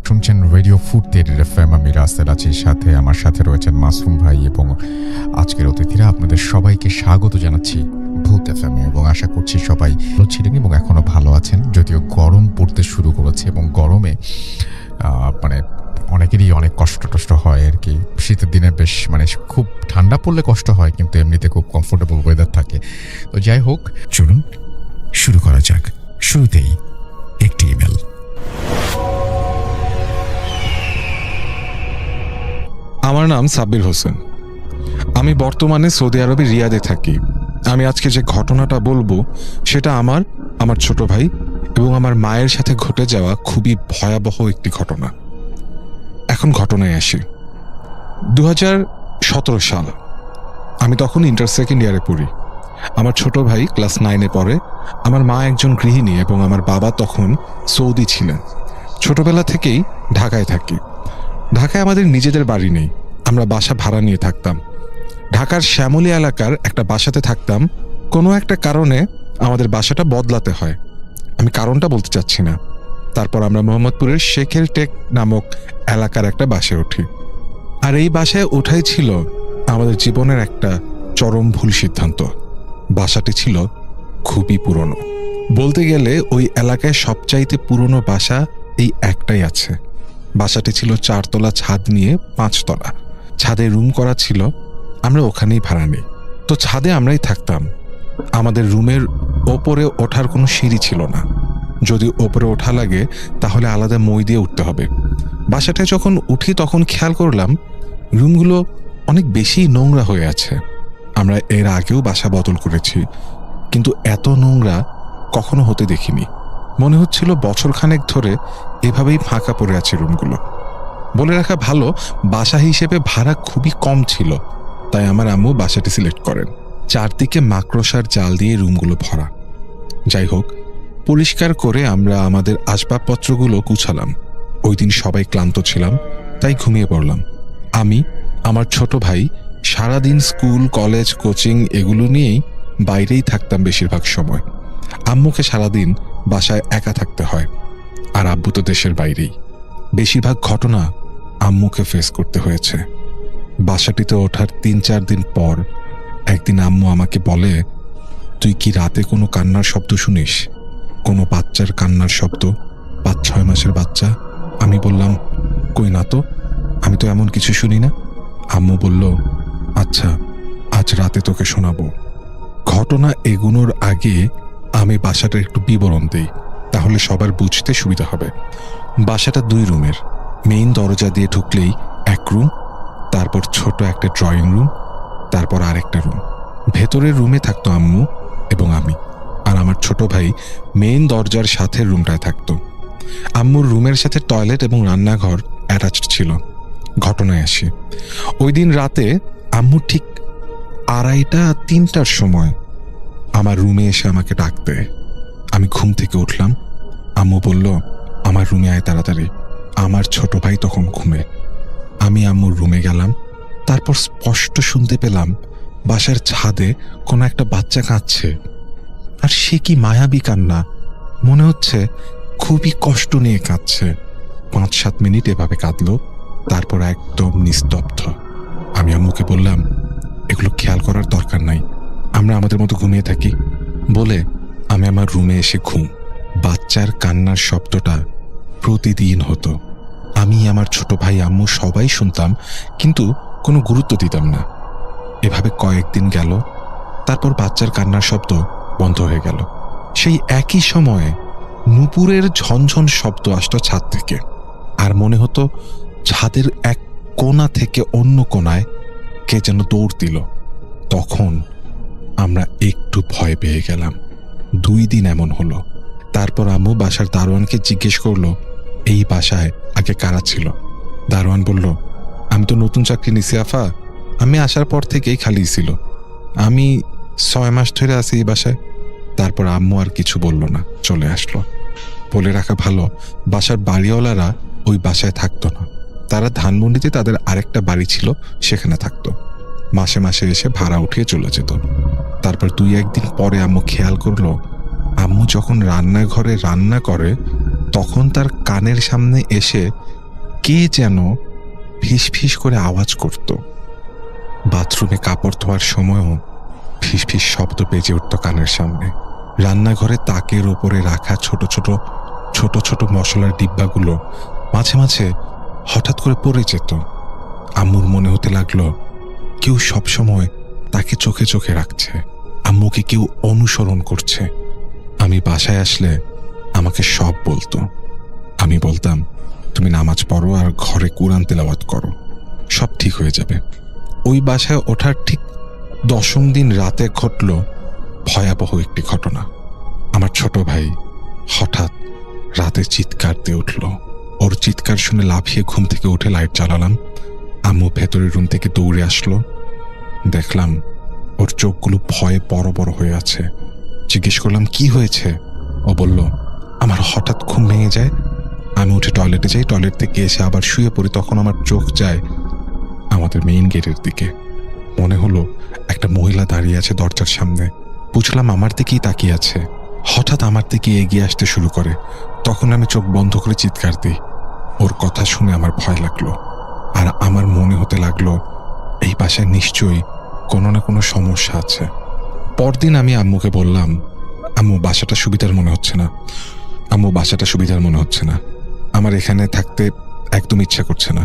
শুনছেন radio food theatre FM. আমি রাসেল আছি, সাথে আমার সাথে রয়েছেন মাসুম ভাই এবং আজকের অতিথিরা। আপনাদের সবাইকে স্বাগত জানাচ্ছি ভূত এফএমে এবং আশা করছি সবাই ভালো ছিলেন এবং এখনও ভালো আছেন। যদিও গরম পড়তে শুরু করেছে এবং গরমে অনেকেরই অনেক কষ্ট হয় আর কি। শীতের দিনে বেশ খুব ঠান্ডা পড়লে কষ্ট হয়, কিন্তু এমনিতে খুব কমফোর্টেবল ওয়েদার থাকে। তো যাই হোক, চলুন শুরু করা যাক। শুরুতেই একটি ইমেল। আমার নাম সাব্বির হোসেন। আমি বর্তমানে সৌদি আরবের রিয়াদে থাকি। আমি আজকে যে ঘটনাটা বলবো সেটা আমার ছোট ভাই এবং আমার মায়ের সাথে ঘটে যাওয়া খুবই ভয়াবহ একটি ঘটনা। এখন ঘটনায় আসি। 2017 সাল, আমি তখন ইন্টার সেকেন্ড ইয়ারে পড়ি। আমার ছোট ভাই ক্লাস 9-এ পড়ে। আমার মা একজন গৃহিণী এবং আমার বাবা তখন সৌদি ছিলেন। ছোটবেলা থেকেই ঢাকায় থাকি। ঢাকায় আমাদের নিজেদের বাড়ি নেই, আমরা বাসা ভাড়া নিয়ে থাকতাম। ঢাকার শ্যামলী এলাকার একটা বাসাতে থাকতাম। কোনো একটা কারণে আমাদের বাসাটা বদলাতে হয়, আমি কারণটা বলতে চাচ্ছি না। তারপর আমরা মোহাম্মদপুরের শেখের টেক নামক এলাকার একটা বাসায় উঠি। আর এই বাসায় ওঠাই ছিল আমাদের জীবনের একটা চরম ভুল সিদ্ধান্ত। বাসাটি ছিল খুবই পুরনো। বলতে গেলে ওই এলাকায় সবচাইতে পুরনো বাসা এই একটাই আছে। বাসাটি ছিল 4 তলা ছাদ নিয়ে 5 তলা। ছাদে রুম করা ছিল, আমরা ওখানেই ভাড়া নিই। তো ছাদে আমরাই থাকতাম। আমাদের রুমের ওপরে ওঠার কোনো সিঁড়ি ছিল না। যদি ওপরে ওঠা লাগে তাহলে আলাদা মই দিয়ে উঠতে হবে। বাসাটায় যখন উঠি তখন খেয়াল করলাম রুমগুলো অনেক বেশি নোংরা হয়ে আছে। আমরা এর আগেও বাসা বদল করেছি, কিন্তু এত নোংরা কখনো হতে দেখিনি। মনে হচ্ছিল বছরখানেক ধরে এভাবেই ফাঁকা পড়ে আছে রুমগুলো। বলে রাখা ভালো, বাসা হিসেবে ভাড়া খুবই কম ছিল, তাই আমার আম্মু বাসাটি সিলেক্ট করেন। চারদিকে মাকড়সার জাল দিয়ে রুমগুলো ভরা। যাই হোক, পরিষ্কার করে আমরা আমাদের আসবাবপত্রগুলো গুছালাম। ওই দিন সবাই ক্লান্ত ছিলাম, তাই ঘুমিয়ে পড়লাম। আমি, আমার ছোট ভাই সারাদিন স্কুল, কলেজ, কোচিং এগুলো নিয়েই বাইরেই থাকতাম বেশিরভাগ সময়। আম্মুকে সারাদিন বাসায় একা থাকতে হয়, আর আব্বু তো দেশের বাইরেই। বেশিরভাগ ঘটনা আম্মুকে ফেস করতে হয়েছে। বাসাটিতে ওঠার 3-4 দিন পর একদিন আম্মু আমাকে বলে, তুই কি রাতে কোনো কান্নার শব্দ শুনিস? কোনো বাচ্চার কান্নার শব্দ, 5-6 মাসের বাচ্চা? আমি বললাম, কই না তো, আমি তো এমন কিছু শুনি না। আম্মু বলল, আচ্ছা, আজ রাতে তোকে শোনাবো। ঘটনা এগোনোর আগে আমি বাসাটা একটু বিবরণ দেই, তাহলে সবার বুঝতে সুবিধা হবে। বাসাটা 2 রুমের। মেইন দরজা দিয়ে ঢুকলেই এক রুম, তারপর ছোট একটা ড্রয়িং রুম, তারপর আরেকটা রুম। ভেতরের রুমে থাকতো আম্মু এবং আমি, আর আমার ছোট ভাই মেইন দরজার সাথে রুমটায় থাকতো। আম্মুর রুমের সাথে টয়লেট এবং রান্নাঘর অ্যাটাচড ছিল। ঘটনায় আসি। ওই দিন রাতে আম্মু ঠিক 2:30-3টার সময় আমার রুমে এসে আমাকে ডাক দেয়। আমি ঘুম থেকে উঠলাম। আম্মু বলল, আমার রুমে আয় তাড়াতাড়ি। আমার ছোট ভাই তখন ঘুমে। আমি আম্মুর রুমে গেলাম। তারপর স্পষ্ট শুনতে পেলাম বাসার ছাদে কোনো একটা বাচ্চা কাঁদছে। আর সে কি মায়াবী কান্না, মনে হচ্ছে খুবই কষ্ট নিয়ে কাঁদছে। 5-7 মিনিট এভাবে কাঁদলো, তারপর একদম নিস্তব্ধ। আমি আম্মুকে বললাম, এগুলো খেয়াল করার দরকার নাই, আমরা আমাদের মতো ঘুমিয়ে থাকি বলে আমি আমার রুমে এসে ঘুম। বাচ্চার কান্নার শব্দটা প্রতিদিন হতো। আমি, আমার ছোট ভাই, আম্মু সবাই শুনতাম, কিন্তু কোনো গুরুত্ব দিতাম না। এভাবে কয়েকদিন গেল, তারপর বাচ্চার কান্নার শব্দ বন্ধ হয়ে গেল। সেই একই সময়ে নুপুরের ঝনঝন শব্দ আসতো ছাদ থেকে, আর মনে হতো ছাদের এক কোণা থেকে অন্য কোণায় কে যেন দৌড় দিল। তখন আমরা একটু ভয় পেয়ে গেলাম। 2 দিন এমন হলো। তারপর আম্মু বাসার দারোয়ানকে জিজ্ঞেস করলো, এই বাসায় আগে কারা ছিল? দারোয়ান বলল, আমি তো নতুন চাকরি নিছি আফা, আমি আসার পর থেকেই খালি ছিল, আমি 6 মাস ধরে আছি এই বাসায়। তারপর আম্মু আর কিছু বলল না, চলে আসলো। বলে রাখা ভালো, বাসার বাড়িওয়ালারা ওই বাসায় থাকতো না, তারা ধানমন্ডিতে তাদের আরেকটা বাড়ি ছিল, সেখানে থাকতো। মাসে মাসে এসে ভাড়া উঠিয়ে চলে যেত। তারপর 2-1 দিন পরে আম্মু খেয়াল করলো, আম্মু যখন রান্নাঘরে রান্না করে তখন তার কানের সামনে এসে কে যেন ফিস ফিস করে আওয়াজ করত। বাথরুমে কাপড় ধোয়ার সময়ও ফিস ফিস শব্দ বেজে উঠত কানের সামনে। রান্নাঘরে তাকের ওপরে রাখা ছোট ছোট মশলার ডিব্বাগুলো মাঝে মাঝে হঠাৎ করে পড়ে যেত। আম্মুর মনে হতে লাগলো কেউ সবসময় তাকে চোখে চোখে রাখছে, আম্মুকে কেউ অনুসরণ করছে। আমি বাসায় আসলে আমাকে সব বলতো। আমি বলতাম, তুমি নামাজ পড়ো আর ঘরে কুরআন তেলাওয়াত করো, সব ঠিক হয়ে যাবে। ওই বাসায় ওঠার ঠিক 10ম দিন রাতে ঘটল ভয়াবহ একটি ঘটনা। আমার ছোট ভাই হঠাৎ রাতে চিৎকার দিয়ে উঠল। ওর চিৎকার শুনে লাফিয়ে ঘুম থেকে উঠে লাইট জ্বালালাম। আম্মু ভেতরের রুম থেকে দৌড়ে আসলো। দেখলাম ওর চোখগুলো ভয়ে বড় বড় হয়ে আছে। জিজ্ঞেস করলাম কি হয়েছে। ও বলল, আমার হঠাৎ ঘুম ভেঙে যায়, আমি উঠে টয়লেটে যাই, টয়লেট থেকে এসে আবার শুয়ে পড়ি। তখন আমার চোখ যায় আমাদের মেইন গেটের দিকে। মনে হলো একটা মহিলা দাঁড়িয়ে আছে দরজার সামনে। বুঝলাম আমার দিকেই তাকিয়ে আছে। হঠাৎ আমার দিকে এগিয়ে আসতে শুরু করে। তখন আমি চোখ বন্ধ করে চিৎকার দিই। ওর কথা শুনে আমার ভয় লাগলো, আর আমার মনে হতে লাগলো এই বাসায় নিশ্চয়ই কোনো না কোনো সমস্যা আছে। পরদিন আমি আম্মুকে বললাম, আম্মু বাসাটা সুবিধার মনে হচ্ছে না, আম্মু বাসাটা সুবিধার মনে হচ্ছে না, আমার এখানে থাকতে একদম ইচ্ছা করছে না।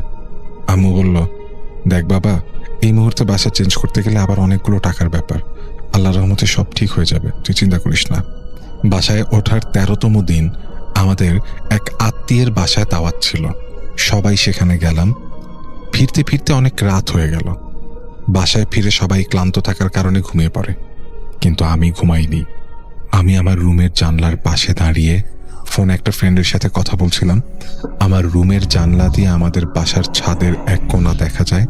আম্মু বলল, দেখ বাবা, এই মুহূর্তে বাসা চেঞ্জ করতে গেলে আবার অনেকগুলো টাকার ব্যাপার, আল্লাহর রহমতে সব ঠিক হয়ে যাবে, তুই চিন্তা করিস না। বাসায় ওঠার 13তম দিন আমাদের এক আত্মীয়ের বাসায় দাওয়াত ছিল। সবাই সেখানে গেলাম। ফিরতে ফিরতে অনেক রাত হয়ে গেল। বাসায় ফিরে সবাই ক্লান্ত থাকার কারণে ঘুমিয়ে পড়ে, কিন্তু আমি ঘুমাইনি। আমি আমার রুমের জানলার পাশে দাঁড়িয়ে ফোনে একটা ফ্রেন্ডের সাথে কথা বলছিলাম। আমার রুমের জানলা দিয়ে আমাদের বাসার ছাদের এক কোণা দেখা যায়।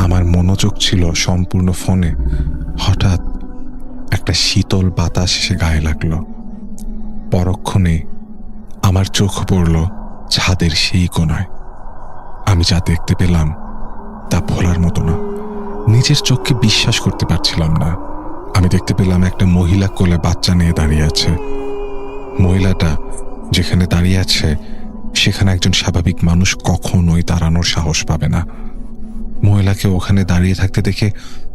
আমার মনোযোগ ছিল সম্পূর্ণ ফোনে। হঠাৎ একটা শীতল বাতাস এসে গায়ে লাগলো। পরক্ষণে আমার চোখ পড়ল ছাদের সেই কোণায়। আমি যা দেখতে পেলাম তা ভোলার মতো না। নিজের চোখকে বিশ্বাস করতে পারছিলাম না। আমি দেখতে পেলাম একটা মহিলা কোলে বাচ্চা নিয়ে দাঁড়িয়ে আছে। মহিলাটা যেখানে দাঁড়িয়ে আছে সেখানে একজন স্বাভাবিক মানুষ কখনোই দাঁড়ানোর সাহস পাবে না। মহিলাকে ওখানে দাঁড়িয়ে থাকতে দেখে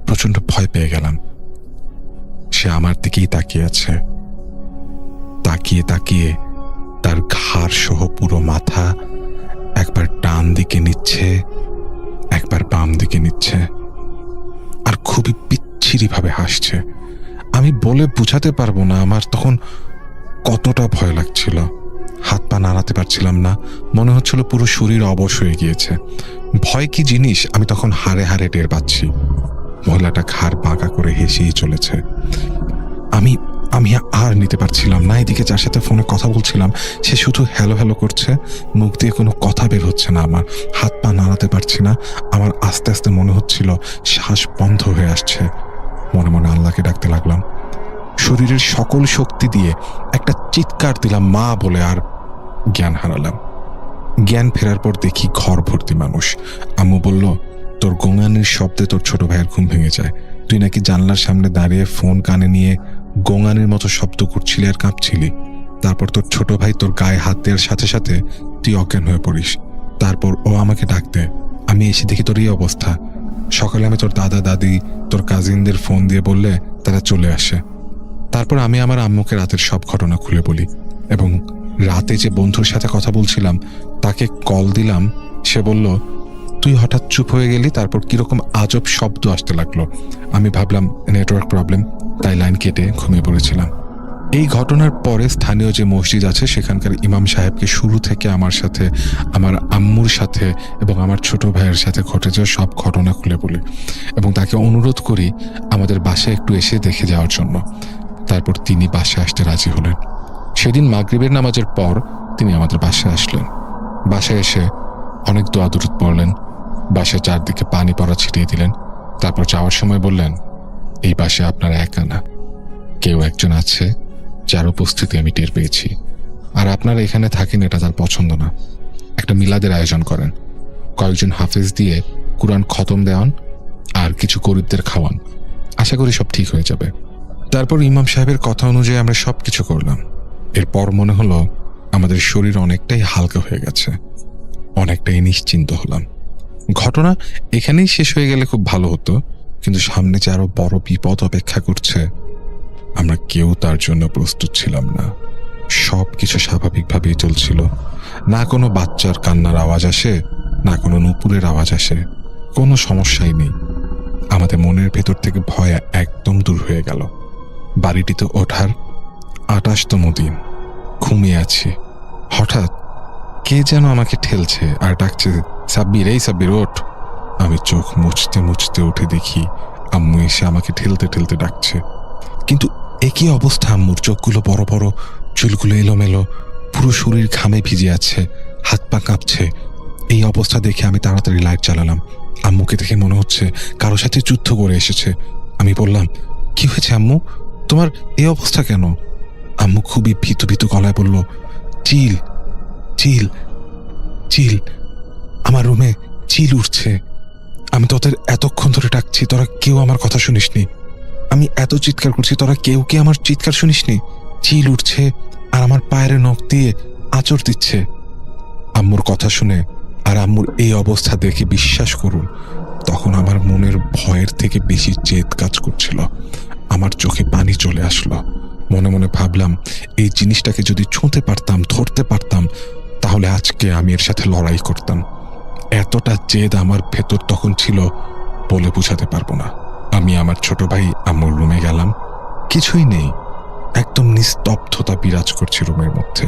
প্রচন্ড ভয় পেয়ে গেলাম। সে আমার দিকেই তাকিয়ে আছে। তাকিয়ে তাকিয়ে তার ঘাড় সহ পুরো মাথা একবার ডান দিকে নিচ্ছে, একবার বাম দিকে নিচ্ছে, আর খুবই বিচ্ছিরিভাবে হাসছে। আমি বলে বোঝাতে পারবো না আমার তখন কতটা ভয় লাগছিল। হাত পা নাড়াতে পারছিলাম না, মনে হচ্ছিল পুরো শরীর অবশ হয়ে গিয়েছে। ভয় কি জিনিস আমি তখন হাড়ে হাড়ে টের পাচ্ছি। মহিলাটা ঘাড় বাঁকা করে হেসেই চলেছে। আমি আমি আর নিতে পারছিলাম না। এদিকে যার সাথে ফোনে কথা বলছিলাম সে শুধু হ্যালো হ্যালো করছে, মুখ দিয়ে কোনো কথা বের হচ্ছে না। আমার হাত পা নাড়াতে পারছি না। আমার আস্তে আস্তে মনে হচ্ছিল শ্বাস বন্ধ হয়ে আসছে। মনে মনে আল্লাহকে ডাকতে লাগলাম। শরীরের সকল শক্তি দিয়ে একটা চিৎকার দিলাম মা বলে, আর জ্ঞান হারালাম। জ্ঞান ফেরার পর দেখি ঘর ভর্তি মানুষ। আম্মু বলল, তোর গোঙানির শব্দে তোর ছোট ভাইয়ের ঘুম ভেঙে যায়। তুই নাকি জানলার সামনে দাঁড়িয়ে ফোন কানে নিয়ে গোঙানির মতো শব্দ করছিলি আর কাঁপছিলি। তারপর তোর ছোট ভাই তোর গায়ে হাত দেওয়ার সাথে সাথে তুই অজ্ঞান হয়ে পড়িস। তারপর ও আমাকে ডাক দেয়। আমি এসে দেখি তোর এই অবস্থা। সকালে আমি তোর দাদা দাদি তোর কাজিনদের ফোন দিয়ে বললে তারা চলে আসে। তারপর আমি আমার আম্মুকে রাতের সব ঘটনা খুলে বলি, এবং রাতে যে বন্ধুর সাথে কথা বলছিলাম তাকে কল দিলাম। সে বলল, তুই হঠাৎ চুপ হয়ে গেলি, তারপর কিরকম আজব শব্দ আসতে লাগলো। আমি ভাবলাম নেটওয়ার্ক প্রবলেম, তাই লাইন কেটে ঘুমিয়ে পড়েছিলাম। এই ঘটনার পরে স্থানীয় যে মসজিদ আছে সেখানকার ইমাম সাহেবকে শুরু থেকে আমার সাথে, আমার আম্মুর সাথে এবং আমার ছোট ভাইয়ের সাথে ঘটে যাওয়া সব ঘটনা খুলে বলি, এবং তাকে অনুরোধ করি আমাদের বাসায় একটু এসে দেখে যাওয়ার জন্য। তারপর তিনি বাসায় আসতে রাজি হলেন। সেদিন মাগরিবের নামাজের পর তিনি আমাদের বাসায় আসলেন। বাসায় এসে অনেক দোয়া দুরূদ পড়লেন, বাসায় চারদিকে পানি পড়া ছিটিয়ে দিলেন। তারপর যাওয়ার সময় বললেন, এই বাসায় আপনারা একা না, কেউ একজন আছে যার উপস্থিতি আমি টের পেয়েছি, আর আপনারা এখানে থাকেন এটা তার পছন্দ না। একটা মিলাদের আয়োজন করেন, কয়েকজন হাফেজ দিয়ে কুরআন খতম দেওয়ান আর কিছু গরিবদের খাওয়ান, আশা করি সব ঠিক হয়ে যাবে। তারপর ইমাম সাহেবের কথা অনুযায়ী আমরা সব কিছু করলাম। এরপর মনে হলো আমাদের শরীর অনেকটাই হালকা হয়ে গেছে। অনেকটাই নিশ্চিন্ত হলাম। ঘটনা এখানেই শেষ হয়ে গেলে খুব ভালো হতো, কিন্তু সামনে যে আরো বড় বিপদ অপেক্ষা করছে আমরা কেউ তার জন্য প্রস্তুত ছিলাম না। সব কিছু স্বাভাবিকভাবেই চলছিল, না কোনো বাচ্চার কান্নার আওয়াজ আসে, না কোনো নুপুরের আওয়াজ আসে, কোনো সমস্যাই নেই। আমাদের মনের ভেতর থেকে ভয় একদম দূর হয়ে গেল। বাড়িটিতে ওঠার 28তম দিন, ঘুমিয়ে আছি। হঠাৎ কে যেন আমাকে ঠেলছে আর ডাকছে, সাব্বির, এই সাব্বির ওঠ। আমি চোখ মুছতে মুছতে উঠে দেখি আম্মু এসে আমাকে ঠেলতে ঠেলতে ডাকছে। কিন্তু একই অবস্থা আম্মুর, চোখগুলো বড় বড়, চুলগুলো এলোমেলো, পুরো শরীর ঘামে ভিজে আছে, হাত পা কাঁপছে। এই অবস্থা দেখে আমি তাড়াতাড়ি লাইট জ্বালালাম। আম্মুকে দেখে মনে হচ্ছে কারো সাথে যুদ্ধ করে এসেছে। আমি বললাম, কি হয়েছে আম্মু, তোমার এই অবস্থা কেন? আম্মু খুবই ভীতু ভীতু গলায় বলল, চিল চিল চিল, আমার রুমে চিল উঠছে। আমি তোদের এতক্ষণ ধরে ডাকছি, তোরা কেউ আমার কথা শুনিসনি। আমি এত চিৎকার করছি, তোরা কেউ কি আমার চিৎকার শুনিসনি? চিল উঠছে আর আমার পায়ের নখ দিয়ে আঁচড় দিচ্ছে। আম্মুর কথা শুনে আর আম্মুর এই অবস্থা দেখে বিশ্বাস করুন, তখন আমার মনের ভয়ের থেকে বেশি জেদ কাজ করছিল। আমার চোখে পানি চলে আসলো। মনে মনে ভাবলাম, এই জিনিসটাকে যদি ছুঁতে পারতাম, ধরতে পারতাম, তাহলে আজকে আমি এর সাথে লড়াই করতাম। এতটা জেদ আমার ভেতর তখন ছিল, বলে বোঝাতে পারবো না। আমি আমার ছোট ভাই আম্মুর রুমে গেলাম। কিছুই নেই, একদম নিস্তব্ধতা বিরাজ করছে রুমের মধ্যে।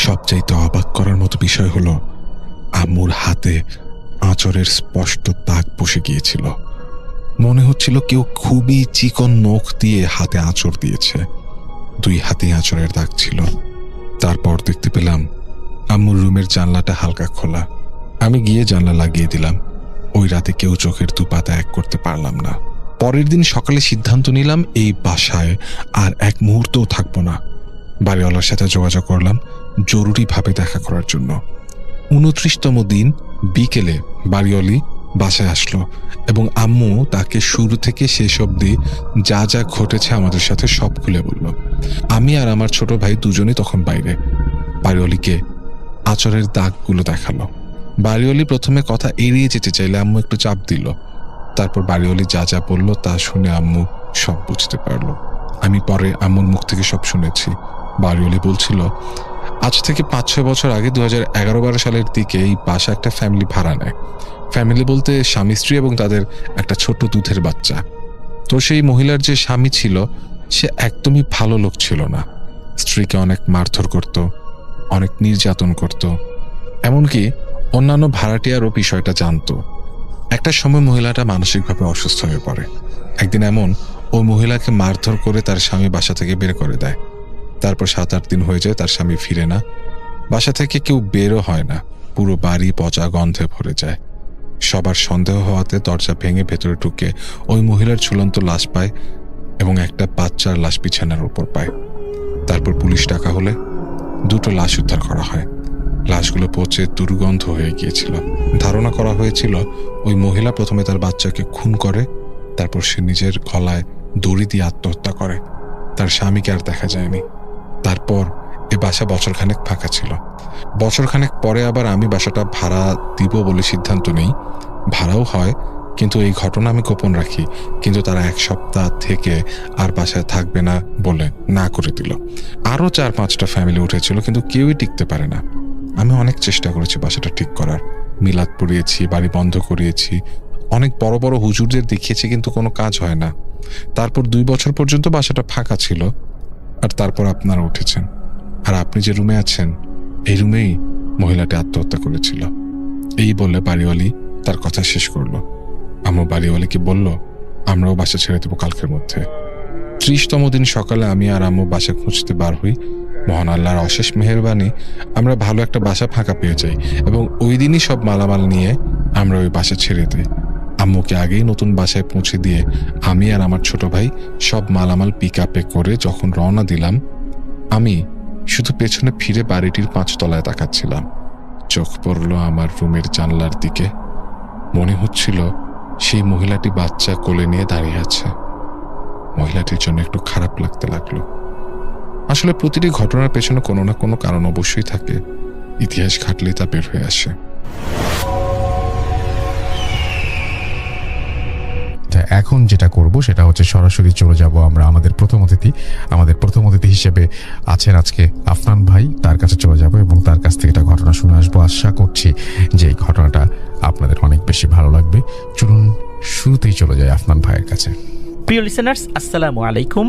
সবচাইতে অবাক করার মতো বিষয় হলো, আম্মুর হাতে আঁচড়ের স্পষ্ট দাগ বসে গিয়েছিল। মনে হচ্ছিল কেউ খুবই চিকন নখ দিয়ে হাতে আঁচড় দিয়েছে। 2 হাতে আঁচড়ের দাগ ছিল। তারপর দেখতে পেলাম আম্মুর রুমের জানলাটা হালকা খোলা। আমি গিয়ে জানলা লাগিয়ে দিলাম। ওই রাতে কেউ চোখের 2 পাতা এক করতে পারলাম না। পরের দিন সকালে সিদ্ধান্ত নিলাম এই বাসায় আর এক মুহূর্তও থাকবো না। বাড়িওয়ালার সাথে যোগাযোগ করলাম জরুরিভাবে দেখা করার জন্য। 29তম দিন বিকেলে বাড়িওয়ালি বাসায় আসলো এবং আম্মু তাকে শুরু থেকে শেষ অবধি যা যা ঘটেছে আমাদের সাথে সব খুলে বলল। আমি আর আমার ছোট ভাই দুজনেই তখন বাইরে। বাড়িওয়ালিকে আঁচড়ের দাগগুলো দেখালো। বাড়িওয়ালি প্রথমে কথা এড়িয়ে যেতে চাইলে আম্মু একটু চাপ দিল। তারপর বাড়িওয়ালি যা যা বলল তা শুনে আম্মু সব বুঝতে পারলো। আমি পরে আম্মুর মুখ থেকে সব শুনেছি। বাড়িওয়ালি বলছিল, আজ থেকে 5-6 বছর আগে 2011-12 সালের দিকে এই বাসা একটা ফ্যামিলি ভাড়া নেয়। ফ্যামিলি বলতে স্বামী স্ত্রী এবং তাদের একটা ছোট দুধের বাচ্চা। তো সেই মহিলার যে স্বামী ছিল সে একদমই ভালো লোক ছিল না। স্ত্রীকে অনেক মারধর করত, অনেক নির্যাতন করত, এমনকি অন্যান্য ভাড়াটিয়ারও বিষয়টা জানতো। একটা সময় মহিলাটা মানসিকভাবে অসুস্থ হয়ে পড়ে। একদিন এমন, ওই মহিলাকে মারধর করে তার স্বামী বাসা থেকে বের করে দেয়। তারপর 7-8 দিন হয়ে যায়, তার স্বামী ফিরে না। বাসা থেকে কেউ বেরও হয় না। পুরো বাড়ি পচা গন্ধে ভরে যায়। সবার সন্দেহ হওয়াতে দরজা ভেঙে ভেতরে ঢুকে ওই মহিলার ঝুলন্ত লাশ পায় এবং একটা বাচ্চার লাশ বিছানার উপর পায়। তারপর পুলিশ ডাকা হলে 2টো লাশ উদ্ধার করা হয়। লাশগুলো পচে দুর্গন্ধ হয়ে গিয়েছিল। ধারণা করা হয়েছিল ওই মহিলা প্রথমে তার বাচ্চাকে খুন করে, তারপর সে নিজের গলায় দড়ি দিয়ে আত্মহত্যা করে। তার স্বামীকে আর দেখা যায়নি। তারপর এ বাসা বছরখানেক ফাঁকা ছিল। বছরখানেক পরে আবার আমি বাসাটা ভাড়া দিব বলে সিদ্ধান্ত নেই। ভাড়াও হয়, কিন্তু এই ঘটনা আমি গোপন রাখি। কিন্তু তারা 1 সপ্তাহ থেকে আর বাসায় থাকবে না বলে না করে দিল। আরও 4-5টা ফ্যামিলি উঠেছিল, কিন্তু কেউই টিকতে পারে না। আমি অনেক চেষ্টা করেছি বাসাটা ঠিক করার। মিলাদ পড়িয়েছি, বাড়ি বন্ধ করিয়েছি, অনেক বড় বড় হুজুরদের দেখিয়েছি, কিন্তু কোনো কাজ হয় না। তারপর 2 বছর পর্যন্ত বাসাটা ফাঁকা ছিল। আর তারপর আপনারা উঠেছেন। আর আপনি যে রুমে আছেন এই রুমেই মহিলাটি আত্মহত্যা করেছিল। এই বলে বাড়িওয়ালি তার কথা শেষ করলো। আম্মু বাড়িওয়ালিকে বলল, আমরাও বাসা ছেড়ে দেবো কালকের মধ্যে। 30তম দিন সকালে আমি আর আম্মু বাসা খুঁজতে বার হই। মহান আল্লাহর অশেষ মেহেরবানি, আমরা ভালো একটা বাসা ফাঁকা পেয়ে যাই এবং ওই দিনই সব মালামাল নিয়ে আমরা ওই বাসা ছেড়ে দিই। আম্মুকে আগেই নতুন বাসায় পৌঁছে দিয়ে আমি আর আমার ছোট ভাই সব মালামাল পিকআপে করে যখন রওনা দিলাম, আমি শুধু পেছনে ফিরে বাড়িটির 5 তলায় তাকাচ্ছিলাম। চোখ পড়ল আমার রুমের জানলার দিকে। মনে হচ্ছিল সেই মহিলাটি বাচ্চা কোলে নিয়ে দাঁড়িয়ে আছে। মহিলাটির জন্য একটু খারাপ লাগতে লাগলো। আসলে প্রতিটি ঘটনার পেছনে কোনো না কোনো কারণ অবশ্যই থাকে। ইতিহাস ঘাটলেই তা বের হয়ে আসে। এখন যেটা করব সেটা হচ্ছে সরাসরি চলে যাব আমরা আমাদের প্রথম অতিথি হিসেবে আছেন আজকে আফনান ভাই, তার কাছে চলে যাব এবং তার কাছ থেকে একটা ঘটনা শুনে আসবো। আশা করছি যে এই ঘটনাটা আপনাদের অনেক বেশি ভালো লাগবে। চলুন শুরুতেই চলে যাই আফনান ভাইয়ের কাছে। প্রিয় লিসেনার্স, আসসালামু আলাইকুম।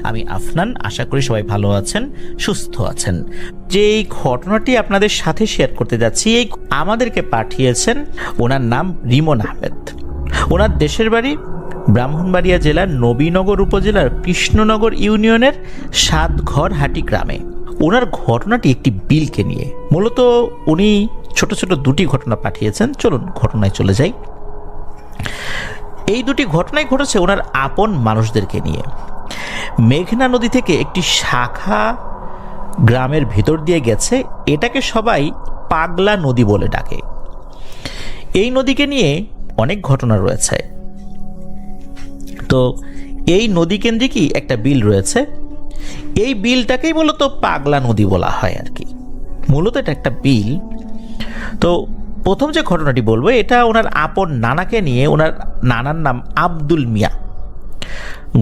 আমি আফনান, আশা করি সবাই ভালো আছেন, সুস্থ আছেন। যে এই ঘটনাটি আপনাদের সাথে শেয়ার করতে যাচ্ছি, এই আমাদেরকে পাঠিয়েছেন, ওনার নাম রিমন আহমেদ। ওনার দেশের বাড়ি ব্রাহ্মণবাড়িয়া জেলার নবীনগর উপজেলার কৃষ্ণনগর ইউনিয়নের সাতঘরহাটি গ্রামে। ওনার ঘটনাটি একটি বিলকে নিয়ে। মূলত উনি ছোট ছোট দুটি ঘটনা পাঠিয়েছেন। চলুন ঘটনায় চলে যাই। এই দুটি ঘটনাই ঘটেছে ওনার আপন মানুষদেরকে নিয়ে। মেঘনা নদী থেকে একটি শাখা গ্রামের ভেতর দিয়ে গেছে, এটাকে সবাই পাগলা নদী বলে ডাকে। এই নদীকে নিয়ে অনেক ঘটনা রয়েছে। তো এই নদী কেন্দ্রিকই একটা বিল রয়েছে। এই বিলটাকেই মূলত পাগলা নদী বলা হয় আর কি। মূলত এটা একটা বিল। তো প্রথম যে ঘটনাটি বলবো, এটা ওনার আপন নানাকে নিয়ে। ওনার নানার নাম আব্দুল মিয়া।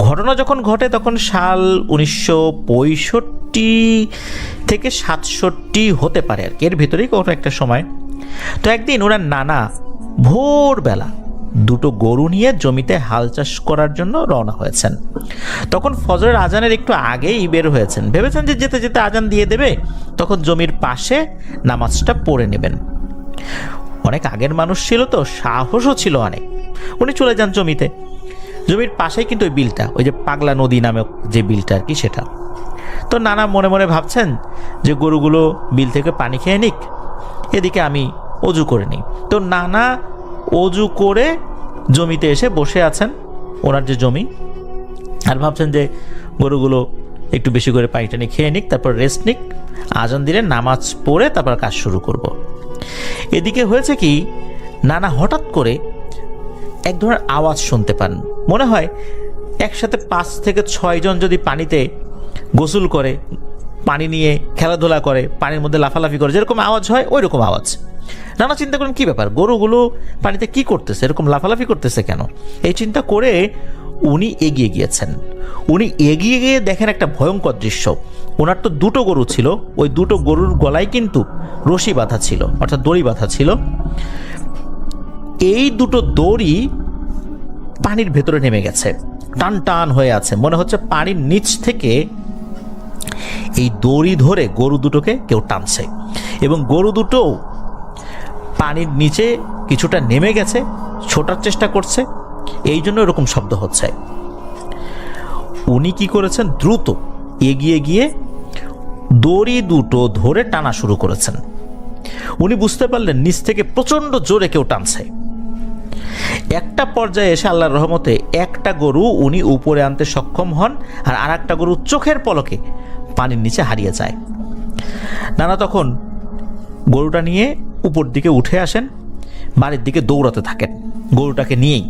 ঘটনা যখন ঘটে তখন সাল 1965 থেকে 67 হতে পারে আর কি, এর ভেতরেই কোনো একটা সময়। তো একদিন ওনার নানা ভোরবেলা দুটো গরু নিয়ে জমিতে হাল চাষ করার জন্য রওনা হয়েছেন। তখন ফজরের আজানের একটু আগেই বের হয়েছেন। ভেবেছেন যে যেতে যেতে আজান দিয়ে দেবে, তখন জমির পাশে নামাজটা পড়ে নেবেন। অনেক আগের মানুষ ছিল তো, সাহসও ছিল অনেক। উনি চলে যান জমিতে। জমির পাশেই কিন্তু ওই বিলটা, ওই যে পাগলা নদী নামে যে বিলটা আর কি, সেটা। তো নানা মনে মনে ভাবছেন যে গরুগুলো বিল থেকে পানি খেয়ে নিক, এদিকে আমি অজু করে নিই। তো নানা অজু করে জমিতে এসে বসে আছেন, ওনার যে জমি, আর ভাবছেন যে গরুগুলো একটু বেশি করে পানি টানি খেয়ে নিক, তারপর রেস্ট নিক, আজান দিলে নামাজ পড়ে তারপর কাজ শুরু করব। এদিকে হয়েছে কি, নানা হঠাৎ করে এক ধরনের আওয়াজ শুনতে পান। মনে হয় একসাথে 5 থেকে 6 জন যদি পানিতে গোসল করে, পানি নিয়ে খেলাধুলা করে, পানির মধ্যে লাফালাফি করে, যেরকম আওয়াজ হয় ওই রকম আওয়াজ। নানা চিন্তা করেন কি ব্যাপার, গরুগুলো পানিতে কি করতেছে, এরকম লাফালাফি করতেছে কেন? এই চিন্তা করে উনি এগিয়ে গিয়েছেন। উনি এগিয়ে গিয়ে দেখেন একটা ভয়ঙ্কর দৃশ্য। ওনার তো দুটো গরু ছিল, ওই দুটো গরুর গলায় কিন্তু রশি বাঁধা ছিল, অর্থাৎ দড়ি বাঁধা ছিল। এই দুটো দড়ি পানির ভেতরে নেমে গেছে, টান টান হয়ে আছে। মনে হচ্ছে পানির নিচ থেকে এই দড়ি ধরে গরু দুটোকে কেউ টানছে, এবং গরু দুটো পানির নিচে কিছুটা নেমে গেছে, ছোটার চেষ্টা করছে, এই জন্য এরকম শব্দ হচ্ছে। উনি কি করেছেন, দ্রুত এগিয়ে গিয়ে দড়ি দুটো ধরে টানা শুরু করেছেন। উনি বুঝতে পারলেন নিচ থেকে প্রচন্ড জোরে কেউ টানছে। একটা পর্যায়ে এসে আল্লাহর রহমতে একটা গরু উনি উপরে আনতে সক্ষম হন, আর আরেকটা গরু চোখের পলকে পানির নিচে হারিয়ে যায়। নানা তখন গরুটা নিয়ে উপর দিকে উঠে আসেন, বাড়ির দিকে দৌড়াতে থাকেন গরুটাকে নিয়েই।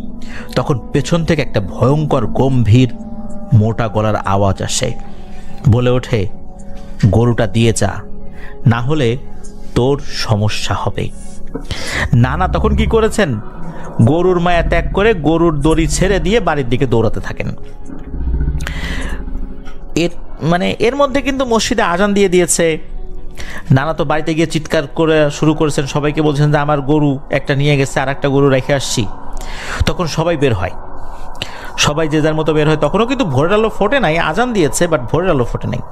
তখন পেছন থেকে একটা ভয়ঙ্কর গম্ভীর মোটা গলার আওয়াজ আসে, বলে ওঠে, গরুটা দিয়ে যা, না হলে তোর সমস্যা হবে। নানা তখন কি করেছেন, গরুর মায়া ত্যাগ করে গরুর দড়ি ছেড়ে দিয়ে বাড়ির দিকে দৌড়াতে থাকেন। এর মধ্যে কিন্তু মসজিদে আজান দিয়ে দিয়েছে। নানা তো বাড়িতে গিয়ে চিৎকার করে শুরু করেছেন, সবাইকে বলছেন যে আমার গরু একটা নিয়ে গেছে, আর একটা গরু রেখে আসছি। তখন সবাই বের হয়, সবাই যে যার মতো বের হয়। তখনও কিন্তু ভোরের আলো ফোটে নাই, আজান দিয়েছে বাট ভোরের আলো ফোটে নাই।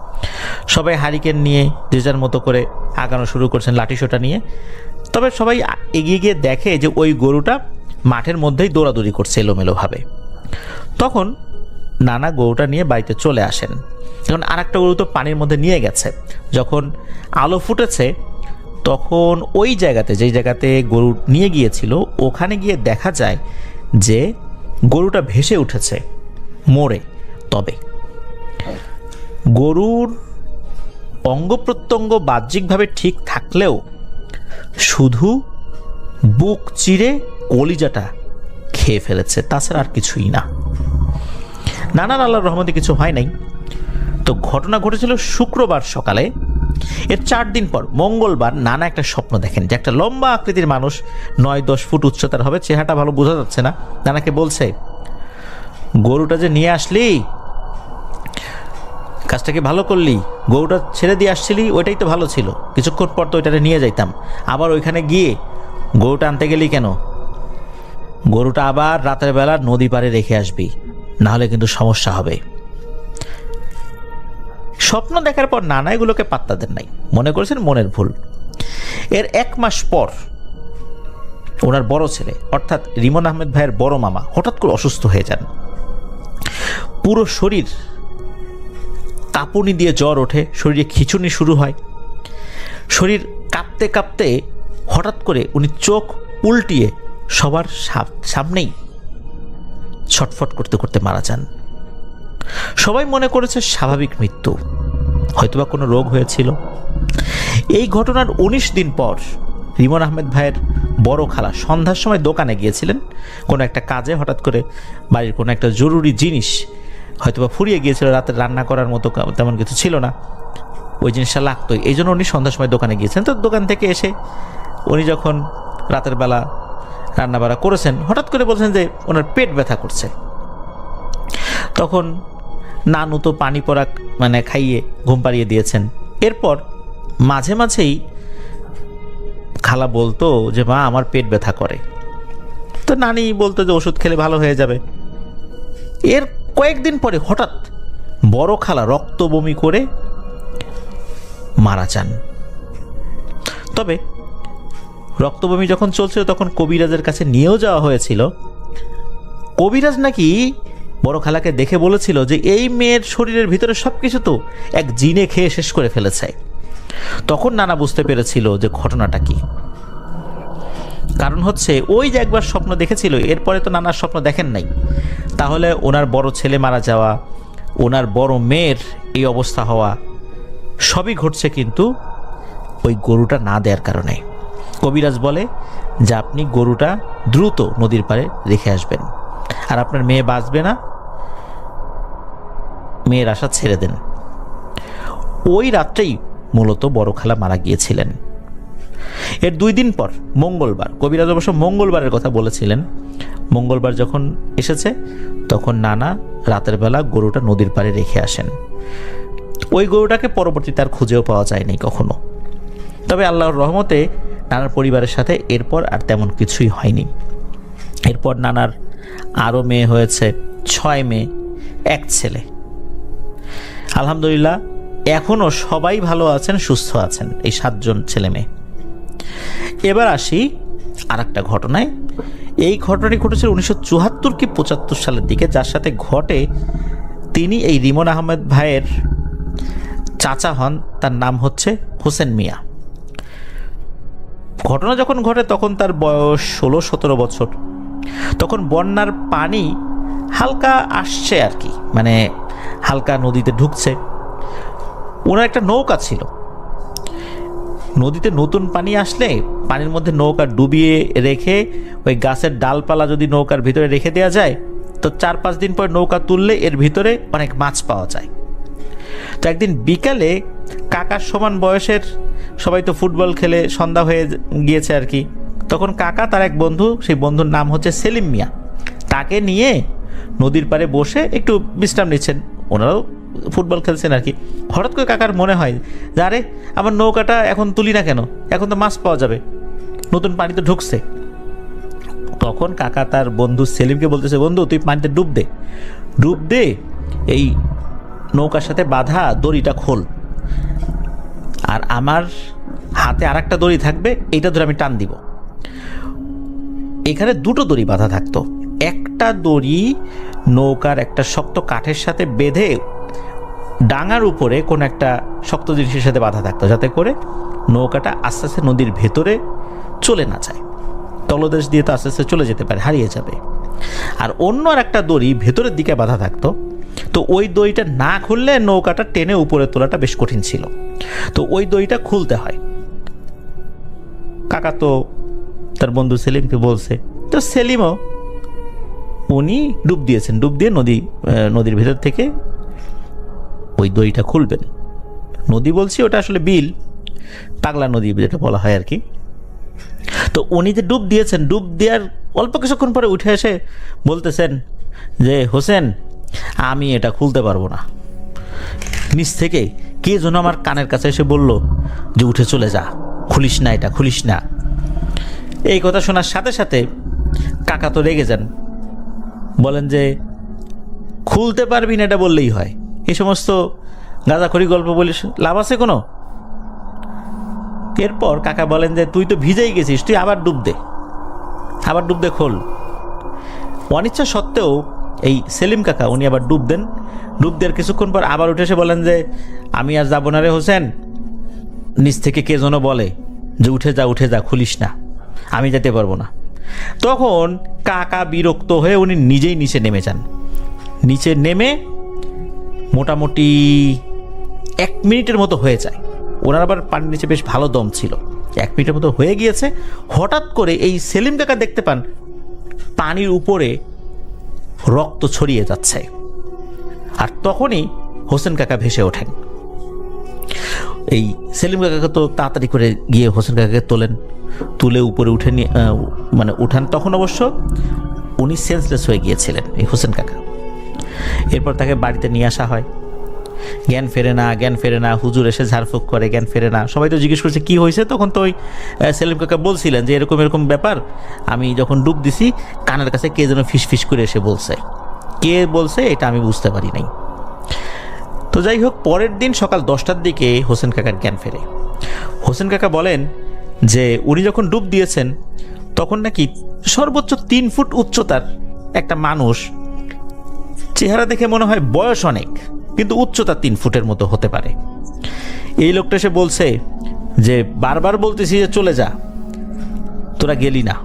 সবাই হারিকেন নিয়ে যে যার মতো করে আগানো শুরু করছেন, লাঠিসোঁটা নিয়ে। তবে সবাই এগিয়ে গিয়ে দেখে যে ওই গরুটা মাঠের মধ্যেই দৌড়াদৌড়ি করছে এলোমেলোভাবে। তখন নানা গরুটা নিয়ে বাড়িতে চলে আসেন। এখন আর একটা গরু তো পানির মধ্যে নিয়ে গেছে। যখন আলো ফুটেছে তখন ওই জায়গাতে, যেই জায়গাতে গরু নিয়ে গিয়েছিল, ওখানে গিয়ে দেখা যায় যে গরুটা ভেসে উঠেছে মরে। তবে গরুর অঙ্গ প্রত্যঙ্গ বাহ্যিকভাবে ঠিক থাকলেও শুধু বুক চিরে কলিজাটা খেয়ে ফেলেছে, তাছাড়া আর কিছুই না। নানার আল্লাহর রহমতে কিছু হয় নাই। তো ঘটনা ঘটেছিল শুক্রবার সকালে। এর 4 দিন পর মঙ্গলবার নানা একটা স্বপ্ন দেখেন যে একটা লম্বা আকৃতির মানুষ, 9-10 ফুট উচ্চতার হবে, চেহারাটা ভালো বোঝা যাচ্ছে না। নানাকে বলছে, গরুটা যে নিয়ে আসলি, কাজটা কি ভালো করলি? গরুটা ছেড়ে দিয়ে আসছিলি, ওইটাই তো ভালো ছিল। কিছুক্ষণ পর তো ওইটারে নিয়ে যাইতাম, আবার ওইখানে গিয়ে গরুটা আনতে গেলি কেন? গরুটা আবার রাতের বেলা নদী পাড়ে রেখে আসবি, না হলে কিন্তু সমস্যা হবে। স্বপ্ন দেখার পর নানা এগুলোকে পাত্তা দেন নাই, মনে করেছেন মনের ভুল। এর 1 মাস পর ওনার বড় ছেলে অর্থাৎ রিমন আহমেদ ভাইয়ের বড় মামা হঠাৎ করে অসুস্থ হয়ে যান। পুরো শরীর কাঁপুনি দিয়ে জ্বর ওঠে, শরীরে খিঁচুনি শুরু হয়, শরীর কাঁপতে কাঁপতে হঠাৎ করে উনি চোখ উল্টিয়ে সবার সামনেই ছটফট করতে করতে মারা যান। সবাই মনে করেছে স্বাভাবিক মৃত্যু, হয়তোবা কোনো রোগ হয়েছিল। এই ঘটনার 19 দিন পর রিমন আহমেদ ভাইয়ের বড় খালা সন্ধ্যার সময় দোকানে গিয়েছিলেন কোনো একটা কাজে। হঠাৎ করে বাড়ির কোনো একটা জরুরি জিনিস হয়তোবা ফুরিয়ে গিয়েছিল, রাতে রান্না করার মতো তেমন কিছু ছিল না, ওই জিনিসটা লাগতোই, এই জন্য উনি সন্ধ্যার সময় দোকানে গিয়েছেন। তো দোকান থেকে এসে উনি যখন রাতের বেলা রান্নাবাড়া করেছেন, হঠাৎ করে বলছেন যে ওনার পেট ব্যথা করছে। তখন নানু তো পানি পড়া খাইয়ে ঘুম পাড়িয়ে দিয়েছেন। এরপর মাঝে মাঝেই খালা বলতো যে মা আমার পেট ব্যথা করে, তো নানি বলতো যে ওষুধ খেলে ভালো হয়ে যাবে। এর কয়েকদিন পরে হঠাৎ বড় খালা রক্ত বমি করে মারা যান। তবে রক্ত বমি যখন চলছিল তখন কবিরাজের কাছে নিয়েও যাওয়া হয়েছিল। কবিরাজ নাকি বড় খালাকে দেখে বলেছিল যে এই মেয়ের শরীরের ভিতরে সবকিছু তো এক জিনে খেয়ে শেষ করে ফেলেছে। তখন নানা বুঝতে পেরেছিল যে ঘটনাটা কি। কারণ হচ্ছে ওই যে একবার স্বপ্ন দেখেছিল, এরপরে তো নানার স্বপ্ন দেখেন নাই। তাহলে ওনার বড় ছেলে মারা যাওয়া, ওনার বড় মেয়ের এই অবস্থা হওয়া সবই ঘটছে কিন্তু ওই গরুটা না দেওয়ার কারণে। কবিরাজ বলে যে আপনি গরুটা দ্রুত নদীর পাড়ে রেখে আসবেন, আর আপনার মেয়ে বাঁচবে না, মেয়ের আশা ছেড়ে দেন। ওই রাত্রেই মূলত বড় খালা মারা গিয়েছিলেন। এর 2 দিন পর মঙ্গলবার, কবিরাজ অবশ্য মঙ্গলবারের কথা বলেছিলেন, মঙ্গলবার যখন এসেছে তখন নানা রাতের বেলা গরুটা নদীর পাড়ে রেখে আসেন। ওই গরুটাকে পরবর্তীতে আর খুঁজেও পাওয়া যায়নি কখনো। তবে আল্লাহর রহমতে নানার পরিবারের সাথে এরপর আর তেমন কিছুই হয়নি। এরপর নানার আরও মেয়ে হয়েছে, 6 মেয়ে 1 ছেলে। আলহামদুলিল্লাহ এখনও সবাই ভালো আছেন, সুস্থ আছেন এই 7 জন ছেলে মেয়ে। এবার আসি আর একটা ঘটনায়। এই ঘটনাটি ঘটেছিল 1974 কি 75 সালের দিকে। যার সাথে ঘটে তিনি এই রিমন আহমেদ ভাইয়ের চাচা হন, তার নাম হচ্ছে হোসেন মিয়া। ঘটনা যখন ঘটে তখন তার বয়স 16-17 বছর। তখন বন্যার পানি হালকা আসছে আর কি, হালকা নদীতে ঢুকছে। ওনার একটা নৌকা ছিল, নদীতে নতুন পানি আসলে পানির মধ্যে নৌকা ডুবিয়ে রেখে ওই গাছের ডালপালা যদি নৌকার ভিতরে রেখে দেওয়া যায় তো 4-5 দিন পর নৌকা তুললে এর ভিতরে অনেক মাছ পাওয়া যায়। তো একদিন বিকালে কাকার সমান বয়সের সবাই তো ফুটবল খেলে সন্ধ্যা হয়ে গিয়েছে আর কি, তখন কাকা তার এক বন্ধু, সেই বন্ধুর নাম হচ্ছে সেলিম মিয়া, তাকে নিয়ে নদীর পাড়ে বসে একটু বিশ্রাম নিচ্ছেন। ওনারাও ফুটবল খেলছেন আর কি। হঠাৎ করে কাকার মনে হয় যে আরে আমার নৌকাটা এখন তুলি না কেন, এখন তো মাছ পাওয়া যাবে, নতুন পানি তো ঢুকছে। তখন কাকা তার বন্ধু সেলিমকে বলতেছে, বন্ধু তুই পানিতে ডুব দে, এই নৌকার সাথে বাঁধা দড়িটা খোল, আর আমার হাতে আর একটা দড়ি থাকবে, এইটা ধরে আমি টান দিব। এখানে 2টো দড়ি বাঁধা থাকতো, একটা দড়ি নৌকার একটা শক্ত কাঠের সাথে বেঁধে ডাঙার উপরে কোন একটা শক্ত জিনিসের সাথে বাঁধা থাকতো, যাতে করে নৌকাটা আস্তে আস্তে নদীর ভেতরে চলে না যায়, তলদেশ দিয়ে তো আস্তে আস্তে চলে যেতে পারে, হারিয়ে যাবে। আর অন্য আর একটা দড়ি ভেতরের দিকে বাঁধা থাকতো। তো ওই দড়িটা না খুললে নৌকাটা টেনে উপরে তোলাটা বেশ কঠিন ছিল, তো ওই দড়িটা খুলতে হয়। কাকা তো তার বন্ধু সেলিমকে বলছে, তো সেলিমও উনি ডুব দিয়েছেন, ডুব দিয়ে নদীর ভেতর থেকে ওই দড়িটা খুলবেন। নদী বলছি ওটা আসলে বিল, পাগলা নদী যেটা বলা হয় আর কি। তো উনি যে ডুব দিয়েছেন, ডুব দেওয়ার অল্প কিছুক্ষণ পরে উঠে এসে বলতেছেন যে হোসেন আমি এটা খুলতে পারবো না। নিচ থেকে কে যেন আমার কানের কাছে এসে বলল যে উঠে চলে যা, খুলিস না, এটা খুলিস না। এই কথা শোনার সাথে সাথে কাকা তো রেগে যান, বলেন যে খুলতে পারবি না এটা বললেই হয়, এই সমস্ত গাঁজাখড়ি গল্প বলিস লাভ আছে কোনো? এরপর কাকা বলেন যে তুই তো ভিজেই গেছিস, তুই আবার ডুব দে, খোল। অনিচ্ছা সত্ত্বেও এই সেলিম কাকা উনি আবার ডুব দেওয়ার কিছুক্ষণ পর আবার উঠে এসে বলেন যে আমি আর যাবো না রে হোসেন, নিচ থেকে কে যেন বলে যে উঠে যা, খুলিস না, আমি যেতে পারবো না। তখন কাকা বিরক্ত হয়ে উনি নিজেই নিচে নেমে যান। নিচে নেমে মোটামুটি 1 মিনিটের মতো হয়ে যায়। ওনার আবার পানির নিচে বেশ ভালো দম ছিল। 1 মিনিটের মতো হয়ে গিয়েছে, হঠাৎ করে এই সেলিম কাকা দেখতে পান পানির উপরে রক্ত ছড়িয়ে যাচ্ছে। আর তখনই হোসেন কাকা ভেসে ওঠেন। এই সেলিম কাকাকে তো তাড়াতাড়ি করে গিয়ে হোসেন কাকাকে তুলে উপরে উঠে নিয়ে উঠান। তখন অবশ্য উনি সেন্সলেস হয়ে গিয়েছিলেন এই হোসেন কাকা। এরপর তাকে বাড়িতে নিয়ে আসা হয়। জ্ঞান ফেরে না, হুজুর এসে ঝাড়ফুঁক করে, জ্ঞান ফেরে না। সবাই তো জিজ্ঞেস করছে কি হয়েছে। তখন তো ওই সেলিম কাকা বলছিলেন যে এরকম ব্যাপার, আমি যখন ডুব দিছি কানের কাছে কে যেন ফিস করে এসে বলছে, কে বলছে এটা আমি বুঝতে পারি নাই। তো যাই হোক, পরের দিন সকাল 10টার দিকে হোসেন কাকার জ্ঞান ফেরে। হোসেন কাকা বলেন যে উনি যখন ডুব দিয়েছেন তখন নাকি সর্বোচ্চ 3 ফুট উচ্চতার একটা মানুষ, চেহারা দেখে মনে হয় বয়স অনেক, কিন্তু উচ্চতা 3 ফুটের মতো হতে পারে, এই লোকটা এসে বলছে যে বারবার বলতেছি যে চলে যা, তোরা গেলি না।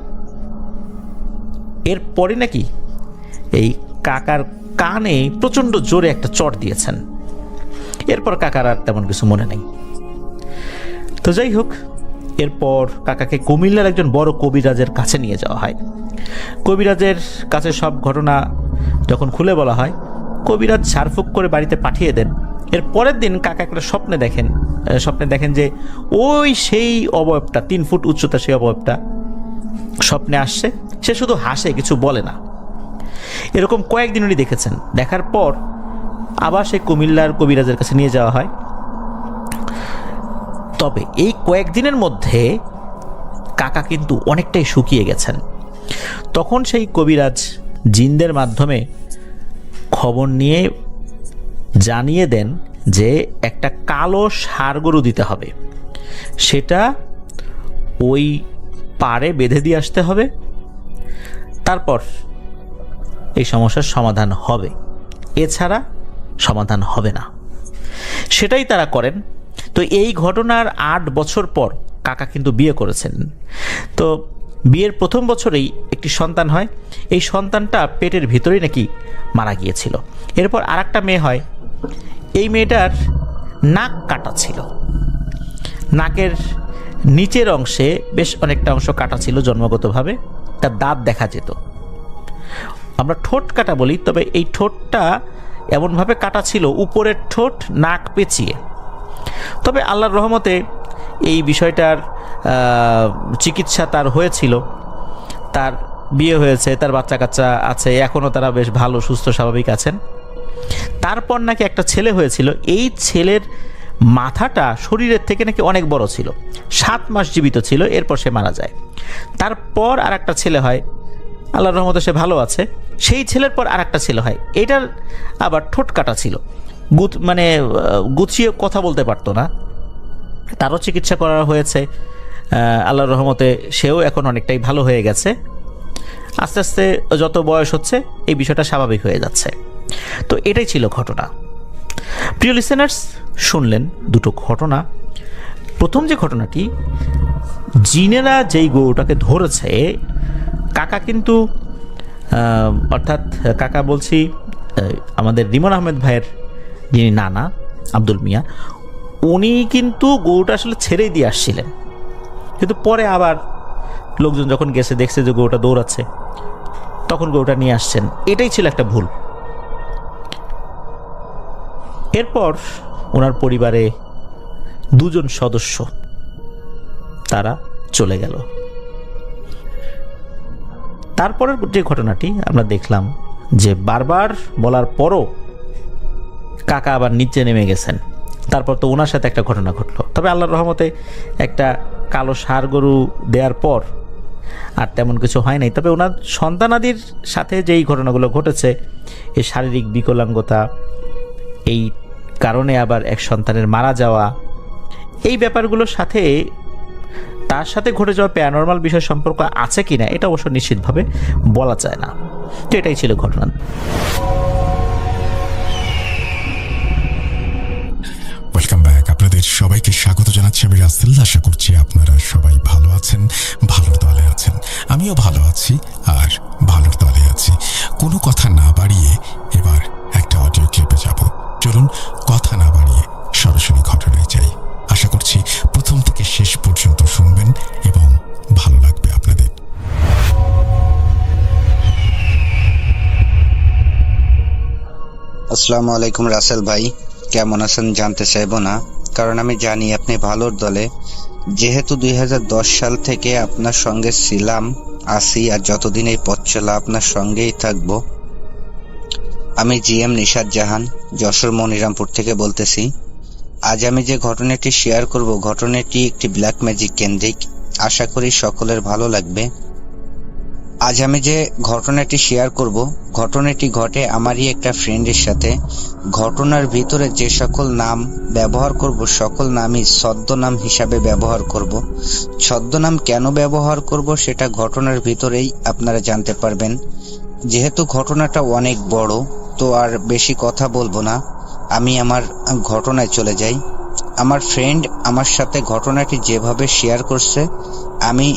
এরপরে নাকি এই কাকার কানে প্রচণ্ড জোরে একটা চড় দিয়েছেন। এরপর কাকার আর তেমন কিছু মনে নেই। তো যাই হোক, এরপর কাকাকে কুমিল্লার একজন বড় কবিরাজের কাছে নিয়ে যাওয়া হয়। কবিরাজের কাছে সব ঘটনা যখন খুলে বলা হয়, কবিরাজ ঝাড়ফুঁক করে বাড়িতে পাঠিয়ে দেন। এর পরের দিন কাকা একটা স্বপ্নে দেখেন যে ওই সেই অবয়বটা, 3 ফুট উচ্চতা সেই অবয়বটা স্বপ্নে আসছে। সে শুধু হাসে, কিছু বলে না। এরকম কয়েকদিন উনি দেখেছেন। দেখার পর আবার সেই কুমিল্লার কবিরাজের কাছে নিয়ে যাওয়া হয়। তবে এই কয়েকদিনের মধ্যে কাকা কিন্তু অনেকটাই শুকিয়ে গেছেন। তখন সেই কবিরাজ জিনদের মাধ্যমে খবর নিয়ে জানিয়ে দেন যে একটা কালো ষাঁড় গরু দিতে হবে, সেটা ওই পাড়ে বেঁধে দিয়ে আসতে হবে, তারপর এই সমস্যার সমাধান হবে, এছাড়া সমাধান হবে না। সেটাই তারা করেন। তো এই ঘটনার 8 বছর পর কাকা কিন্তু বিয়ে করেছেন। তো বিয়ের প্রথম বছরেই একটি সন্তান হয়। এই সন্তানটা পেটের ভিতরেই নাকি মারা গিয়েছিল। এরপর আরেকটা মেয়ে হয়। এই মেয়েটার নাক কাটা ছিল, নাকের নিচের অংশে বেশ অনেকটা অংশ কাটা ছিল জন্মগতভাবে, তার দাঁত দেখা যেত। আমরা ঠোঁট কাটা বলি, তবে এই ঠোঁটটা এমনভাবে কাটা ছিল, উপরের ঠোঁট নাক পেঁচিয়ে। তবে আল্লাহর রহমতে এই বিষয়টার চিকিৎসা তার হয়েছিল, তার বিয়ে হয়েছে, তার বাচ্চা কাচ্চা আছে, এখনও তারা বেশ ভালো সুস্থ স্বাভাবিক আছেন। তারপর নাকি একটা ছেলে হয়েছিল। এই ছেলের মাথাটা শরীরের থেকে নাকি অনেক বড় ছিল, 7 মাস জীবিত ছিল, এরপর সে মারা যায়। তারপর আর একটা ছেলে হয়, আল্লাহর রহমতে সে ভালো আছে। সেই ছেলের পর আর একটা ছেলে হয়, এটার আবার ঠোঁট কাটা ছিল, গুছিয়ে কথা বলতে পারতো না। তারও চিকিৎসা করা হয়েছে, আল্লাহর রহমতে সেও এখন অনেকটাই ভালো হয়ে গেছে। আস্তে আস্তে যত বয়স হচ্ছে এই বিষয়টা স্বাভাবিক হয়ে যাচ্ছে। তো এটাই ছিল ঘটনা। প্রিয় লিসেনার্স, শুনলেন দুটো ঘটনা। প্রথম যে ঘটনাটি, জিনেরা যেই গরুটাকে ধরেছে, কাকা কিন্তু অর্থাৎ কাকা বলছি আমাদের রিমন আহমেদ ভাইয়ের যিনি নানা আব্দুল মিয়া, উনি কিন্তু গরুটা আসলে ছেড়েই দিয়ে আসছিলেন। কিন্তু পরে আবার লোকজন যখন গেছে দেখছে যে গরুটা দৌড়াচ্ছে, তখন গরুটা নিয়ে আসছেন। এটাই ছিল একটা ভুল। এরপর ওনার পরিবারে 2 জন সদস্য তারা চলে গেল। তারপরের যে ঘটনাটি আমরা দেখলাম যে বারবার বলার পরও কাকা আবার নিচে নেমে গেছেন। তারপর তো ওনার সাথে একটা ঘটনা ঘটলো, তবে আল্লাহর রহমতে একটা কালো ষাঁড় গরু দেওয়ার পর আর তেমন কিছু হয় নাই। তবে ওনার সন্তানাদির সাথে যেই ঘটনাগুলো ঘটেছে, এই শারীরিক বিকলাঙ্গতা, এই কারণে আবার এক সন্তানের মারা যাওয়া, এই ব্যাপারগুলোর সাথে তার সাথে ঘটে যাওয়া প্যারানরমাল বিষয় সম্পর্ক আছে কিনা এটা অবশ্য নিশ্চিতভাবে বলা যায় না। তো এটাই ছিল ঘটনা। Welcome back. আপনাদের সবাইকে স্বাগত জানাচ্ছি আমি রাসেল। আশা করছি আপনারা সবাই ভালো আছেন, ভালোর দলে আছেন। আমিও ভালো আছি আর ভালোর দলে আছি। কোনো কথা না বাড়িয়ে এবার একটা অডিও ক্লিপে যাব। চলুন কথা না বাড়িয়ে সরাসরি ঘটনায় যাই। আশা করছি প্রথম থেকে শেষ পর্যন্ত শুনবেন এবং ভালো লাগবে আপনাদের। আসসালামু আলাইকুম রাসেল ভাই, কেমন আছেন জানতে চাইবো না, কারণ আমি জানি আপনি ভালোর দলে। যেহেতু 2010 সাল থেকে আপনার সঙ্গে ছিলাম, আছি, আর যতদিন এই পথ চলা আপনার সঙ্গেই থাকবো। আমি জিএম নিশাত জাহান, যশোর মনিরামপুর থেকে বলতেছি। আজ আমি যে ঘটনাটি শেয়ার করব, ঘটনাটি একটি ব্ল্যাক ম্যাজিক কেন্দ্রিক। আশা করি সকলের ভালো লাগবে। আজ আমি যে ঘটনাটি শেয়ার করব, ঘটনাটি ঘটে আমারই একটা ফ্রেন্ডের সাথে। ঘটনার ভিতরে যে সকল নাম ব্যবহার করব, সকল নামই ছদ্মনাম হিসাবে ব্যবহার করব। ছদ্মনাম কেন ব্যবহার করব সেটা ঘটনার ভিতরেই আপনারা জানতে পারবেন। যেহেতু ঘটনাটা অনেক বড়, তো আর বেশি কথা বলবো না, আমি আমার ঘটনায় চলে যাই। আমার ফ্রেন্ড আমার সাথে ঘটনাটি যেভাবে শেয়ার করছে, আমি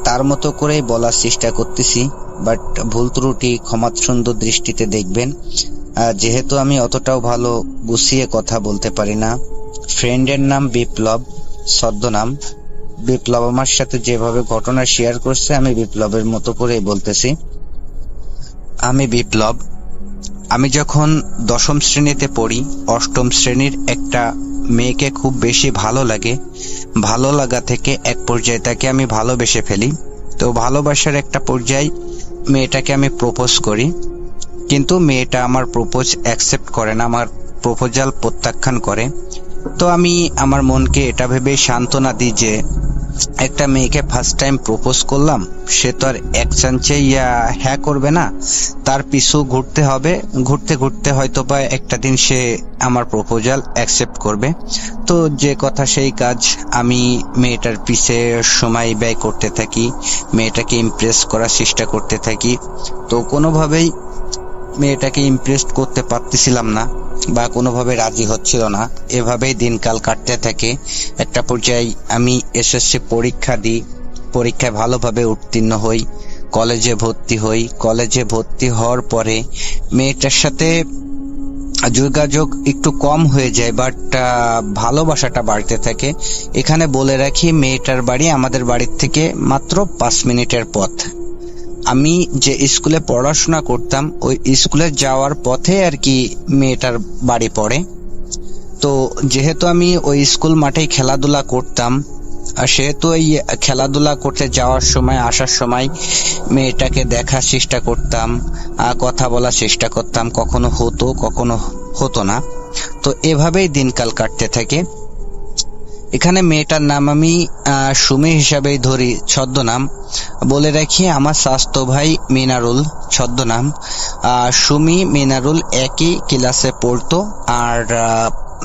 তার মতো করেই বলার চেষ্টা করতেছি, বাট ভুল ত্রুটি ক্ষমা সুন্দর দৃষ্টিতে দেখবেন। যেহেতু আমি অতটাও ভালো গুছিয়ে কথা বলতে পারি না। ফ্রেন্ডের নাম বিপ্লব, ছদ্মনাম বিপ্লব। আমার সাথে যেভাবে ঘটনা শেয়ার করছে, আমি বিপ্লবের মতো করেই বলতেছি। আমি বিপ্লব। আমি যখন 10ম শ্রেণীতে পড়ি, 8ম শ্রেণীর একটা মেয়েকে খুব বেশি ভালো লাগে। ভালো লাগা থেকে এক পর্যায়ে তাকে আমি ভালোবেসে ফেলি। তো ভালোবাসার একটা পর্যায়ে মেয়েটাকে আমি প্রপোজ করি, কিন্তু মেয়েটা আমার প্রপোজ অ্যাকসেপ্ট করে না, আমার প্রপোজাল প্রত্যাখ্যান করে। তো আমি আমার মনকে এটা ভেবে সান্ত্বনা দিই যে একটা মেয়েকে ফার্স্ট টাইম প্রপোজ করলাম, সে তো আর এক চান্সেই হ্যাঁ করবে না, তার পিছু ঘুরতে হবে। ঘুরতে ঘুরতে হয়তো বা একটা দিন সে আমার প্রপোজাল অ্যাকসেপ্ট করবে। তো যে কথা সেই কাজ, আমি মেয়েটার পিছে সময় ব্যয় করতে থাকি, মেয়েটাকে ইমপ্রেস করার চেষ্টা করতে থাকি। তো কোনোভাবেই মেয়েটাকে ইমপ্রেস করতে পারতেছিলাম না, বা কোনোভাবে রাজি হচ্ছিল না। এভাবেই দিনকাল কাটতে থাকে। একটা পর্যায়ে আমি এসএসসি পরীক্ষা দিই, পরীক্ষায় ভালোভাবে উত্তীর্ণ হই, কলেজে ভর্তি হই। কলেজে ভর্তি হওয়ার পরে মেয়েটার সাথে যোগাযোগ একটু কম হয়ে যায়, বাট ভালোবাসাটা বাড়তে থাকে। এখানে বলে রাখি, মেয়েটার বাড়ি আমাদের বাড়ির থেকে মাত্র 5 মিনিটের পথ। আমি যে স্কুলে পড়াশোনা করতাম, ওই স্কুলে যাওয়ার পথে আর কি মেয়েটার বাড়ি পড়ে। তো যেহেতু আমি ওই স্কুল মাঠেই খেলাধুলা করতাম, আর সেহেতু এই খেলাধুলা করতে যাওয়ার সময়, আসার সময় মেয়েটাকে দেখার চেষ্টা করতাম, কথা বলার চেষ্টা করতাম। কখনো হতো, কখনো হতো না। তো এভাবেই দিনকাল কাটতে থাকে। এখানে মেয়েটার নাম আমি সুমি হিসাবেই ধরি, ছদ্মনাম। বলে রাখি, আমার স্বাস্থ্য ভাই মিনারুল, ছদ্মনাম। সুমি মিনারুল একই ক্লাসে পড়তো। আর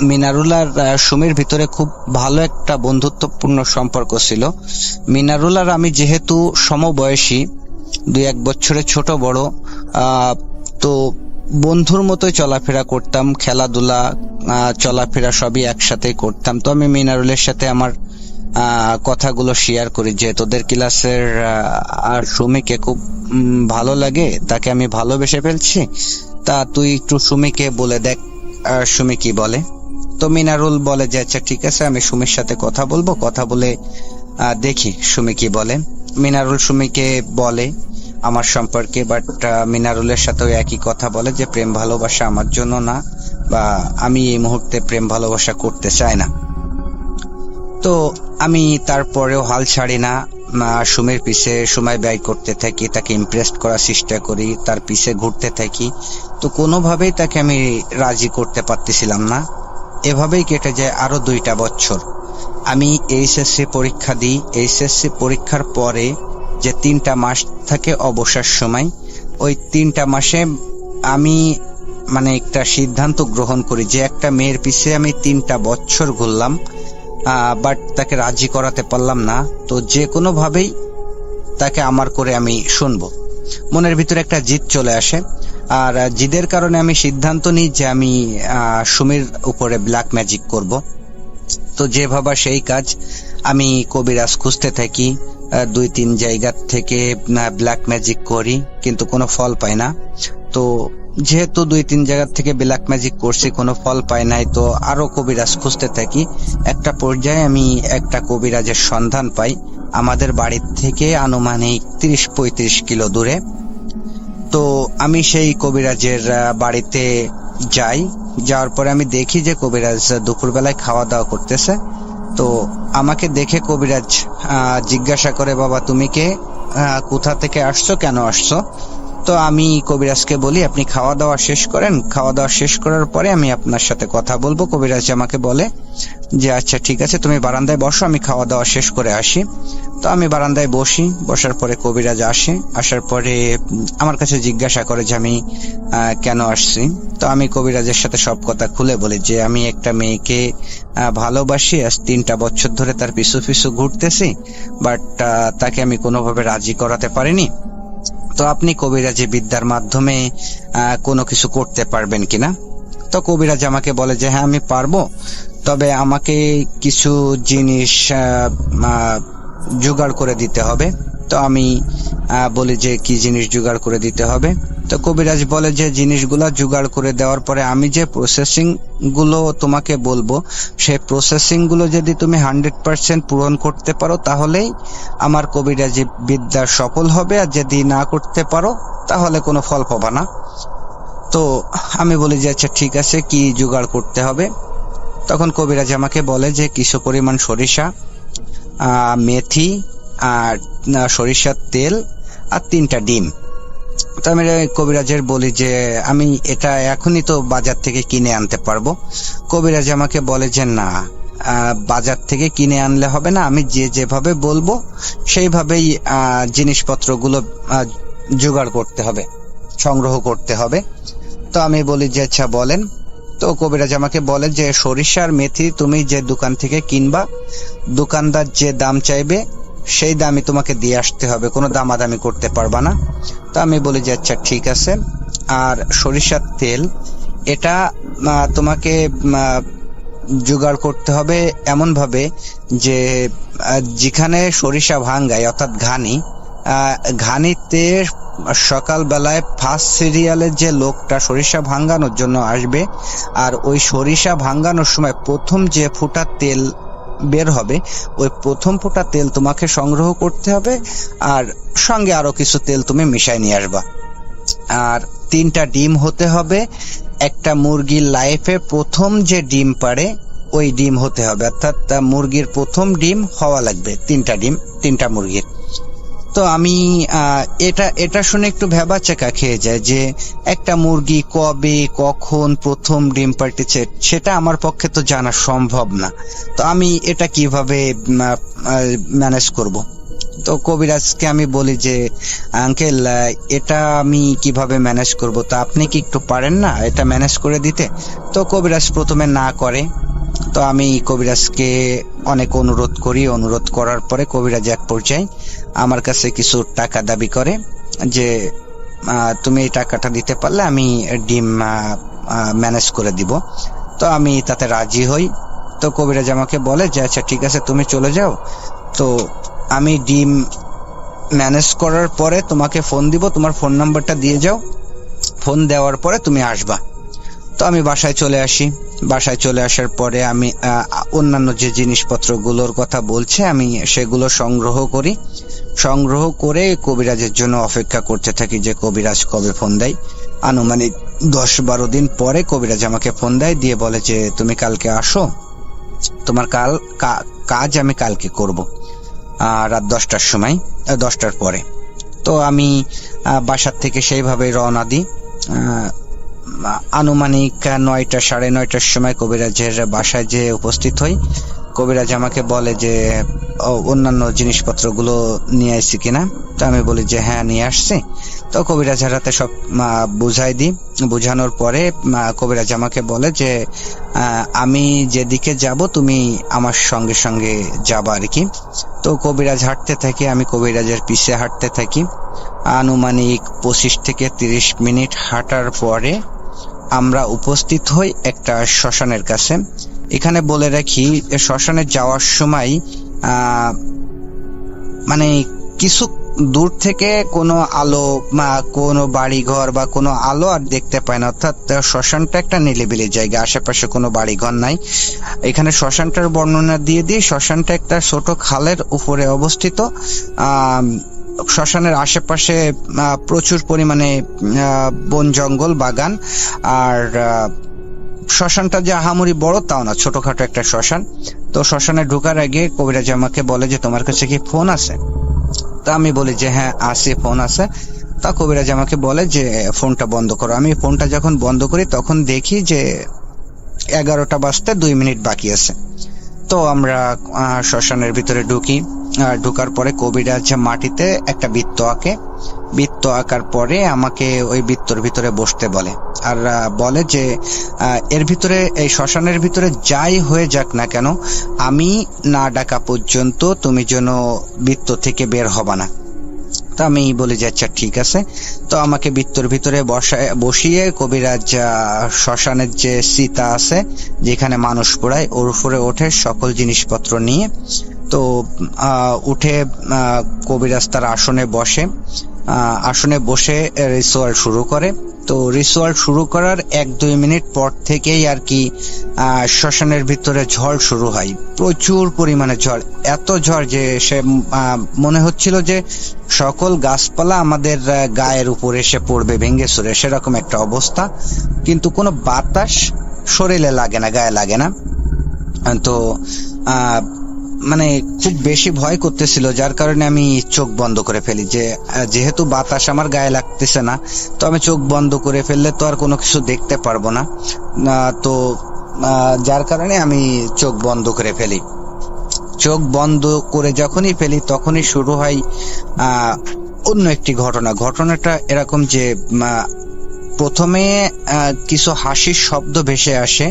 মিনারুল আর সুমির ভিতরে খুব ভালো একটা বন্ধুত্বপূর্ণ সম্পর্ক ছিল। মিনারুল আর আমি যেহেতু সমবয়সী, 2-1 বছরের ছোট বড়, তো বন্ধুর মতোই চলাফেরা করতাম, খেলাধুলা চলাফেরা সবই একসাথেই করতাম। তো আমি মিনারুলের সাথে আমার কথাগুলো শেয়ার করি যে তোদের ক্লাসের আর সুমিকে খুব ভালো লাগে, তাকে আমি ভালোবেসে ফেলছি, তা তুই একটু সুমিকে বলে দেখ সুমি কি বলে। তো মিনারুল বলে যে আচ্ছা ঠিক আছে, আমি সুমির সাথে কথা বলবো, কথা বলে দেখি সুমি কি বলে। মিনারুল সুমিকে বলে আমার সম্পর্কে, বাট মিনারুলের সাথেও একই কথা বলে যে প্রেম ভালোবাসা আমার জন্য না, বা আমি এই মুহূর্তে প্রেম ভালোবাসা করতে চাই না। তো আমি তারপরেও হাল ছাড়ি না, সুমির পিছে সময় ব্যয় করতে থাকি, তাকে ইমপ্রেস করার চেষ্টা করি, তার পিছে ঘুরতে থাকি। তো কোনোভাবেই তাকে আমি রাজি করতে পারতেছিলাম না। এভাবেই কেটে যায় আরো 2টা বছর। আমি এইচএসসি পরীক্ষা দিই। এইচএসসি পরীক্ষার পরে যে 3টা মাস থাকে অবসর সময়, ওই 3টা মাসে আমি মানে একটা সিদ্ধান্ত গ্রহণ করি যে একটা মেয়ের পিছে আমি 3টা বছর ঘুরলাম, বাট তাকে রাজি করাতে পারলাম না। তো যে কোনো ভাবেই তাকে আমার করে আমি শুনবো। মনের ভিতরে একটা জিদ চলে আসে, আর জিদের কারণে আমি সিদ্ধান্ত নিই যে আমি সুমির উপরে ব্ল্যাক ম্যাজিক করব। তো যে ভাবা সেই কাজ, আমি কবিরাজ খুঁজতে থাকি, 2-3 জায়গা থেকে ব্ল্যাক ম্যাজিক করি, কিন্তু কোনো ফল পাই না। তো যেহেতু 2-3 জায়গা থেকে ব্ল্যাক ম্যাজিক করছি, কোনো ফল পাই নাই, তো আরো কবিরাজ খুঁজতে থাকি। একটা পর্যায়ে আমি একটা কবিরাজের সন্ধান পাই আমাদের বাড়ির থেকে আনুমানিক 30-35 কিলো দূরে। তো আমি সেই কবিরাজের বাড়িতে যাই। যাওয়ার পরে আমি দেখি যে কবিরাজ দুপুরবেলায় খাওয়া দাওয়া করতেছে। তো আমাকে দেখে কবিরাজ জিজ্ঞাসা করে, বাবা তুমি কে, কোথা থেকে আসছো, কেন আসছো? তো আমি কবিরাজকে বলি, আপনি খাওয়া দাওয়া শেষ করেন, খাওয়া দাওয়া শেষ করার পরে আমি আপনার সাথে কথা বলবো। কবিরাজ আমাকে বলে যে আচ্ছা ঠিক আছে, তুমি বারান্দায় বসো, আমি খাওয়া দাওয়া শেষ করে আসি। তো আমি বারান্দায় বসি। বসার পরে কবিরাজ আসে। আসার পরে আমার কাছে জিজ্ঞাসা করে যে আমি কেন আসছি। তো আমি কবিরাজের সাথে সব কথা খুলে বলি যে আমি একটা মেয়েকে ভালোবাসি, আজ 3টা বছর ধরে তার পিছু পিছু ঘুরতেছি, বাট তাকে আমি কোনোভাবে রাজি করাতে পারিনি। তো আপনি কবিরাজি বিদ্যার মাধ্যমে কোনো কিছু করতে পারবেন কিনা? তো কবিরাজ আমাকে বলে যে হ্যাঁ আমি পারবো, তবে আমাকে কিছু জিনিস জোগাড় করে দিতে হবে। তো আমি বলি যে কি জিনিস জোগাড় করে দিতে হবে? তো কবিরাজ বলে যে জিনিসগুলা জোগাড় করে দেওয়ার পরে আমি যে প্রসেসিং গুলো তোমাকে বলবো, সেই প্রসেসিং গুলো যদি তুমি 100% পূরণ করতে পারো তাহলেই আমার কবিরাজি বিদ্যা সফল হবে, আর যদি না করতে পারো তাহলে কোনো ফল পাবা না। তো আমি বলি যে আচ্ছা ঠিক আছে, কি জোগাড় করতে হবে? তখন কবিরাজ আমাকে বলে যে কিছু পরিমাণ সরিষা, মেথি, আর সরিষার তেল, আর 3টা ডিম। তো আমি কবিরাজের বলি যে আমি এটা এখনই তো বাজার থেকে কিনে আনতে পারবো। কবিরাজ আমাকে বলে যে না, বাজার থেকে কিনে আনলে হবে না, আমি যেভাবে বলবো সেইভাবেই জিনিসপত্রগুলো জোগাড় করতে হবে, সংগ্রহ করতে হবে। তো আমি বলি যে আচ্ছা বলেন। তো কবিরাজ আমাকে বলে যে সরিষার মেথি তুমি যে দোকান থেকে কিনবা, দোকানদার যে দাম চাইবে সেই দামই তোমাকে দিয়ে আসতে হবে, কোনো দামাদামি করতে পারবা না। তো আমি বলি যে আচ্ছা ঠিক আছে। আর সরিষার তেল, এটা তোমাকে জোগাড় করতে হবে এমন ভাবে যে যেখানে সরিষা ভাঙ্গায় অর্থাৎ ঘানিতে সকালবেলায় ফার্স্ট সিরিয়ালের যে লোকটা সরিষা ভাঙ্গানোর জন্য আসবে, আর ওই সরিষা ভাঙ্গানোর সময় প্রথম যে ফোঁটা তেল বের হবে, ওই প্রথম ফোঁটা তেল তোমাকে সংগ্রহ করতে হবে, আর সঙ্গে আরো কিছু তেল তুমি মিশাই নিয়ে আসবা। আর 3টা ডিম হতে হবে। একটা মুরগির লাইফে প্রথম যে ডিম পাড়ে ওই ডিম হতে হবে, অর্থাৎ মুরগির প্রথম ডিম হওয়া লাগবে 3টা ডিম, 3টা মুরগির। তো আমি এটা শুনে একটু ভ্যাবাচ্যাকা খেয়ে যায় যে একটা মুরগি কবে কখন প্রথম ডিম পাড়তেছে সেটা আমার পক্ষে তো জানা সম্ভব না। তো আমি এটা কিভাবে ম্যানেজ করব? তো কবিরাজকে আমি বলি যে আঙ্কেল, এটা আমি কিভাবে ম্যানেজ করব? তো আপনি কি একটু পারেন না এটা ম্যানেজ করে দিতে? তো কবিরাজ প্রথমে না করে। তো আমি কবিরাজকে অনেক অনুরোধ করি। অনুরোধ করার পরে কবিরাজ এক পর্যায়ে আমার কাছে কিছু টাকা দাবি করে যে তুমি এই টাকাটা দিতে পারলে আমি ডিম ম্যানেজ করে দিব। তো আমি তাতে রাজি হই। তো কবিরাজ আমাকে বলে যে আচ্ছা ঠিক আছে, তুমি চলে যাও, তো আমি ডিম ম্যানেজ করার পরে তোমাকে ফোন দিব, তোমার ফোন নাম্বারটা দিয়ে যাও, ফোন দেওয়ার পরে তুমি আসবা। তো আমি বাসায় চলে আসি। বাসায় চলে আসার পরে আমি অন্যান্য যে জিনিসপত্রগুলোর কথা বলছে আমি সেগুলো সংগ্রহ করি। সংগ্রহ করে কবিরাজের জন্য অপেক্ষা করতে থাকি যে কবিরাজ কবে ফোন দেয়। আনুমানিক 10-12 দিন পরে কবিরাজ আমাকে ফোন দেয়, দিয়ে বলে যে তুমি কালকে আসো, তোমার কাজ আমি কালকে করব। রাত 10টার সময়, 10টার পরে। তো আমি বাসার থেকে সেইভাবে রওনা দিই। আনুমানিক 9টা 9:30টার সময় কবিরাজের বাসায় যে উপস্থিত হই। কবিরাজ আমাকে বলে যে অন্যান্য জিনিসপত্রগুলো নিয়ে আসছি কিনা। তো আমি বলি যে হ্যাঁ নিয়ে আসছি। তো কবিরাজের হাতে সব বুঝাই দিই। বুঝানোর পরে কবিরাজ আমাকে বলে যে আমি যেদিকে যাব তুমি আমার সঙ্গে সঙ্গে যাবা আর কি। তো কবিরাজ হাঁটতে থাকে, আমি কবিরাজের পিছে হাঁটতে থাকি। আনুমানিক 25 থেকে 30 মিনিট হাঁটার পরে আমরা উপস্থিত হই একটা শ্মশানের কাছে। এখানে বলে রাখি, শ্মশানে যাওয়ার সময় মানে কিছু দূর থেকে কোনো আলো বা কোনো বাড়িঘর বা কোনো আলো আর দেখতে পায় না, অর্থাৎ শ্মশানটা একটা নিরিবিলি জায়গা, আশেপাশে কোনো বাড়িঘর নাই। এখানে শ্মশানটার বর্ণনা দিয়ে দিই। শ্মশানটা একটা ছোট খালের উপরে অবস্থিত। শ্মশানের আশেপাশে প্রচুর পরিমাণে বন জঙ্গল বাগান। আর শ্মশানটা যে আহামরি বড় তাও না, ছোটখাটো একটা শ্মশান। তো শ্মশানে ঢোকার আগে কবিরাজ আমাকে বলে যে তোমার কাছে কি ফোন আছে? তা আমি বলি যে হ্যাঁ আছে, ফোন আছে। তা কবিরাজ আমাকে বলে যে ফোনটা বন্ধ করো। আমি ফোনটা যখন বন্ধ করি তখন দেখি যে 11টা বাজতে 2 মিনিট বাকি আছে। তো আমরা শ্মশানের ভিতরে ঢুকি। ঢোকার পরে কবিরাজ মাটিতে একটা বৃত্ত আঁকে। বৃত্ত আঁকার পরে আমাকে ওই বৃত্তর ভিতরে বসতে বলে, আর বলে যে এর ভিতরে, এই শ্মশানের ভিতরে যাই হয়ে যাক না কেন, আমি না ডাকা পর্যন্ত তুমি যেন বৃত্ত থেকে বের হবা না। তো আমি বলি যে আচ্ছা ঠিক আছে। তো আমাকে বৃত্তর ভিতরে বসিয়ে কবিরাজ শ্মশানের যে চিতা আছে যেখানে মানুষ পোড়ায় ওর উপরে ওঠে সকল জিনিসপত্র নিয়ে। তো উঠে কবিরাজ তার আসনে বসে। আসনে বসে রিচুয়াল শুরু করে। তো রিচুয়াল শুরু করার 1-2 মিনিট পর থেকেই আর কি শ্মশানের ভিতরে ঝড় শুরু হয়, প্রচুর পরিমাণে ঝড়। এত ঝড় যে সে মনে হচ্ছিল যে সকল গাছপালা আমাদের গায়ের উপরে এসে পড়বে ভেঙে চুরে, সেরকম একটা অবস্থা। কিন্তু কোনো বাতাস শরীরে লাগে না, গায়ে লাগে না। তো মানে খুব বেশি ভয় করতেছিল, যার কারণে আমি চোখ বন্ধ করে ফেলি। যেহেতু বাতাস আমার গায়ে লাগতেছে না, তো আমি চোখ বন্ধ করে ফেললে তো আর কোনো কিছু দেখতে পারবো না। তো যার কারণে আমি চোখ বন্ধ করে ফেলি। চোখ বন্ধ করে যখনই ফেলি তখনই শুরু হয় অন্য একটি ঘটনা। ঘটনাটা এরকম যে প্রথমে কিছু হাসির শব্দ ভেসে আসে,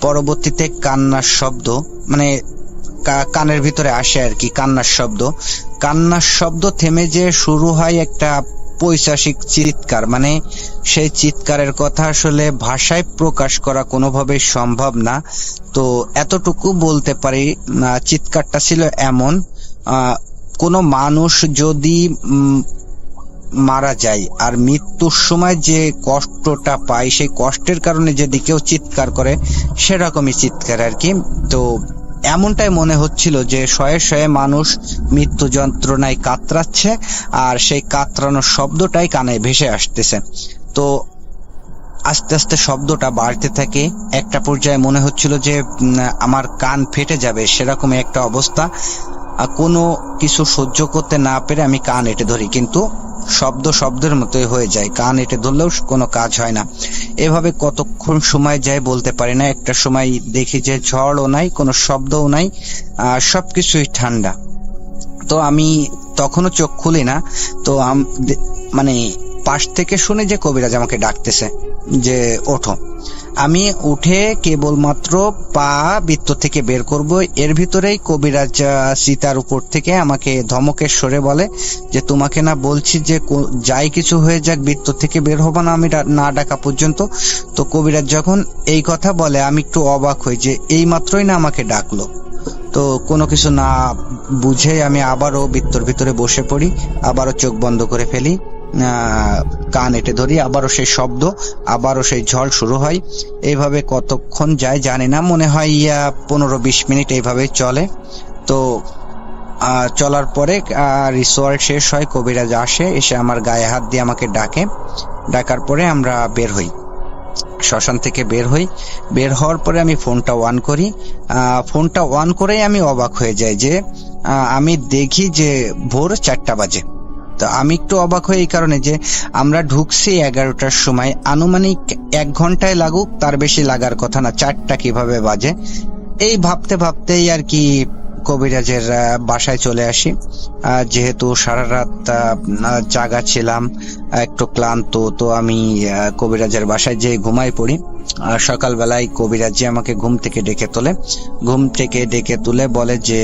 পরবর্তীতে কান্নার শব্দ, মানে কানের ভিতরে আসে আর কি কান্নার শব্দ থেমে যে শুরু হয় একটা পৈশাচিক চিৎকার। মানে সেই চিৎকারের কথা আসলে ভাষায় প্রকাশ করা কোনোভাবেই সম্ভব না। তো এতটুকু বলতে পারি, চিৎকারটা ছিল এমন, কোনো মানুষ যদি মারা যায় আর মৃত্যুর সময় যে কষ্টটা পায়, সেই কষ্টের কারণে যদি কেউ চিৎকার করে সেরকমই চিৎকার আর কি। তো এমনটাই মনে হচ্ছিল যে শয়ে শয়ে মানুষ মৃত্যু যন্ত্রণায় কাতরাচ্ছে, আর সেই কাতরানোর শব্দটাই কানে ভেসে আসতেছে। তো আস্তে আস্তে শব্দটা বাড়তে থাকে। একটা পর্যায়ে মনে হচ্ছিল যে আমার কান ফেটে যাবে, সেরকম একটা অবস্থা। কোনো কিছু সহ্য করতে না পেরে আমি কান এঁটে ধরি, কিন্তু শব্দের মতোই হয়ে যায়। কান এঁটে ধরলেও কোনো কাজ হয় না। এভাবে কতক্ষণ সময় যায় বলতে পারি না। একটা সময় দেখি যে ঝড়ও নাই, কোনো শব্দও নাই, সবকিছুই ঠান্ডা। তো আমি তখনও চোখ খুলি না। তো মানে পাশ থেকে শুনে যে কবিরাজ আমাকে ডাকতেছে যে ওঠো। আমি উঠে কেবলমাত্র পা বৃত্ত থেকে বের করব, এর ভিতরেই কবিরাজ চিতার উপর থেকে আমাকে ধমকের স্বরে বলে যে তোমাকে না বলছি যে যাই কিছু হয়ে যাক বৃত্ত থেকে বের হবো না আমি না ডাকা পর্যন্ত। তো কবিরাজ যখন এই কথা বলে আমি একটু অবাক হই যে এই মাত্রই না আমাকে ডাকলো। তো কোনো কিছু না বুঝে আমি আবারও বৃত্তর ভিতরে বসে পড়ি, আবারও চোখ বন্ধ করে ফেলি, কান এঁটে ধরি, আবারও সেই শব্দ, আবারও সেই ঝড় শুরু হয়। এইভাবে কতক্ষণ যায় জানি না, মনে হয় 15-20 মিনিট এইভাবেই চলে। তো চলার পরে রিচুয়াল শেষ হয়, কবিরাজ আসে, এসে আমার গায়ে হাত দিয়ে আমাকে ডাকে। ডাকার পরে আমরা বের হই, শ্মশান থেকে বের হই। বের হওয়ার পরে আমি ফোনটা অন করি। ফোনটা অন করেই আমি অবাক হয়ে যাই যে আমি দেখি যে ভোর 4টা বাজে। তো আমি একটু অবাক হই এই কারণে যে আমরা ঢুকছি 11টার সময়, আনুমানিক 1 ঘন্টায় লাগুক, তার বেশি লাগার কথা না, 4টা কিভাবে বাজে এই ভাবতে ভাবতেই আর কি কবিরাজের বাসায় চলে আসি। যেহেতু সারা রাত জাগা ছিলাম, একটু ক্লান্ত, তো আমি কবিরাজের বাসায় যেয়ে ঘুমাই পড়ি। সকালবেলায় কবিরাজি আমাকে ঘুম থেকে ডেকে তুলে বলে যে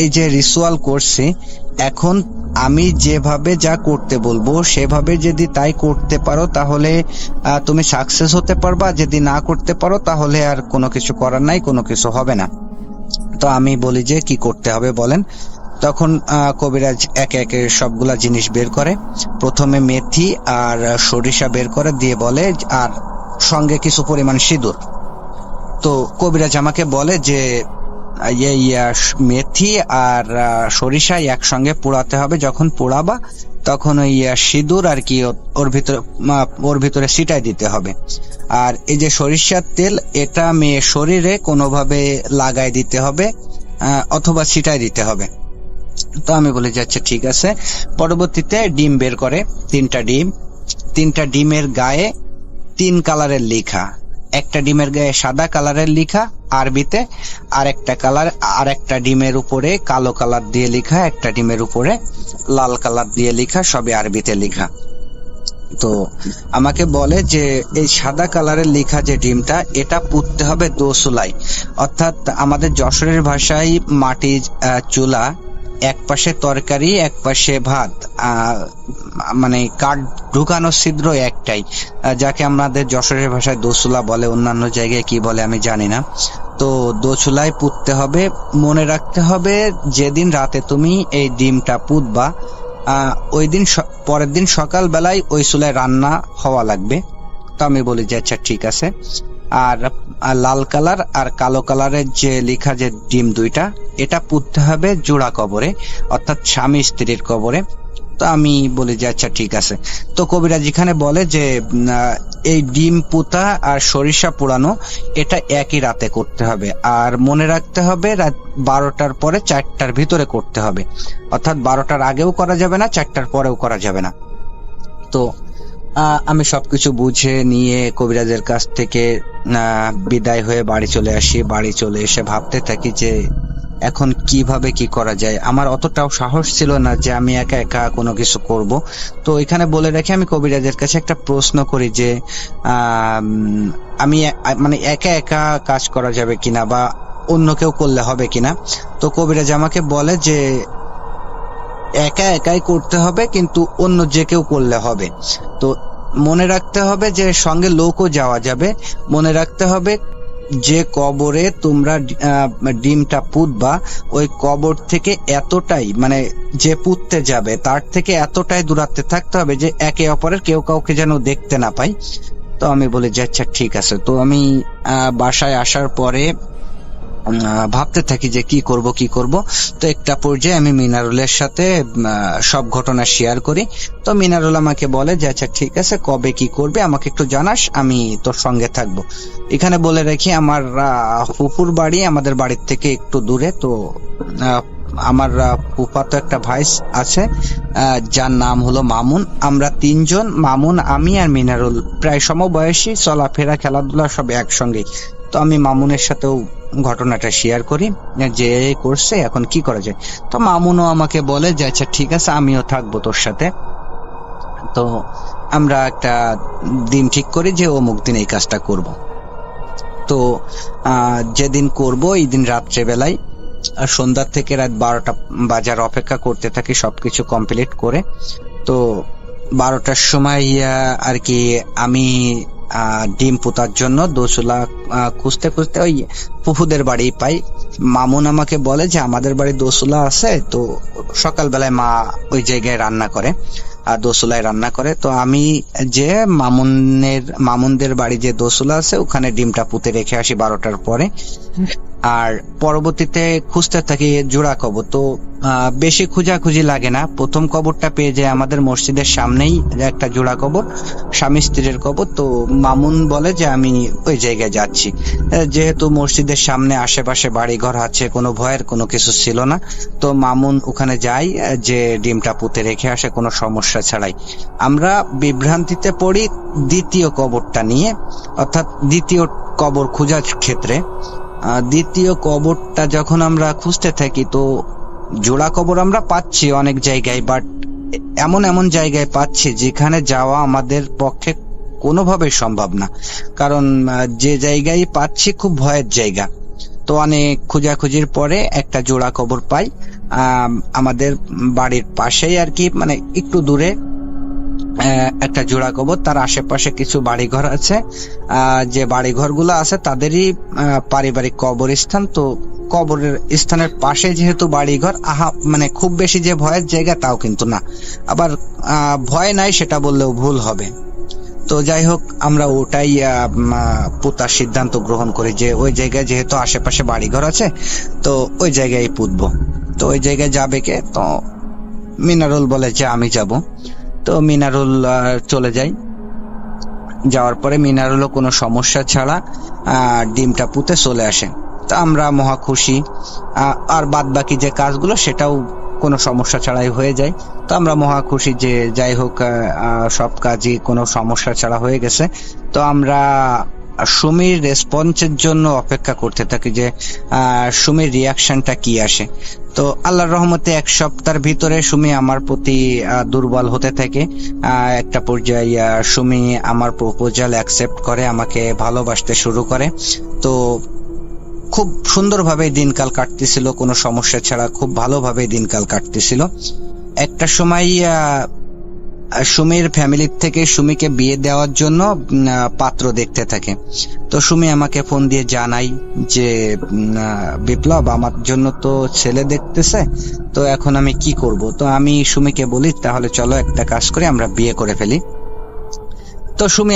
এই যে রিচুয়াল করছি, এখন আমি যেভাবে যা করতে বলবো সেভাবে যদি তাই করতে পারো তাহলে তুমি সাকসেস হতে পারবা, যদি না করতে পারো তাহলে আর কোনো কিছু করার নাই, কোনো কিছু হবে না। তো আমি বলি যে কি করতে হবে বলেন। তখন কবিরাজ একে একে সবগুলা জিনিস বের করে, প্রথমে মেথি আর সরিষা বের করে দিয়ে বলে, আর সঙ্গে কিছু পরিমাণ সিঁদুর। তো কবিরাজ আমাকে বলে যে মেথি আর সরিষা একসঙ্গে পোড়াতে হবে, যখন পোড়াবা তখন ওই সিঁদুর আর কি ওর ভিতরে ছিটাই দিতে হবে। আর এই যে সরিষার তেল, এটা মেয়ে শরীরে কোনোভাবে লাগাই দিতে হবে অথবা ছিটাই দিতে হবে। তো আমি বলি যে আচ্ছা ঠিক আছে। পরবর্তীতে ডিম বের করে, 3টা ডিমের গায়ে 3 কালারের লেখা, একটা ডিমের গায়ে সাদা কালারের লেখা আরবিতে, আর একটা ডিমের উপরে কালো কালার দিয়ে লেখা, একটা ডিমের উপরে লাল কালার দিয়ে লেখা, সবই আরবিতে লেখা। তো আমাকে বলে যে এই সাদা কালারের লেখা যে ডিমটা, এটা পুঁততে হবে দোচুলায়, অর্থাৎ আমাদের যশোরের ভাষায় মাটির চুলা, এক পাশে তরকারি এক পাশে ভাত, মানে কাঠ ঢুকানো ছিদ্র একটাই, যাকে আমাদের যশোরের ভাষায় দোচুলা বলে, অন্যান্য জায়গায় কি বলে আমি জানি না। তো দোচুলায় পুঁততে হবে। মনে রাখতে হবে যেদিন রাতে তুমি এই ডিমটা পুঁতবা, ওই দিন পরের দিন সকাল বেলায় ওই চুলায় রান্না হওয়া লাগবে। তো আমি বলি যে আচ্ছা ঠিক আছে। আর লাল কালার আর কালো কালারের যে লেখা যে ডিম দুইটা, এটা পুঁততে হবে জোড়া কবরে, অর্থাৎ স্বামী স্ত্রীর কবরে। তো আমি বলি যে আচ্ছা ঠিক আছে। তো কবিরাজ এখানে বলে যে এই ডিম পুঁতা আর সরিষা পোড়ানো এটা একই রাতে করতে হবে, আর মনে রাখতে হবে রাত 12টার পরে 4টার ভিতরে করতে হবে, অর্থাৎ 12টার আগেও করা যাবে না, 4টার পরেও করা যাবে না। তো আমি সবকিছু বুঝে নিয়ে কবিরাজের কাছ থেকে বিদায় হয়ে বাড়ি চলে আসি। বাড়ি চলে এসে ভাবতে থাকি যে এখন কিভাবে কি করা যায়। আমার অতটাও সাহস ছিল না যে আমি একা একা কোনো কিছু করব। তো এখানে বলে রাখি, আমি কবিরাজের কাছে একটা প্রশ্ন করি যে আমি মানে একা একা কাজ করা যাবে কিনা বা অন্য কেউ করলে হবে কিনা। তো কবিরাজ আমাকে বলে যে একা একাই করতে হবে, কিন্তু অন্য যে কেউ করলে হবে। তো মনে রাখতে হবে যে সঙ্গে লোকও যাওয়া যাবে। মনে রাখতে হবে যে কবরে তোমরা ডিমটা পুঁতবা, ওই কবর থেকে এতটাই, মানে যে পুঁততে যাবে তার থেকে এতটাই দূরত্বে থাকতে হবে যে একে অপরের কেউ কাউকে যেন দেখতে না পাই। তো আমি বলি যে আচ্ছা ঠিক আছে। তো আমি বাসায় আসার পরে ভাবতে থাকি যে কি করব। তো একটা পর্যায়ে আমি মিনারুলের সাথে সব ঘটনা শেয়ার করি। তো মিনারুল আমাকে বলে যে আচ্ছা ঠিক আছে, কবে কি করবে আমাকে একটু জানাস, আমি তোর সঙ্গে থাকবো। এখানে বলে রাখি, আমার ফুপুর বাড়ি আমাদের বাড়ির থেকে একটু দূরে। তো আমার ফুফাতো একটা ভাই আছে যার নাম হলো মামুন। আমরা 3 জন, মামুন, আমি আর মিনারুল, প্রায় সমবয়সী, চলাফেরা খেলাধুলা সব একসঙ্গে। তো আমি মামুনের সাথেও ঘটনাটা শেয়ার করি যে করছে, এখন কি করা যায়। তো মামুনও আমাকে বলে যে আচ্ছা ঠিক আছে, আমিও থাকবো তোর সাথে। তো আমরা একটা দিন ঠিক করি যে অমুক দিন এই কাজটা করব। তো যেদিন করব এই দিন রাত্রে বেলায় সন্ধ্যা থেকে রাত 12টা বাজার অপেক্ষা করতে থাকি সবকিছু কমপ্লিট করে। তো 12টার সময় আর কি আমি ডিম পোতার জন্য দোচুলা খুঁজতে ওই ফুফুদের বাড়ি পাই। মামুন আমাকে বলে যে আমাদের বাড়ি দোচুলা আছে, তো সকালবেলায় মা ওই জায়গায় রান্না করে, আর দোচুলায় রান্না করে। তো আমি যে মামুনদের বাড়ি যে দোচুলা আছে ওখানে ডিমটা পুঁতে রেখে আসি 12টার পরে। আর পরবর্তীতে খুঁজতে থাকি জোড়া কবর। তো বেশি খোঁজাখুঁজি লাগে না, প্রথম কবরটা পেয়ে যায় আমাদের মসজিদের সামনেই, একটা জোড়া কবর, স্বামী স্ত্রীর কবর। তো মামুন বলে যে আমি ওই জায়গায় যাচ্ছি। যেহেতু মসজিদের সামনে আশেপাশে বাড়িঘর আছে, কোনো ভয়ের কোনো কিছু ছিল না। তো মামুন ওখানে যায়, যে ডিমটা পুঁতে রেখে আসে কোনো সমস্যা ছাড়াই। আমরা বিভ্রান্তিতে পড়ি দ্বিতীয় কবরটা নিয়ে, অর্থাৎ দ্বিতীয় কবর খোঁজার ক্ষেত্রে। দ্বিতীয় কবরটা যখন আমরা খুঁজতে থাকি, তো জোড়া কবর আমরা পাচ্ছি অনেক জায়গায়, বাট এমন এমন জায়গায় পাচ্ছি যেখানে যাওয়া আমাদের পক্ষে কোনোভাবেই সম্ভব না। কারণ যে জায়গায় পাচ্ছি খুব ভয়ের জায়গা। তো অনেক খোঁজাখুঁজির পরে একটা জোড়া কবর পাই আমাদের বাড়ির পাশেই আর কি, মানে একটু দূরে একটা জোড়া কবর। তার আশেপাশে কিছু বাড়িঘর আছে, যে বাড়িঘরগুলো আছে তাদেরই পারিবারিক কবরস্থান। তো কবরের স্থানের পাশে যেহেতু বাড়িঘর, মানে খুব বেশি যে ভয়ের জায়গা তাও কিন্তু না, আবার ভয় নাই সেটা বললেও ভুল হবে। তো যাই হোক, আমরা ওটাই পুঁতার সিদ্ধান্ত গ্রহণ করি যে ওই জায়গায় যেহেতু আশেপাশে বাড়িঘর আছে, তো ওই জায়গায় পুঁতবো। তো ওই জায়গায় যাবে কে? তো মিনারুল বলে যে আমি যাব। তো মিনারুল চলে যায়। যাওয়ার পরে মিনারুলও কোনো সমস্যা ছাড়া ডিমটা পুঁতে চলে আসে। তো আমরা মহা খুশি। আর বাদ বাকি যে কাজগুলো সেটাও কোনো সমস্যা ছাড়াই হয়ে যায়। তো আমরা মহা খুশি যে যাই হোক সব কাজই কোনো সমস্যা ছাড়া হয়ে গেছে। তো আমরা সুমির রেসপন্সের জন্য অপেক্ষা করতে থাকি যে সুমির রিয়াকশনটা কি আসে। তো আল্লাহর রহমতে 1 সপ্তাহের ভিতরে সুমি আমার প্রতি দুর্বল হতে থাকে। একটা পর্যায়ে সুমি আমার প্রপোজাল অ্যাকসেপ্ট করে, আমাকে ভালোবাসতে শুরু করে। তো খুব সুন্দরভাবে দিনকাল কাটতেছিল, কোনো সমস্যা ছাড়া খুব ভালোভাবে দিনকাল কাটতেছিল। একটা সময় সুমির ফ্যামিলি থেকে সুমিকে বিয়ে দেওয়ার জন্য পাত্র দেখতে থাকে। তো সুমি আমাকে ফোন দিয়ে জানাই যে বিপ্লব, আমার জন্য তো ছেলে দেখতেছে, তো এখন আমি কি করব? তো আমি সুমিকে বলি তাহলে চলো একটা কাজ করে আমরা বিয়ে করে ফেলি। তো সুমি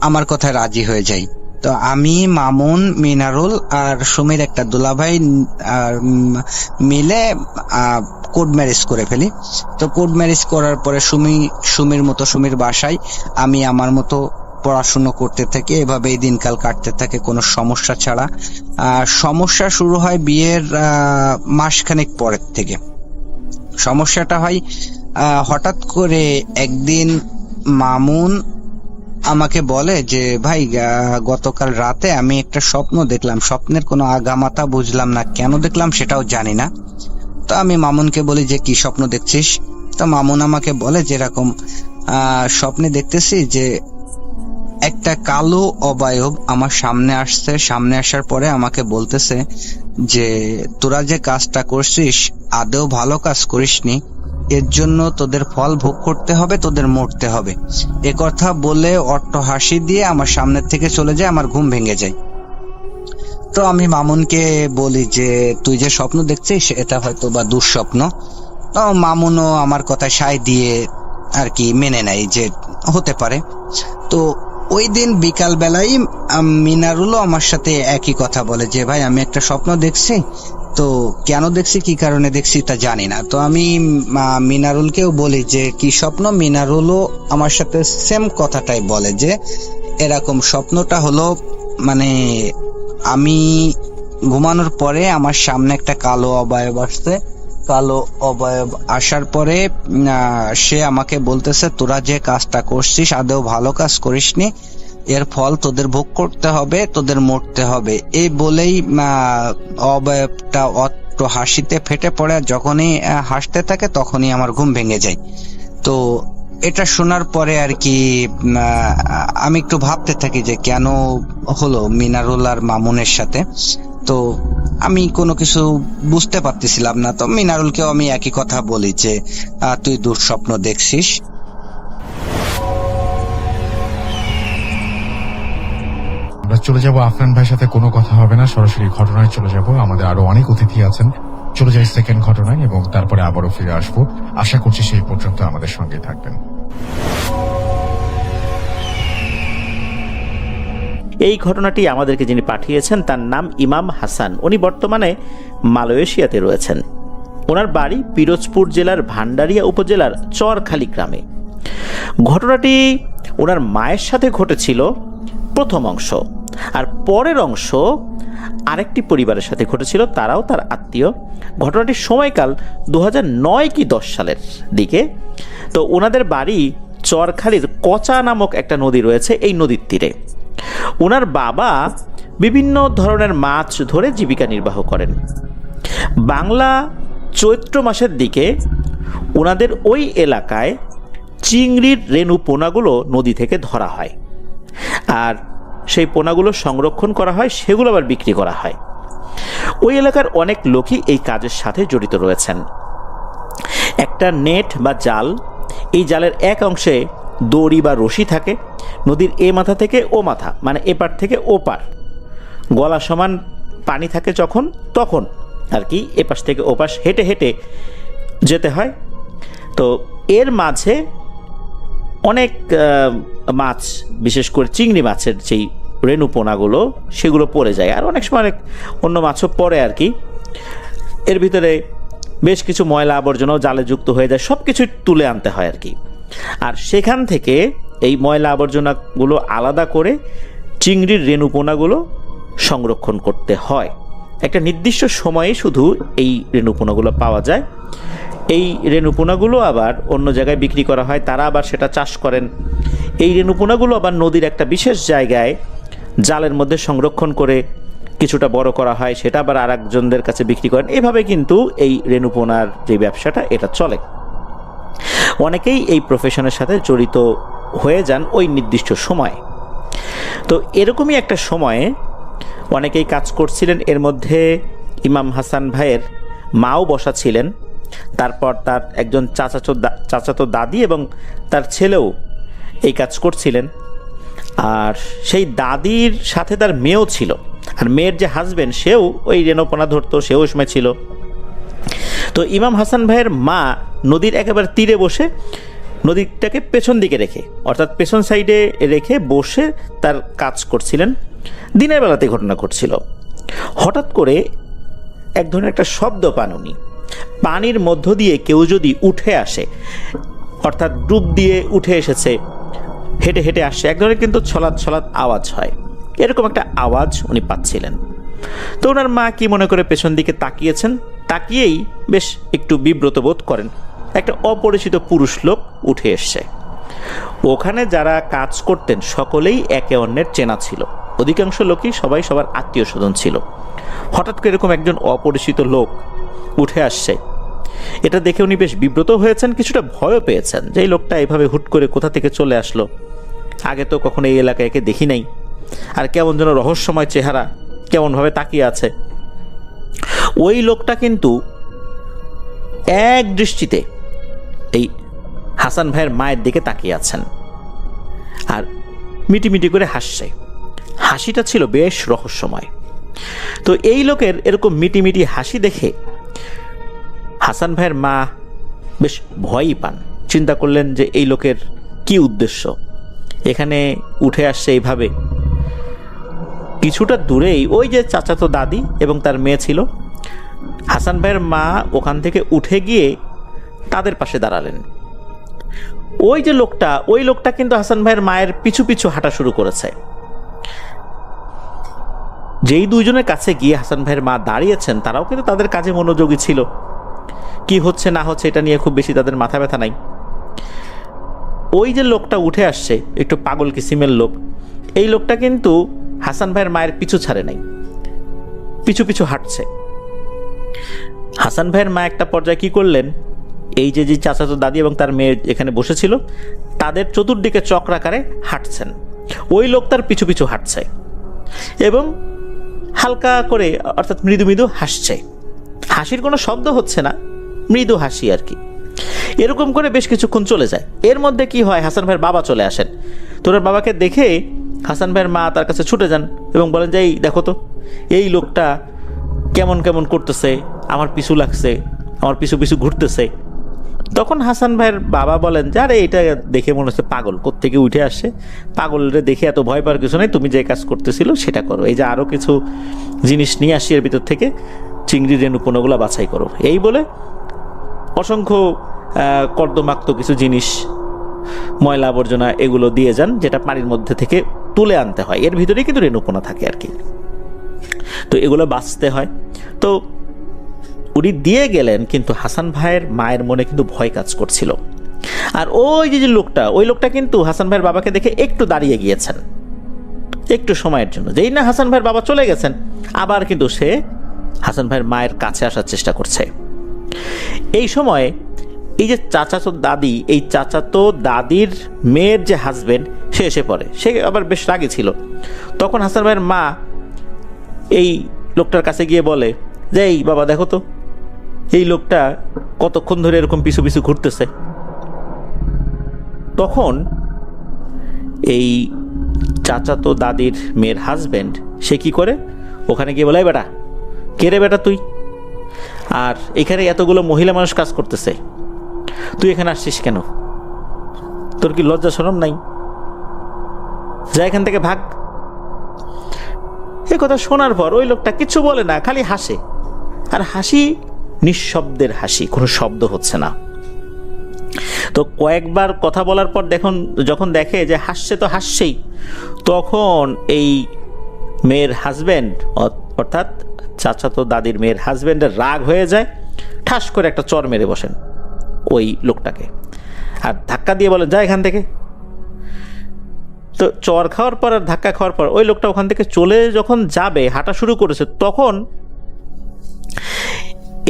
আমার কথায় রাজি হয়ে যায়। তো আমি, মামুন, মিনারুল আর সুমির একটা দুলাভাই মিলে কোড ম্যারেজ করে ফেলি। তো কোড ম্যারেজ করার পরে সুমির মতো সুমির বাসায়, আমি আমার মতো পড়াশুনো করতে থাকি। এভাবেই দিনকাল কাটতে থাকে কোনো সমস্যা ছাড়া। সমস্যা শুরু হয় বিয়ের মাসখানেক পরের থেকে। সমস্যাটা হয় হঠাৎ করে একদিন মামুন আমাকে বলে যে ভাই, গতকাল রাতে আমি একটা স্বপ্ন দেখলাম। স্বপ্নের কোনো আগামাথা বুঝলাম না, কেন দেখলাম সেটাও জানি না। তো আমি মামুনকে বলি যে কি স্বপ্ন দেখছিস? তো মামুন আমাকে বলে যে এরকম স্বপ্নে দেখতেছি যে একটা কালো অবয়ব আমার সামনে আসছে। সামনে আসার পরে আমাকে বলতেছে যে তোরা যে কাজটা করছিস আদৌ ভালো কাজ করিসনি, এর জন্য তোদের ফল ভোগ করতে হবে, তোদের মরতে হবে। এ কথা বলে অট্ট হাসি দিয়ে আমার সামনের থেকে চলে যায়, আমার ঘুম ভেঙে যায়। তো আমি মামুনকে বলি যে তুই যে স্বপ্ন দেখছিস এটা হয়তো বা দুঃস্বপ্ন। তো মামুনও আমার কথা সায় দিয়ে আর কি মেনে নেয় যে হতে পারে। তো ওই দিন বিকাল বেলায় মিনারুলও আমার সাথে একই কথা বলে যে ভাই, আমি একটা স্বপ্ন দেখছি, তো কেন দেখছি, কি কারণে দেখছি তা জানি না। তো আমি মিনারুলকেও বলি যে কি স্বপ্ন। মিনারুলও আমার সাথে সেম কথাটাই বলে যে এরকম স্বপ্নটা হলো, মানে আমি ঘুমানোর পরে আমার সামনে একটা কালো অবয়ব আসছে। কালো অবয়ব আসার পরে সে আমাকে বলতেছে তোরা যে কাজটা করছিস আদৌ ভালো কাজ করিসনি, এর ফল তোদের ভোগ করতে হবে, তোদের মরতে হবে। এই বলেই অবয়বটা অট্ট হাসিতে ফেটে পড়ে। যখনই হাসতে থাকে তখনই আমার ঘুম ভেঙে যায়। তো এটা শোনার পরে আর কি আমি একটু ভাবতে থাকি যে কেন হলো মিনারুল আর মামুনের সাথে। তো আমি কোনো কিছু বুঝতে পারতেছিলাম না। তো মিনারুলকেও আমি একই কথা বলি যে তুই দুঃস্বপ্ন দেখছিস। আমরা চলে যাব আফরান ভাইয়ের সাথে, কোনো কথা হবে না, সরাসরি ঘটনায় চলে যাব। আমাদের আরো অনেক অতিথি আছেন, চলে যাই সেকেন্ড ঘটনায় এবং তারপরে আবারও ফিরে আসবো। আশা করছি সেই পর্যন্ত আমাদের সঙ্গে থাকবেন। এই ঘটনাটি আমাদেরকে যিনি পাঠিয়েছেন তার নাম ইমাম হাসান। উনি বর্তমানে মালয়েশিয়াতে রয়েছেন। ওনার বাড়ি পিরোজপুর জেলার ভান্ডারিয়া উপজেলার চরখালি গ্রামে। ঘটনাটি ওনার মায়ের সাথে ঘটেছিল প্রথম অংশ, আর পরের অংশ আরেকটি পরিবারের সাথে ঘটেছিল, তারাও তার আত্মীয়। ঘটনাটির সময়কাল 2009 কি 10 সালের দিকে। তো ওনাদের বাড়ি চরখালির কচা নামক একটা নদী রয়েছে, এই নদীর তীরে। ওনার বাবা বিভিন্ন ধরনের মাছ ধরে জীবিকা নির্বাহ করেন। বাংলা চৈত্র মাসের দিকে ওনাদের ওই এলাকায় চিংড়ির রেণু পোনাগুলো নদী থেকে ধরা হয়, আর সেই পোনাগুলো সংরক্ষণ করা হয়, সেগুলো আবার বিক্রি করা হয়। ওই এলাকার অনেক লোকই এই কাজের সাথে জড়িত রয়েছেন। একটা নেট বা জাল, এই জালের এক অংশে দড়ি বা রশি থাকে, নদীর এ মাথা থেকে ও মাথা, মানে এপার থেকে ওপার গলা সমান পানি থাকে যখন, তখন আর কি এপাশ থেকে ওপাশ হেঁটে হেঁটে যেতে হয়। তো এর মাঝে অনেক মাছ, বিশেষ করে চিংড়ি মাছের যেই রেণু পোনাগুলো, সেগুলো পড়ে যায়, আর অনেক সময় অনেক অন্য মাছও পড়ে আর কি। এর ভিতরে বেশ কিছু ময়লা আবর্জনাও জালে যুক্ত হয়ে যায়, সব কিছু তুলে আনতে হয় আর কি। আর সেখান থেকে এই ময়লা আবর্জনাগুলো আলাদা করে চিংড়ির রেণু পোনাগুলো সংরক্ষণ করতে হয়। একটা নির্দিষ্ট সময়ে শুধু এই রেণু পোনাগুলো পাওয়া যায়। এই রেণু পোনাগুলো আবার অন্য জায়গায় বিক্রি করা হয়, তারা আবার সেটা চাষ করেন। এই রেণু পোনাগুলো আবার নদীর একটা বিশেষ জায়গায় জালের মধ্যে সংরক্ষণ করে কিছুটা বড় করা হয়, সেটা আবার আর একজনদের কাছে বিক্রি করেন। এভাবে কিন্তু এই রেণু পোনার যে ব্যবসাটা, এটা চলে। অনেকেই এই প্রফেশনের সাথে জড়িত হয়ে যান ওই নির্দিষ্ট সময়ে। তো এরকমই একটা সময়ে অনেকেই কাজ করছিলেন। এর মধ্যে ইমাম হাসান ভাইয়ের মাও বসা ছিলেন, তারপর তার একজন চাচাতো দাদি এবং তার ছেলেও এই কাজ করছিলেন। আর সেই দাদির সাথে তার মেয়েও ছিল, আর মেয়ের যে হাজবেন্ড, সেও ওই রেণুপোনা ধরতো, সেও ওই সময় ছিল। তো ইমাম হাসান ভাইয়ের মা নদীর একেবারে তীরে বসে, নদীটাকে পেছন দিকে রেখে, অর্থাৎ পেছন সাইডে রেখে বসে তার কাজ করছিলেন। দিনের বেলাতে ঘটনা ঘটছিল। হঠাৎ করে এক ধরনের একটা শব্দ পান উনি। পানির মধ্য দিয়ে কেউ যদি উঠে আসে, অর্থাৎ ডুব দিয়ে উঠে এসেছে, হেঁটে হেঁটে আসছে, এক ধরনের কিন্তু ছলাৎ ছলাৎ আওয়াজ হয়, এরকম একটা আওয়াজ উনি পাচ্ছিলেন। তো ওনার মা কি মনে করে পেছন দিকে তাকিয়েছেন, তাকিয়েই বেশ একটু বিব্রত বোধ করেন। একটা অপরিচিত পুরুষ লোক উঠে এসছে। ওখানে যারা কাজ করতেন সকলেই একে অন্যের চেনা ছিল, অধিকাংশ লোকই সবাই সবার আত্মীয় স্বজন ছিল। হঠাৎ করে এরকম একজন অপরিচিত লোক উঠে আসছে, এটা দেখে উনি বেশ বিব্রত হয়েছেন, কিছুটা ভয়ও পেয়েছেন যে এই লোকটা এভাবে হুট করে কোথা থেকে চলে আসলো, আগে তো কখনো এই এলাকায় একে দেখি নাই, আর কেমন যেন রহস্যময় চেহারা, কেমনভাবে তাকিয়ে আছে। ওই লোকটা কিন্তু এক দৃষ্টিতে এই হাসান ভাইয়ের মায়ের দিকে তাকিয়ে আছেন, আর মিটিমিটি করে হাসছে। হাসিটা ছিল বেশ রহস্যময়। তো এই লোকের এরকম মিটিমিটি হাসি দেখে হাসান ভাইয়ের মা বেশ ভয়ই পান। চিন্তা করলেন যে এই লোকের কি উদ্দেশ্য, এখানে উঠে আসছে এইভাবে। কিছুটা দূরেই ওই যে চাচাতো দাদি এবং তার মেয়ে ছিল, হাসান ভাইয়ের মা ওখান থেকে উঠে গিয়ে তাদের পাশে দাঁড়ালেন। ওই যে লোকটা, ওই লোকটা কিন্তু হাসান ভাইয়ের মায়ের পিছু পিছু হাঁটা শুরু করেছে। যেই দুইজনের কাছে গিয়ে হাসান ভাইয়ের মা দাঁড়িয়েছেন, তারাও কিন্তু তাদের কাজে মনোযোগী ছিল। কি হচ্ছে না হচ্ছে এটা নিয়ে খুব বেশি তাদের মাথা ব্যথা নাই। ওই যে লোকটা উঠে আসছে, একটু পাগল কিসিমের লোক, এই লোকটা কিন্তু হাসান ভাইয়ের মায়ের পিছু ছাড়ে নাই, পিছু পিছু হাঁটছে। হাসান ভাইয়ের মা একটা পর্যায়ে কি করলেন, এই যে চাচাতো দাদি এবং তার মেয়ে এখানে বসেছিল, তাদের চতুর্দিকে চক্রাকারে হাঁটছেন। ওই লোক তার পিছু পিছু হাঁটছে এবং হালকা করে, অর্থাৎ মৃদু মৃদু হাসছে। হাসির কোনো শব্দ হচ্ছে না, মৃদু হাসি আর কি। এরকম করে বেশ কিছুক্ষণ চলে যায়। এর মধ্যে কি হয়, হাসান ভাইয়ের বাবা চলে আসেন। তোর বাবাকে দেখে হাসান ভাইয়ের মা তার কাছে ছুটে যান এবং বলেন যে এই দেখো তো, এই লোকটা কেমন কেমন করতেছে, আমার পিছু লাগছে, আমার পিছু পিছু ঘুরতেছে। তখন হাসান ভাইয়ের বাবা বলেন যে আরে এটা দেখে মনে হচ্ছে পাগল, কোত্থেকে উঠে আসছে, পাগলরে দেখে এত ভয় পাওয়ার কিছু নেই, তুমি যে কাজ করতেছিল সেটা করো, এই যে আরও কিছু জিনিস নিয়ে আসি এর ভিতর থেকে, চিংড়ি রেণু পোনাগুলো বাছাই করো। এই বলে অসংখ্য কর্দমাক্ত কিছু জিনিস, ময়লা আবর্জনা এগুলো দিয়ে যান, যেটা পানির মধ্যে থেকে তুলে আনতে হয়। এর ভিতরেই কিন্তু রেণুপোনা থাকে আর কি। তো এগুলো বাঁচতে হয়। তো উনি দিয়ে গেলেন, কিন্তু হাসান ভাইয়ের মায়ের মনে কিন্তু ভয় কাজ করছিল। আর ওই যে লোকটা, ওই লোকটা কিন্তু হাসান ভাইয়ের বাবাকে দেখে একটু দাঁড়িয়ে গিয়েছেন একটু সময়ের জন্য। যেই না হাসান ভাইয়ের বাবা চলে গেছেন, আবার কিন্তু সে হাসান ভাইয়ের মায়ের কাছে আসার চেষ্টা করছে। এই সময় এই যে চাচাতো দাদি, এই চাচাতো দাদির মেয়ের যে হাজবেন্ড, সে এসে পড়ে। সে আবার বেশ রাগী ছিল। তখন হাসান ভাইয়ের মা এই লোকটার কাছে গিয়ে বলে যে, এই বাবা দেখো তো, এই লোকটা কতক্ষণ ধরে এরকম পিছু পিছু ঘুরতেছে। তখন এই চাচাতো দাদির মেয়ের হাজবেন্ড সে কি করে, ওখানে গিয়ে বলে, বেটা কে রে বেটা তুই, আর এখানে এতগুলো মহিলা মানুষ কাজ করতেছে, তুই এখানে আসছিস কেন? তোর কি লজ্জা শরম নাই? যা এখান থেকে ভাগ। এই কথা শোনার পর ওই লোকটা কিছু বলে না, খালি হাসে। আর হাসি নিঃশব্দের হাসি, কোনো শব্দ হচ্ছে না। তো কয়েকবার কথা বলার পর যখন দেখে যে হাসছে তো হাসছেই, তখন এই মেয়ের হাজবেন্ড, অর্থাৎ চাচাতো দাদির মেয়ের হাজবেন্ডের রাগ হয়ে যায়। ঠাস করে একটা চর মেরে বসেন ওই লোকটাকে, আর ধাক্কা দিয়ে বলেন, যা এখান থেকে। তো চর খাওয়ার পর আর ধাক্কা খাওয়ার পর ওই লোকটা ওখান থেকে চলে যখন যাবে, হাঁটা শুরু করেছে, তখন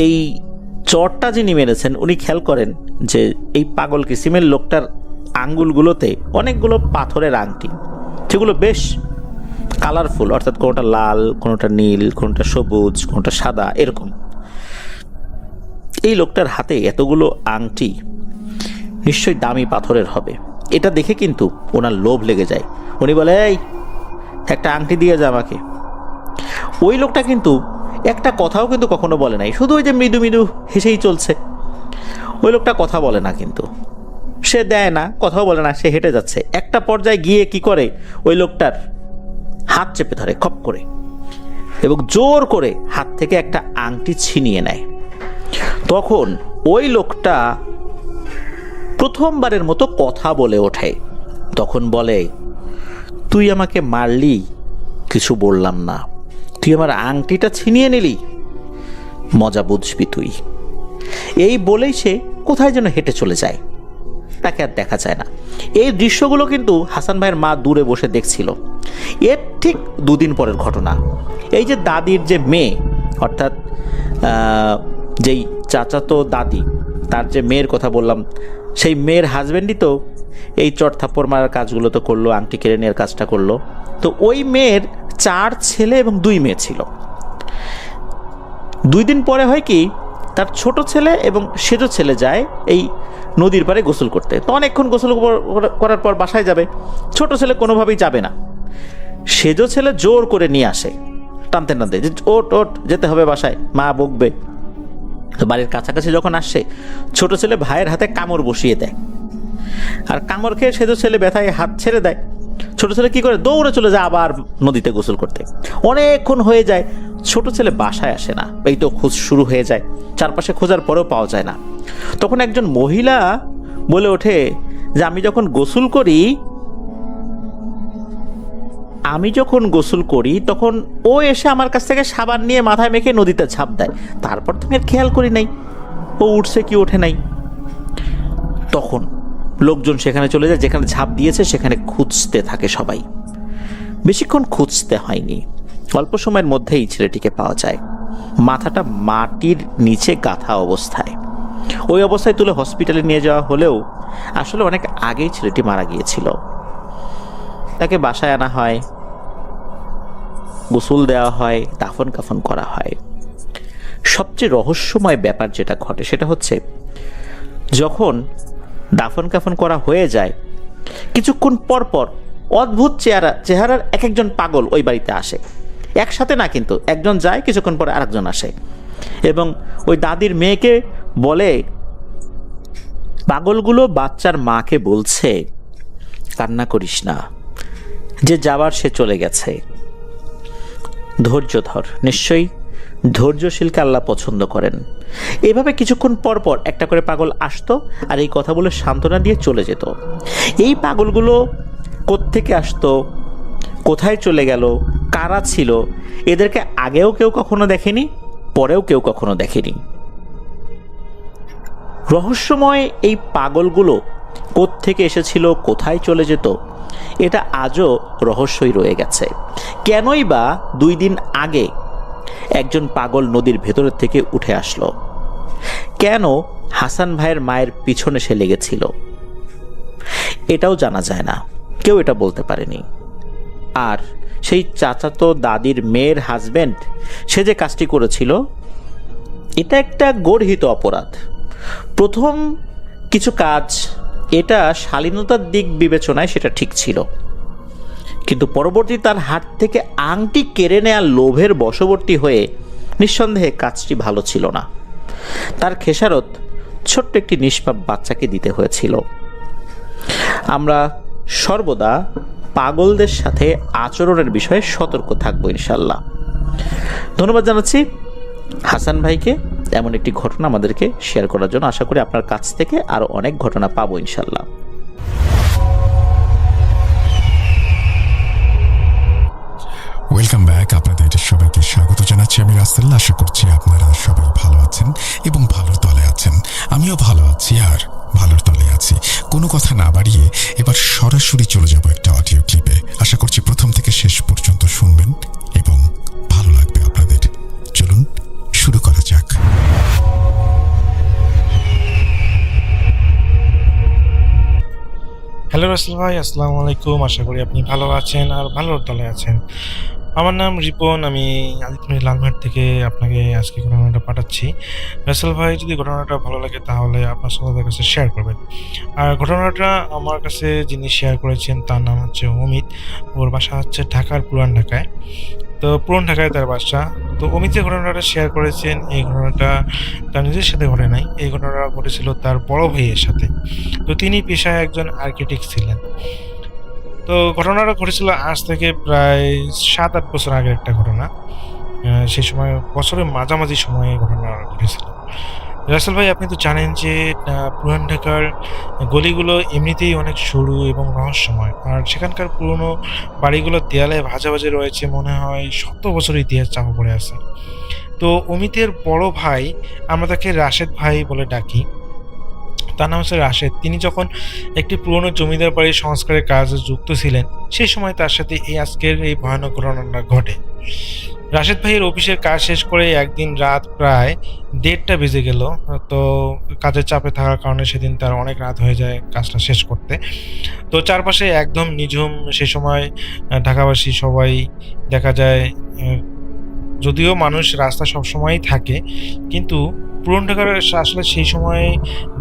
এই চরটা যিনি মেরেছেন উনি খেয়াল করেন যে এই পাগল কিসিমের লোকটার আঙ্গুলগুলোতে অনেকগুলো পাথরের আংটি, সেগুলো বেশ কালারফুল, অর্থাৎ কোনোটা লাল, কোনোটা নীল, কোনোটা সবুজ, কোনোটা সাদা, এরকম। এই লোকটার হাতে এতগুলো আংটি নিশ্চয়ই দামি পাথরের হবে। এটা দেখে কিন্তু ওনার লোভ লেগে যায়। উনি বলে, এই একটা আংটি দিয়ে যা আমাকে। ওই লোকটা কিন্তু একটা কথাও কিন্তু কখনো বলে নাই, শুধু ওই যে মৃদু মৃদু হেসেই চলছে। ওই লোকটা কথা বলে না, কিন্তু সে দেয় না, কথাও বলে না, সে হেঁটে যাচ্ছে। একটা পর্যায়ে গিয়ে কি করে, ওই লোকটার হাত চেপে ধরে খপ করে, এবং জোর করে হাত থেকে একটা আংটি ছিনিয়ে নেয়। তখন ওই লোকটা প্রথমবারের মতো কথা বলে ওঠে। তখন বলে, তুই আমাকে মারলি, কিছু বললাম না, তুই আমার আংটিটা ছিনিয়ে নিলি, মজা বুঝবি তুই। এই বলেই সে কোথায় যেন হেঁটে চলে যায়, তাকে আর দেখা যায় না। এই দৃশ্যগুলো কিন্তু হাসান ভাইয়ের মা দূরে বসে দেখছিল। এর ঠিক দুদিন পরের ঘটনা। এই যে দাদির যে মেয়ে, অর্থাৎ যেই চাচাতো দাদি, তার যে মেয়ের কথা বললাম, সেই মেয়ের হাজব্যান্ডই তো এই চট থাপ্পড় মারার কাজগুলো তো করলো, আংটি কেড়ে নেওয়ার কাজটা করলো। তো ওই মেয়ের 4 ছেলে এবং 2 মেয়ে ছিল। 2 দিন পরে হয় কি, তার ছোট ছেলে এবং সেজ ছেলে যায় এই নদীর পাড়ে গোসল করতে। তো অনেকক্ষণ গোসল করার পর বাসায় যাবে, ছোট ছেলে কোনোভাবেই যাবে না। সেজ ছেলে জোর করে নিয়ে আসে, টানতে টানতে, যে ওট ওট, যেতে হবে বাসায়, মা বকবে। তো বাড়ির কাছাকাছি যখন আসছে, ছোট ছেলে ভাইয়ের হাতে কামড় বসিয়ে দেয়, আর কামড় খেয়ে সেজ ছেলে ব্যথায় হাত ছেড়ে দেয়। ছোট ছেলে কি করে, দৌড়ে চলে যায় আবার নদীতে গোসল করতে। অনেকক্ষণ হয়ে যায়, ছোট ছেলে বাসায় আসে না। এই তো খোঁজ শুরু হয়ে যায়, চারপাশে খোঁজার পরেও পাওয়া যায় না। তখন একজন মহিলা বলে ওঠে যে, আমি যখন গোসল করি তখন ও এসে আমার কাছ থেকে সাবান নিয়ে মাথায় মেখে নদীতে ঝাঁপ দেয়। তারপর তুমি আর খেয়াল করি নাই ও উঠছে কি ওঠে নাই। তখন লোকজন সেখানে চলে যায়, যেখানে ঝাঁপ দিয়েছে সেখানে খুঁজতে থাকে সবাই। বেশিক্ষণ খুঁজতে হয়নি, অল্প সময়ের মধ্যেই ছেলেটিকে পাওয়া যায়, মাথাটা মাটির নিচে গাঁথা অবস্থায়। ওই অবস্থায় তুলে হসপিটালে নিয়ে যাওয়া হলেও আসলে অনেক আগেই ছেলেটি মারা গিয়েছিল। তাকে বাসায় আনা হয়, গোসল দেওয়া হয়, দাফন কাফন করা হয়। সবচেয়ে রহস্যময় ব্যাপার যেটা ঘটে সেটা হচ্ছে, যখন দাফন কাফন করা হয়ে যায়, কিছুক্ষণ পর পর অদ্ভুত চেহারার এক একজন পাগল ওই বাড়িতে আসে। একসাথে না, কিন্তু একজন যায়, কিছুক্ষণ পরে আরেকজন আসে, এবং ওই দাদির মেয়েকে বলে, পাগলগুলো বাচ্চার মাকে বলছে, কান্না করিস না, যে যাবার সে চলে গেছে, ধৈর্য ধর, নিশ্চয়ই ধৈর্যশীলকে আল্লাহ পছন্দ করেন। এভাবে কিছুক্ষণ পর পর একটা করে পাগল আসতো আর এই কথা বলে সান্ত্বনা দিয়ে চলে যেত। এই পাগলগুলো কোত্থেকে আসতো, কোথায় চলে গেল, কারা ছিল, এদেরকে আগেও কেউ কখনো দেখেনি, পরেও কেউ কখনো দেখেনি। রহস্যময় এই পাগলগুলো কোত্থেকে এসেছিল, কোথায় চলে যেত, এটা আজও রহস্যই রয়ে গেছে। কেনই বা 2 দিন আগে একজন পাগল নদীর ভেতরের থেকে উঠে আসলো? কেন হাসান ভাইয়ের মায়ের পিছনে সে লেগেছিল? এটাও জানা যায় না, কেউ এটা বলতে পারেনি। আর সেই চাচাতো দাদির মেয়ের হাজবেন্ড, সে যে কাজটি করেছিল, এটা একটা গর্হিত অপরাধ। প্রথম কিছু কাজ এটা শালীনতার দিক বিবেচনায় সেটা ঠিক ছিল, কিন্তু পরবর্তী তার হাত থেকে আংটি কেড়ে নেওয়ার লোভের বশবর্তী হয়ে নিঃসন্দেহে কাজটি ভালো ছিল না। তার খেসারত ছোট্ট একটি নিষ্পাপ বাচ্চাকে দিতে হয়েছিল। আমরা সর্বদা পাগলদের সাথে আচরণের বিষয়ে সতর্ক থাকবো ইনশাল্লাহ। ধন্যবাদ জানাচ্ছি হাসান ভাইকে এমন একটি ঘটনা আমাদেরকে শেয়ার করার জন্য। আশা করি আপনার কাছ থেকে আরো অনেক ঘটনা পাবো ইনশাল্লাহ। Welcome back. আপনাদের সবাইকে স্বাগত জানাচ্ছি আমি রাসেল। আশা করছি আপনারা সবাই ভালো আছেন এবং ভালোর দলে আছেন। আমিও ভালো আছি আর ভালোর দলে আছি। কোনো কথা না বাড়িয়ে এবার সরাসরি চলে যাব একটা অডিও ক্লিপে। আশা করছি প্রথম থেকে শেষ পর্যন্ত শুনবেন এবং ভালো লাগবে আপনাদের। চলুন শুরু করা যাক। হ্যালো রাসেল ভাই, আসসালামু আলাইকুম। আশা করি আপনি ভালো আছেন আর ভালোর দলে আছেন। আমার নাম রিপন, আমি আদিত্যপুর লালমাট থেকে আপনাকে আজকে ঘটনাটা পাঠাচ্ছি। রাসেল ভাই, যদি ঘটনাটা ভালো লাগে তাহলে আপনার সাথে কাছে শেয়ার করবেন। আর ঘটনাটা আমার কাছে যিনি শেয়ার করেছেন তার নাম হচ্ছে অমিত। ওর বাসা হচ্ছে ঢাকার পুরান ঢাকায়। তো পুরান ঢাকায় তার বাসা। তো অমিত যে ঘটনাটা শেয়ার করেছেন, এই ঘটনাটা তার নিজের সাথে ঘটে নাই, এই ঘটনাটা ঘটেছিল তার বড় ভাইয়ের সাথে। তো তিনি পেশায় একজন আর্কিটেক্ট ছিলেন। তো ঘটনাটা ঘটেছিল আজ থেকে প্রায় 7-8 বছর আগের একটা ঘটনা। সেই সময় বছরের মাঝামাঝি সময়ে ঘটনা ঘটেছিল। রাসেল ভাই, আপনি তো জানেন যে পুরান ঢাকার গলিগুলো এমনিতেই অনেক সরু এবং রহস্যময়। আর সেখানকার পুরনো বাড়িগুলোর দেয়ালে ভাঁজে ভাঁজে রয়েছে, মনে হয় 100 বছরের ইতিহাস চাপা পড়ে আছে। তো অমিতের বড় ভাই, আমরা তাকে রাশেদ ভাই বলে ডাকি, তার নাম হচ্ছে রাশেদ। তিনি যখন একটি পুরনো জমিদার বাড়ির সংস্কারের কাজে যুক্ত ছিলেন, সেই সময় তার সাথে আজকের এই ভয়ানক ঘটনাটা ঘটে। রাশেদ ভাইয়ের অফিসের কাজ শেষ করে একদিন রাত প্রায় 1:30টা বেজে গেল। তো কাজের চাপে থাকার কারণে সেদিন তার অনেক রাত হয়ে যায় কাজটা শেষ করতে। তো চারপাশে একদম নিঝুম। সে সময় ঢাকাবাসী সবাই দেখা যায়, যদিও মানুষ রাস্তা সবসময়ই থাকে, কিন্তু পুরান ঢাকার আসলে সেই সময়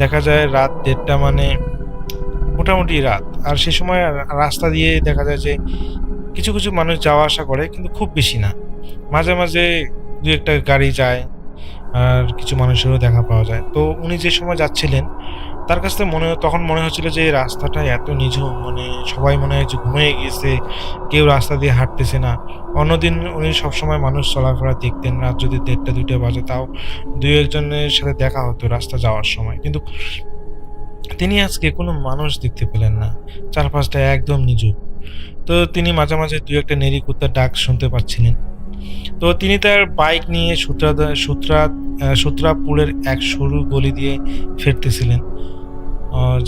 দেখা যায় রাত 1:30 মানে মোটামুটি রাত। আর সেই সময় রাস্তা দিয়ে দেখা যায় যে কিছু কিছু মানুষ যাওয়া আসা করে, কিন্তু খুব বেশি না। মাঝে মাঝে 2-1টা গাড়ি যায় আর কিছু মানুষেরও দেখা পাওয়া যায়। তো উনি যে সময় যাচ্ছিলেন, তার কাছ থেকে তখন মনে হচ্ছিল যে এই রাস্তাটা এত নিঝুম, মানে সবাই মনে হয় যে ঘুমিয়ে গিয়েছে, কেউ রাস্তা দিয়ে হাঁটতেছে না। অন্যদিন উনি সবসময় মানুষ চলাফেরা দেখতেন, রাত যদি 1:30-2টা বাজে তাও 2-1জনের সাথে দেখা হতো রাস্তা যাওয়ার সময়, কিন্তু তিনি আজকে কোনো মানুষ দেখতে পেলেন না। চারপাশটা একদম নিঝুম। তো তিনি মাঝে মাঝে 2-1টা নেড়ি কুত্তার ডাক শুনতে পাচ্ছিলেন। তো তিনি তার বাইক নিয়ে সূত্রাপুরের এক সরু গলি দিয়ে ফিরতেছিলেন।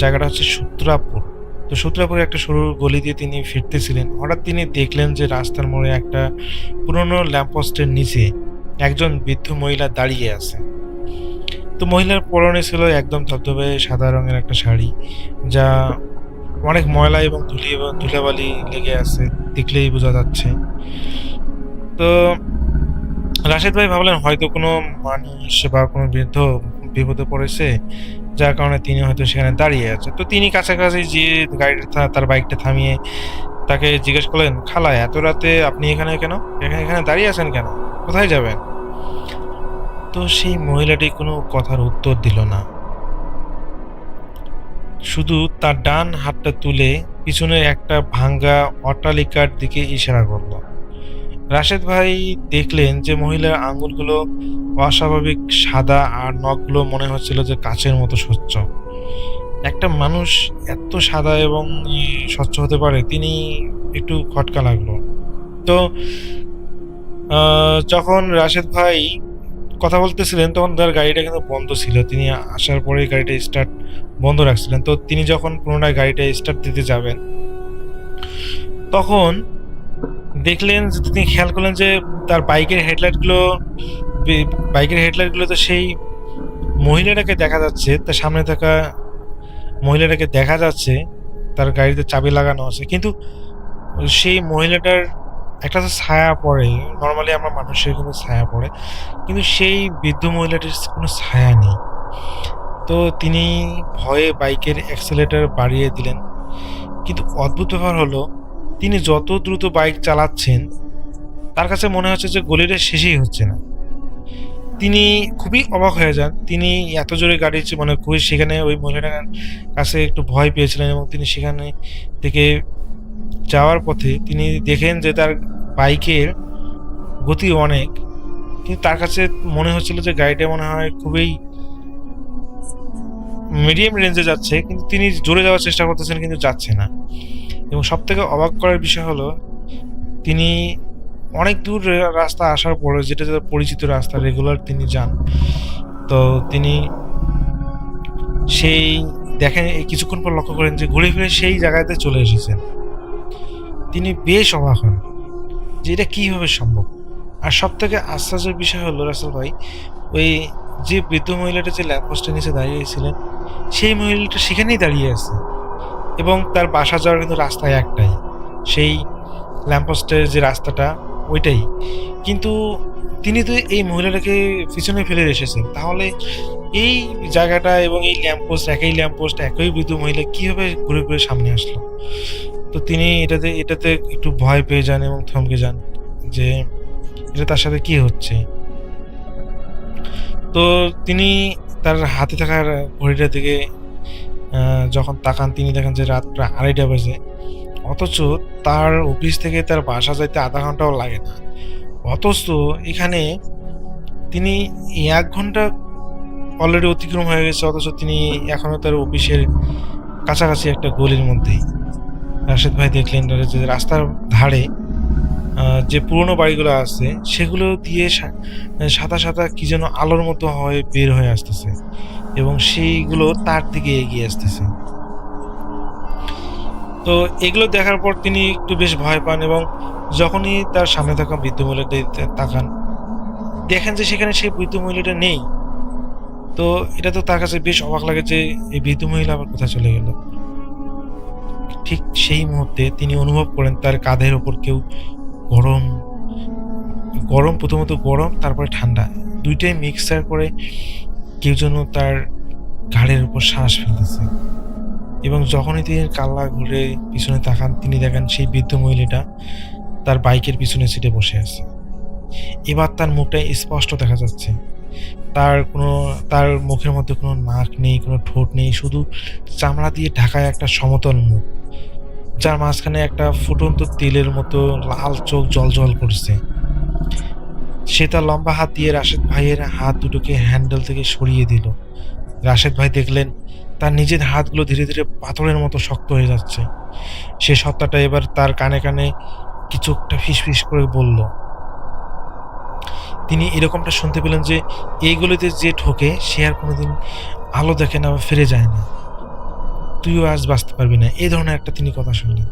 জায়গাটা হচ্ছে সূত্রাপুর। তো সূত্রাপুরে একটা সরু গলি দিয়ে তিনি ফিরতেছিলেন। হঠাৎ তিনি দেখলেন যে রাস্তার মোড়ে একটা পুরনো ল্যাম্পপোস্টের নিচে একজন বৃদ্ধ মহিলা দাঁড়িয়ে আছে। তো মহিলার পরনে ছিল একদম ধবধবে সাদা রঙের একটা শাড়ি, যা অনেক ময়লা এবং ধুলাবালি লেগে আছে, দেখলেই বোঝা যাচ্ছে। তো রাশেদ ভাই ভাবলেন হয়তো কোনো মানুষ বা কোনো বৃদ্ধ বিপদে পড়েছে, যার কারণে তিনি হয়তো সেখানে দাঁড়িয়ে আছে। তো তিনি কাছাকাছি যে তার বাইকটা থামিয়ে তাকে জিজ্ঞেস করলেন, খালা, এত রাতে আপনি এখানে কেন, এখানে দাঁড়িয়ে আছেন কেন, কোথায় যাবেন? তো সেই মহিলাটি কোনো কথার উত্তর দিল না, শুধু তার ডান হাতটা তুলে পিছনের একটা ভাঙ্গা অট্টালিকার দিকে ইশারা করল। রাশেদ ভাই দেখলেন যে মহিলার আঙ্গুলগুলো অস্বাভাবিক সাদা আর নখগুলো মনে হচ্ছিল যে কাচের মতো স্বচ্ছ। একটা মানুষ এত সাদা এবং স্বচ্ছ হতে পারে, তিনি একটু খটকা লাগলো। তো যখন রাশেদ ভাই কথা বলতেছিলেন তখন তার গাড়িটা কিন্তু বন্ধ ছিল। তিনি আসার পরে গাড়িটা স্টার্ট বন্ধ রাখছিলেন। তো তিনি যখন পুনরায় গাড়িটা স্টার্ট দিতে যাবেন তখন দেখলেন যে, তিনি খেয়াল করলেন যে তার বাইকের হেডলাইটগুলো তো সেই মহিলাটাকে দেখা যাচ্ছে, তার সামনে থাকা মহিলাটাকে দেখা যাচ্ছে, তার গাড়িতে চাবি লাগানো আছে, কিন্তু সেই মহিলাটার একটা তো ছায়া পড়ে, নর্মালি আমরা মানুষের কিন্তু ছায়া পড়ে, কিন্তু সেই বৃদ্ধ মহিলাটির কোনো ছায়া নেই। তো তিনি ভয়ে বাইকের অ্যাক্সেলেরেটর বাড়িয়ে দিলেন, কিন্তু অদ্ভুত ব্যাপার হলো তিনি যত দ্রুত বাইক চালাচ্ছেন তার কাছে মনে হচ্ছে যে গলিটা শেষই হচ্ছে না। তিনি খুবই অবাক হয়ে যান। তিনি এত জোরে গাড়ি মানে খুবই, সেখানে ওই মহিলাটার কাছে একটু ভয় পেয়েছিলেন এবং তিনি সেখানে থেকে যাওয়ার পথে তিনি দেখেন যে তার বাইকের গতি অনেক, কিন্তু তার কাছে মনে হচ্ছিল যে গাড়িটা মনে হয় খুবই মিডিয়াম রেঞ্জে যাচ্ছে, কিন্তু তিনি জোরে যাওয়ার চেষ্টা করতেছেন কিন্তু যাচ্ছে না। এবং সব থেকে অবাক করার বিষয় হলো তিনি অনেক দূর রাস্তা আসার পরে, যেটা পরিচিত রাস্তা, রেগুলার তিনি যান, তো তিনি সেই দেখেন কিছুক্ষণ পর লক্ষ্য করেন যে ঘুরে ফিরে সেই জায়গাতে চলে এসেছেন। তিনি বেশ অবাক হন যে এটা কীভাবে সম্ভব। আর সব থেকে আশ্চর্যের বিষয় হলো রাসেল ভাই, ওই যে বৃদ্ধ মহিলাটা যে ল্যাম্পপোস্টের নিচে দাঁড়িয়েছিলেন সেই মহিলাটা সেখানেই দাঁড়িয়ে আছে এবং তার বাসা যাওয়ার কিন্তু রাস্তায় একটাই, সেই ল্যাম্পপোস্টের যে রাস্তাটা ওইটাই। কিন্তু তিনি তো এই মহিলাটাকে পিছনে ফেলে এসেছেন, তাহলে এই জায়গাটা এবং এই ল্যাম্পপোস্ট একই বৃদ্ধ মহিলা কীভাবে ঘুরে ঘুরে সামনে আসলো। তো তিনি এটাতে একটু ভয় পেয়ে যান এবং থমকে যান যে এটা তার সাথে কি হচ্ছে। তো তিনি তার হাতে থাকা ঘড়িটার দিকে যখন তাকান, তিনি দেখেন যে রাত প্রায় 2:30 বাজে, অথচ তার অফিস থেকে তার বাসা যাইতে আধা ঘন্টাও লাগে না। অথচ এখানে তিনি 1 ঘন্টা অলরেডি অতিক্রম হয়ে গেছে, অথচ তিনি এখনও তার অফিসের কাছাকাছি একটা গলির মধ্যেই। রাশেদ ভাই দেখলেন যে রাস্তার ধারে যে পুরনো বাড়িগুলো আছে সেগুলো দিয়ে সাদা সাদা কি যেন আলোর মতো হয়ে বের হয়ে আসতেছে এবং সেইগুলো তার দিকে এগিয়ে আসতেছে। তো এগুলো দেখার পর তিনি একটু বেশ ভয় পান এবং যখনই তার সামনে থাকা বৃদ্ধ মহিলাটা তাকান, দেখেন যে সেখানে সেই বৃদ্ধ মহিলাটা নেই। তো এটা তো তার কাছে বেশ অবাক লাগে যে এই বৃদ্ধ মহিলা আবার কোথায় চলে গেল। ঠিক সেই মুহূর্তে তিনি অনুভব করেন তার কাঁধের ওপর কেউ গরম, প্রথমত গরম, তারপরে ঠান্ডা, দুইটাই মিক্সার করে কেউ যেন তার ঘাড়ের উপর শ্বাস ফেলতেছে। এবং যখনই তিনি কাল্লা ঘুরে পিছনে তাকান, তিনি দেখেন সেই বৃদ্ধ মহিলাটা তার বাইকের পিছনে সিটে বসে আছে। এবার তার মুখটা স্পষ্ট দেখা যাচ্ছে। তার মুখের মধ্যে কোনো নাক নেই, কোনো ঠোঁট নেই, শুধু চামড়া দিয়ে ঢাকায় একটা সমতল মুখ, যার মাঝখানে একটা ফুটন্ত তেলের মতো লাল চোখ জ্বলজ্বল করছে। সে তার লম্বা হাত দিয়ে রাশেদ ভাইয়ের হাত দুটোকে হ্যান্ডেল থেকে সরিয়ে দিল। রাশেদ ভাই দেখলেন তার নিজের হাতগুলো ধীরে ধীরে পাথরের মতো শক্ত হয়ে যাচ্ছে। সে সত্তাটা এবার তার কানে কানে কিছু একটা ফিসফিস করে বলল। তিনি এরকমটা শুনতে পেলেন যে এইগুলোতে যে ঠোকে সে আর কোনোদিন আলো দেখে না, ফিরে যায় না, তুইও আজ বাঁচতে পারবি না, এই ধরনের একটা তিনি কথা শুনলেন।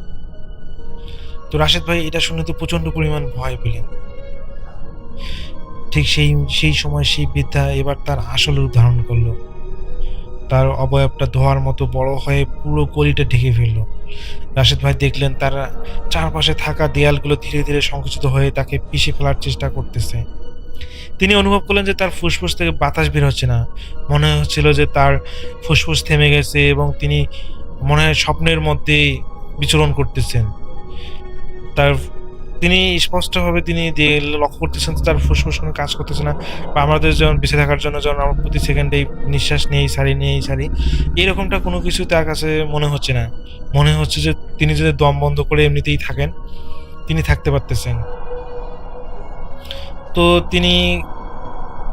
তো রাশেদ ভাই এটা শুনে তো প্রচন্ড পরিমাণ ভয় পেলেন। ঠিক সেই সময় সেই বৃদ্ধা এবার তার আসল রূপ ধারণ করলো। তার অবয়বটা ধোয়ার মতো বড় হয়ে পুরো গলিটা ঢেকে ফেললো। রাশেদ ভাই দেখলেন তার চারপাশে থাকা দেয়ালগুলো ধীরে ধীরে সংকুচিত হয়ে তাকে পিষে ফেলার চেষ্টা করতেছে। তিনি অনুভব করলেন যে তার ফুসফুস থেকে বাতাস বের হচ্ছে না। মনে হচ্ছিল যে তার ফুসফুস থেমে গেছে এবং তিনি মনে হয় স্বপ্নের মধ্যে বিচরণ করতেছেন। তিনি স্পষ্টভাবে তিনি লক্ষ্য করতেছেন যে তার ফুসফুস কোনো কাজ করতেছে না, বা আমাদের যেমন বেঁচে থাকার জন্য যেমন আমরা প্রতি সেকেন্ডেই নিঃশ্বাস নেই ছাড়ি, এরকমটা কোনো কিছু তার কাছে মনে হচ্ছে না। মনে হচ্ছে যে তিনি যদি দম বন্ধ করে এমনিতেই থাকেন, তিনি থাকতে পারতেছেন। তো তিনি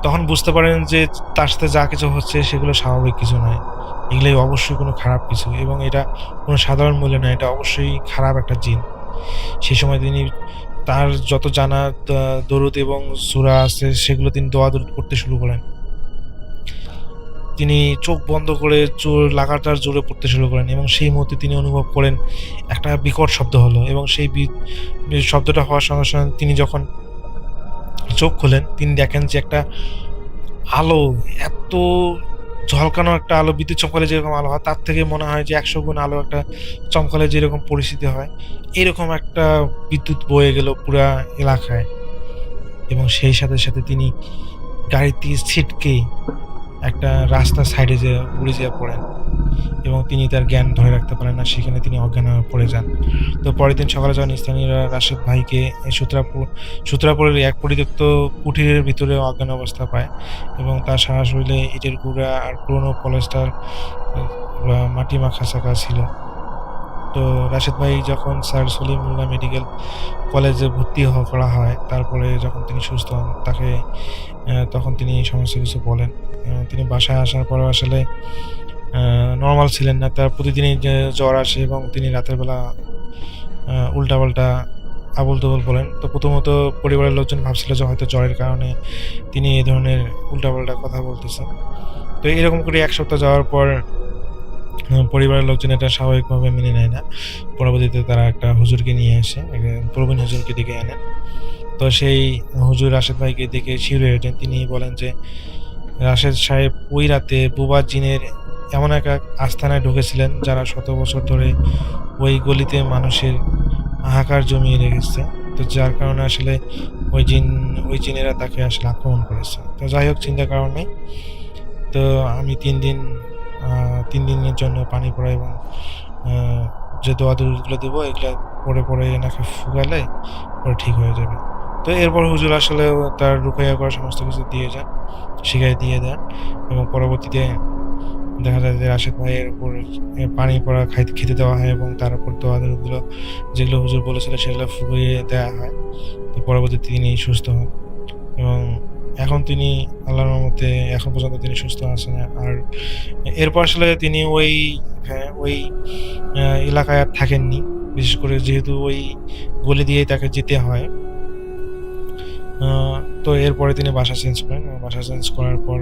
তখন বুঝতে পারেন যে তার সাথে যা কিছু হচ্ছে সেগুলো স্বাভাবিক কিছু নয়, এগুলোই অবশ্যই কোনো খারাপ কিছু, এবং এটা কোনো সাধারণ মূল্য নয়, এটা অবশ্যই খারাপ একটা জিন। সেই সময় তিনি তার যত জানা দরুদ এবং সূরা আছে সেগুলো তিনি দোয়া দরুদ পড়তে শুরু করেন। তিনি চোখ বন্ধ করে লাগাতার জোরে পড়তে শুরু করেন, এবং সেই মুহূর্তে তিনি অনুভব করেন একটা বিকট শব্দ হলো, এবং সেই শব্দটা হওয়ার সঙ্গে সঙ্গে তিনি যখন চোখ খোলেন তিনি দেখেন যে একটা আলো, এত ঝলকানো একটা আলো, বিদ্যুৎ চমকালে যেরকম আলো হয় তার থেকে মনে হয় যে 100 গুণ আলো একটা চমকালে যেরকম পরিস্থিতি হয়, এরকম একটা বিদ্যুৎ বয়ে গেল পুরা এলাকায়। এবং সেই সাথে সাথে তিনি গাড়ি থেকে ছিটকে একটা রাস্তার সাইডে যে উড়ে যেয়ে পড়েন, এবং তিনি তার জ্ঞান ধরে রাখতে পারেন না, সেখানে তিনি অজ্ঞান হয়ে পড়ে যান। তো পরের দিন সকালে যখন স্থানীয়রা রাশেদ ভাইকে এই সূত্রাপুরের এক পরিত্যক্ত কুঠিরের ভিতরে অজ্ঞান অবস্থা পায়, এবং তার সারা শরীরে ইটের গুঁড়া আর পুরনো পলেস্টার মাটি মাখা চাকা ছিল। তো রাশেদ ভাই যখন স্যার সলিমুল্লাহ মেডিকেল কলেজে ভর্তি করা হয়, তারপরে যখন তিনি সুস্থ হন তখন তিনি সমস্ত কিছু বলেন। তিনি বাসায় আসার পরে আসলে নর্মাল ছিলেন না, তার প্রতিদিনই যে জ্বর আসে এবং তিনি রাতের বেলা উল্টাপাল্টা আবল তবল বলেন। তো প্রথমত পরিবারের লোকজন ভাবছিল যে হয়তো জ্বরের কারণে তিনি এই ধরনের উল্টাপাল্টা কথা বলতেছেন। তো এরকম করে 1 সপ্তাহ যাওয়ার পর পরিবারের লোকজন এটা স্বাভাবিকভাবে মেনে নেয় না। পরবর্তীতে তারা একটা হুজুরকে নিয়ে আসে, প্রবীণ হুজুরকে ডেকে আনেন। তো সেই হুজুর রাশেদ ভাইকে দেখে শিউরে ওঠেন। তিনি বলেন যে রাশেদ সাহেব ওই রাতে বুবা জিনের এমন এক আস্তানায় ঢুকেছিলেন যারা 100 বছর ধরে ওই গলিতে মানুষের হাহাকার জমিয়ে রেখেছে। তো যার কারণে আসলে ওই জিনেরা তাকে আসলে আক্রমণ করেছে। তো যাই হোক, চিন্তার কারণ নেই। তো আমি 3 দিনের জন্য পানি পড়া এবং যে দোয়া দরুদগুলো দেবো এগুলো পরে এনাকে ফুগালে পরে ঠিক হয়ে যাবে। তো এরপর হুজুর আসলে তার রুকাইয়া করা সমস্ত কিছু শিখাই দিয়ে দেন, এবং পরবর্তীতে দেখা যায় যে রাশেদ ভাইয়ের উপর পানি পড়া খেতে দেওয়া হয়, এবং তার উপর দোয়া দরুদগুলো যেগুলো হুজুর বলেছিল সেগুলো ফুগিয়ে দেওয়া হয়। তো পরবর্তীতে তিনি সুস্থ হন, এবং এখন তিনি আল্লাহর রহমতে এখন পর্যন্ত তিনি সুস্থ আছেন। আর এরপর আসলে তিনি ওই এলাকায় আর থাকেননি, বিশেষ করে যেহেতু ওই গলি দিয়েই তাকে যেতে হয়। তো এরপরে তিনি বাসা চেঞ্জ করেন, বাসা চেঞ্জ করার পর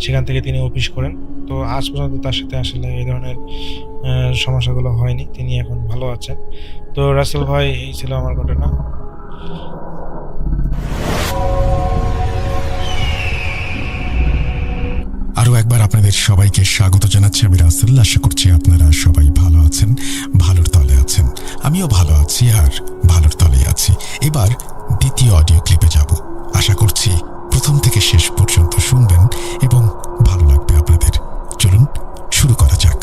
সেখান থেকে তিনি অফিস করেন। তো আজ পর্যন্ত তার সাথে আসলে এই ধরনের সমস্যাগুলো হয়নি, তিনি এখন ভালো আছেন। তো রাসেল ভাই, এই ছিল আমার ঘটনা। আরও একবার আপনাদের সবাইকে স্বাগত জানাচ্ছি আমি রাসেল। আশা করছি আপনারা সবাই ভালো আছেন, ভালোর তলে আছেন। আমিও ভালো আছি আর ভালোর তলেই আছি। এবার দ্বিতীয় অডিও ক্লিপে যাব। আশা করছি প্রথম থেকে শেষ পর্যন্ত শুনবেন এবং ভালো লাগবে আপনাদের। চলুন শুরু করা যাক।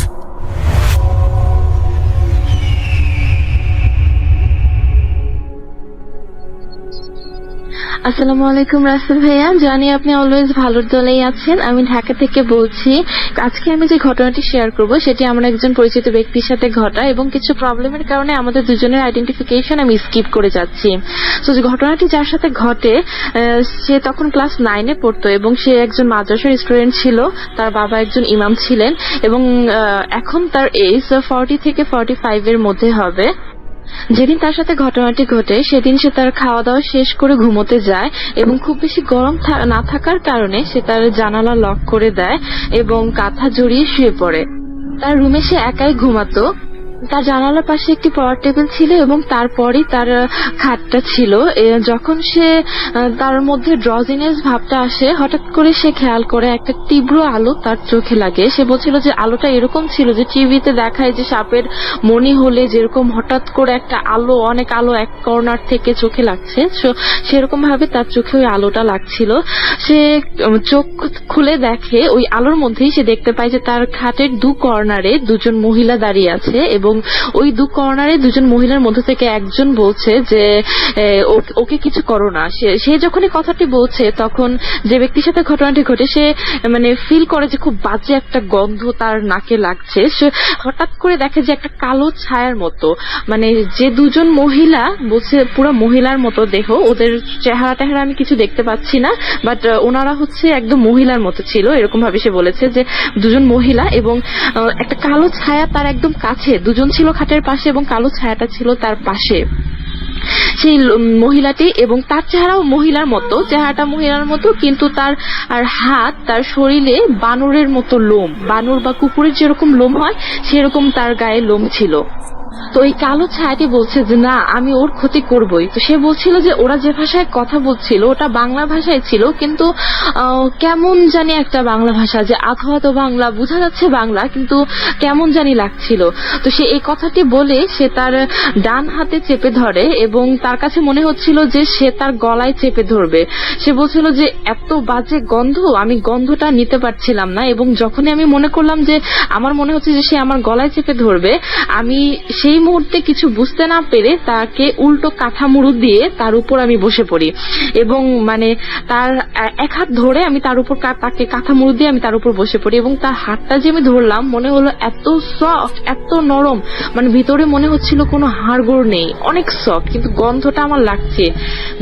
আসসালামু আলাইকুম রাসেল ভাইয়া, জানি আপনি অলওয়েজ ভালোর দলেই আছেন। আমি ঢাকা থেকে বলছি। আজকে আমি যে ঘটনাটি শেয়ার করব সেটি আমার একজন পরিচিত ব্যক্তির সাথে ঘটা, এবং কিছু প্রবলেমের কারণে আমাদের দুজনের আইডেন্টিফিকেশন আমি স্কিপ করে যাচ্ছি। তো যে ঘটনাটি যার সাথে ঘটে সে তখন ক্লাস 9-এ পড়তো, এবং সে একজন মাদ্রাসার স্টুডেন্ট ছিল। তার বাবা একজন ইমাম ছিলেন, এবং এখন তার এজ 40 থেকে 45 এর মধ্যে হবে। যেদিন তার সাথে ঘটনাটি ঘটে সেদিন সে তার খাওয়া দাওয়া শেষ করে ঘুমোতে যায়, এবং খুব বেশি গরম না থাকার কারণে সে তার জানালা লক করে দেয় এবং কাঁথা জড়িয়ে শুয়ে পড়ে। তার রুমে সে একাই ঘুমাতো। তার জানালার পাশে একটি পড়ার টেবিল ছিল, এবং তারপরেই তার খাটটা ছিল। যখন সে তার মধ্যে ড্রজিনেস ভাবটা আসে, হঠাৎ করে সে খেয়াল করে একটা তীব্র আলো তার চোখে লাগে। সে বলছিল যে আলোটা এরকম ছিল যে টিভিতে দেখায় যে সাপের মনি হলে যেরকম হঠাৎ করে একটা আলো, অনেক আলো এক কর্নার থেকে চোখে লাগছে, সেরকম ভাবে তার চোখে ওই আলোটা লাগছিল। সে চোখ খুলে দেখে ওই আলোর মধ্যেই সে দেখতে পায় যে তার খাটের 2 কর্নারে 2জন মহিলা দাঁড়িয়ে আছে, এবং এবং ওই কর্নারে দুজন মহিলার মধ্যে থেকে একজন বলছে যে ওকে কিছু করো না। সে যখনই কথাটি বলছে তখন যে ব্যক্তির সাথে ঘটনাটি ঘটে সে মানে ফিল করে যে খুব বাজে একটা গন্ধ তার নাকে লাগছে। সে হঠাৎ করে দেখে যে একটা কালো ছায়ার মতো, মানে যে দুজন মহিলা বলছে পুরো মহিলার মতো দেহ, ওদের চেহারা টেহারা আমি কিছু দেখতে পাচ্ছি না, বাট ওনারা হচ্ছে একদম মহিলার মতো ছিল, এরকম ভাবে সে বলেছে যে দুজন মহিলা এবং একটা কালো ছায়া তার একদম কাছে, দুজন ছিল খাটের পাশে এবং কালো ছায়াটা ছিল তার পাশে। সেই মহিলাটি এবং তার চেহারাও মহিলার মতো, চেহারাটা মহিলার মতো, কিন্তু তার আর হাত, তার শরীরে বানরের মতো লোম, বানর বা কুকুরের যেরকম লোম হয় সেরকম তার গায়ে লোম ছিল। তো এই কালো ছায়াটি বলছে যে না, আমি ওর ক্ষতি করবই। তো সে বলছিল যে ওরা যে ভাষায় কথা বলছিল ওটা বাংলা ভাষায় ছিল, কিন্তু কেমন জানি একটা বাংলা ভাষা, যে আধো বাংলা, বোঝা যাচ্ছে বাংলা কিন্তু কেমন জানি লাগছিল। তো সে এই কথাটি বলে সে তার ডান হাতে চেপে ধরে এবং তার কাছে মনে হচ্ছিল যে সে তার গলায় চেপে ধরবে। সে বলছিল যে এত বাজে গন্ধ, আমি গন্ধটা নিতে পারছিলাম না, এবং যখনই আমি মনে করলাম যে আমার মনে হচ্ছে যে সে আমার গলায় চেপে ধরবে, আমি সেই মুহূর্তে কিছু বুঝতে না পেরে তাকে উল্টো কাঠামুড়ু দিয়ে তার উপর আমি বসে পড়ি এবং মানে তার এক হাত ধরে আমি তার উপর তাকে কাঠামুড়ু দিয়ে আমি তার উপর বসে পড়ি এবং তার হাতটা যে আমি ধরলাম মনে হলো এত সফট, এত নরম, মানে ভিতরে মনে হচ্ছিল কোনো হাড়গোড় নেই, অনেক সফট, কিন্তু গন্ধটা আমার লাগছে।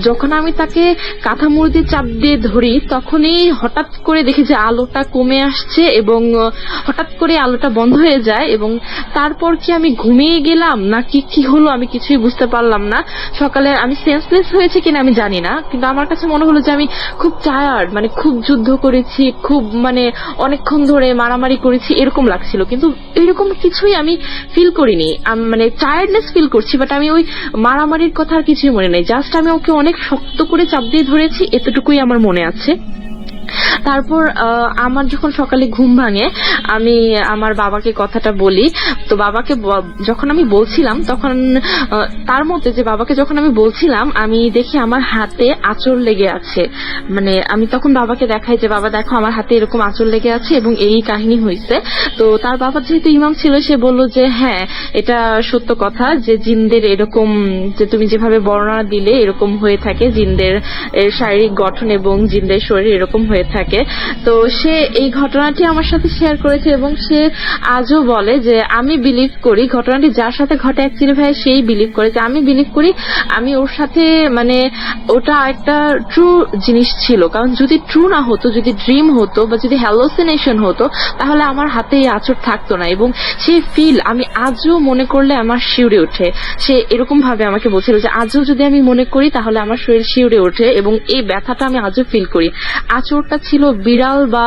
যখন আমি তাকে কাঠামুড়ু দিয়ে চাপ দিয়ে ধরি তখনই হঠাৎ করে দেখি যে আলোটা কমে আসছে এবং হঠাৎ করে আলোটা বন্ধ হয়ে যায় এবং তারপর কি আমি ঘুমিয়ে গেলাম নাকি কি হলো আমি কিছুই বুঝতে পারলাম না। সকালে আমি সেন্সলেস হয়েছে কিনা আমি জানি না, কিন্তু আমার কাছে মনে হলো যে আমি খুব টায়ার্ড, মানে খুব যুদ্ধ করেছি, খুব মানে অনেকক্ষণ ধরে মারামারি করেছি এরকম লাগছিল, কিন্তু এরকম কিছুই আমি ফিল করিনি। মানে টায়ার্ডনেস ফিল করছি, বাট আমি ওই মারামারির কথা আর কিছুই মনে নেই, জাস্ট আমি ওকে অনেক শক্ত করে চাপ দিয়ে ধরেছি, এতটুকুই আমার মনে আছে। তারপর আমার যখন সকালে ঘুম ভাঙে আমি আমার বাবাকে কথাটা বলি। তো বাবাকে যখন আমি বলছিলাম তখন তার মধ্যে যে বাবাকে যখন আমি বলছিলাম আমি দেখি আমার হাতে আঁচড় লেগে আছে, মানে আমি তখন বাবাকে দেখাই যে বাবা দেখো আমার হাতে এরকম আঁচড় লেগে আছে এবং এই কাহিনী হয়েছে। তো তার বাবা যেহেতু ইমাম ছিল সে বলল যে হ্যাঁ এটা সত্য কথা, যে জিনদের এরকম, যে তুমি যেভাবে বর্ণনা দিলে এরকম হয়ে থাকে, জিনদের শারীরিক গঠন এবং জিনদের শরীর এরকম হয়ে থাকে। তো সে এই ঘটনাটি আমার সাথে শেয়ার করেছে এবং সে আজও বলে যে আমি বিলিভ করি ঘটনাটি যার সাথে ঘটে অ্যাকচুয়ালি ভাই সেই বিলিভ করে, যে আমি বিলিভ করি আমি ওর সাথে, মানে ওটা একটা ট্রু জিনিস ছিল, কারণ যদি ট্রু না হতো, যদি ড্রিম হতো বা যদি হ্যালোসিনেশন হতো তাহলে আমার হাতে এই আঁচড় থাকতো না। এবং সেই ফিল আমি আজও মনে করলে আমার শিউরে ওঠে। সে এরকম ভাবে আমাকে বলছিল যে আজও যদি আমি মনে করি তাহলে আমার শরীর শিউরে ওঠে এবং এই ব্যথাটা আমি আজও ফিল করি। আঁচড়টা ছিল বিড়াল বা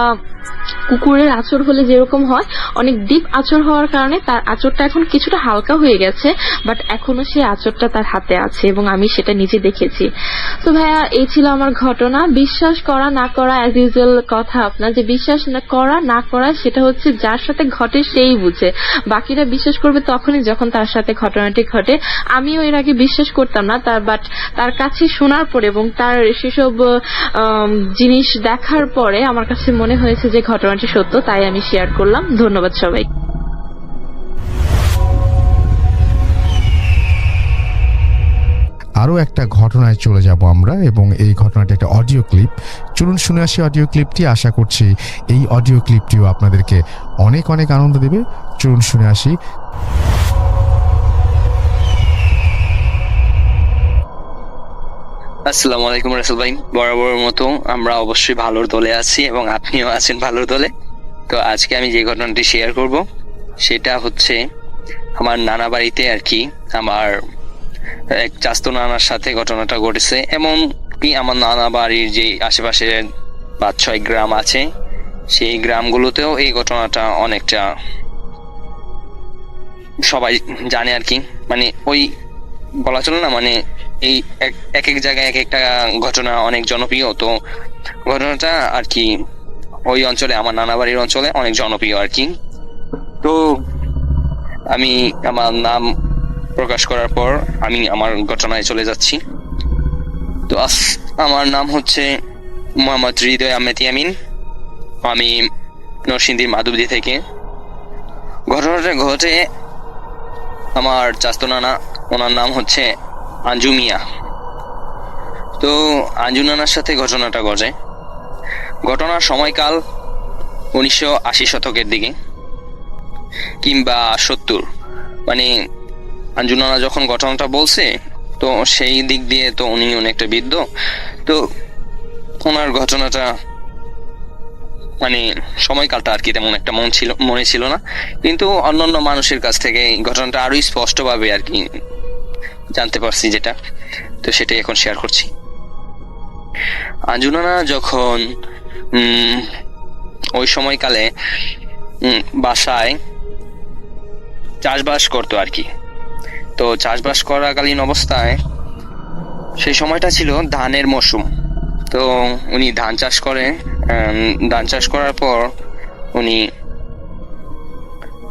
কুকুরের আঁচড় হলে যেরকম হয়, অনেক ডিপ আঁচড় হওয়ার কারণে তার আঁচড়টা এখন কিছুটা হালকা হয়ে গেছে, বাট এখনো সেই আঁচড়টা তার হাতে আছে এবং আমি সেটা নিজে দেখেছি। তো ভাইয়া এই ছিল আমার ঘটনা। বিশ্বাস করা না করা অ্যাজ ইউজুয়াল কথা আপনার, যে বিশ্বাস করা না করা সেটা হচ্ছে যার সাথে ঘটে সেই বুঝে, বাকিরা বিশ্বাস করবে তখনই যখন তার সাথে ঘটনাটি ঘটে। আমিও এর আগে বিশ্বাস করতাম না, বাট তার কাছে শোনার পরে এবং তার সেসব জিনিস দেখার পরে আমার কাছে মনে হয়েছে যে ঘটনাটি সত্য, তাই আমি শেয়ার করলাম। ধন্যবাদ সবাই। আরও একটা ঘটনায় চলে যাব আমরা এবং এই ঘটনাটি একটা অডিও ক্লিপ। চলুন শুনে আসি অডিও ক্লিপটি। আশা করছি এই অডিও ক্লিপটিও আপনাদেরকে অনেক অনেক আনন্দ দেবে। চলুন শুনে আসি। আসসালামু আলাইকুম রাসেল ভাই, বরাবরের মতো আমরা অবশ্যই ভালোর দলে আছি এবং আপনিও আছেন ভালোর দলে। তো আজকে আমি যে ঘটনাটি শেয়ার করব সেটা হচ্ছে আমার নানা বাড়িতে আর কি, আমার এক চাস্তো নানার সাথে ঘটনাটা ঘটেছে। এমন কি আমার নানা বাড়ির যে আশেপাশে 5-6 গ্রাম আছে সেই গ্রামগুলোতেও এই ঘটনাটা অনেকটা সবাই জানে আর কি, মানে ওই বলা চলে না, মানে এই এক এক জায়গায় এক একটা ঘটনা অনেক জনপ্রিয়। তো ঘটনাটা আর কি ওই অঞ্চলে, আমার নানা বাড়ির অঞ্চলে অনেক জনপ্রিয় আর কি। তো আমি আমার নাম প্রকাশ করার পর আমি আমার ঘটনায় চলে যাচ্ছি। তো আমার নাম হচ্ছে মোহাম্মদ হৃদয় আহমেদ ইয়ামিন, আমি নরসিংদীর মাধবদী থেকে। ঘটনাটা ঘটে আমার চাচতো নানা, ওনার নাম হচ্ছে আঞ্জু মিয়া। তো আঞ্জু নানার সাথে ঘটনাটা ঘটে। ঘটনার সময়কাল 1980 শতকের দিকে কিংবা 70, মানে আঞ্জু নানা যখন ঘটনাটা বলছে তো সেই দিক দিয়ে তো উনি অনেকটা বৃদ্ধ, তো ওনার ঘটনাটা মানে সময়কালটা আর কি তেমন একটা মনে ছিল না, কিন্তু অন্যান্য মানুষের কাছ থেকে এই ঘটনাটা আরো স্পষ্টভাবে আর কি জানতে পারছি যেটা, তো সেটাই এখন শেয়ার করছি। আঞ্জু নানা যখন ওই সময়কালে বাসায় চাষবাস করতো আর কি। তো চাষবাস করাকালীন অবস্থায় সেই সময়টা ছিল ধানের মৌসুম। তো উনি ধান চাষ করে, ধান চাষ করার পর উনি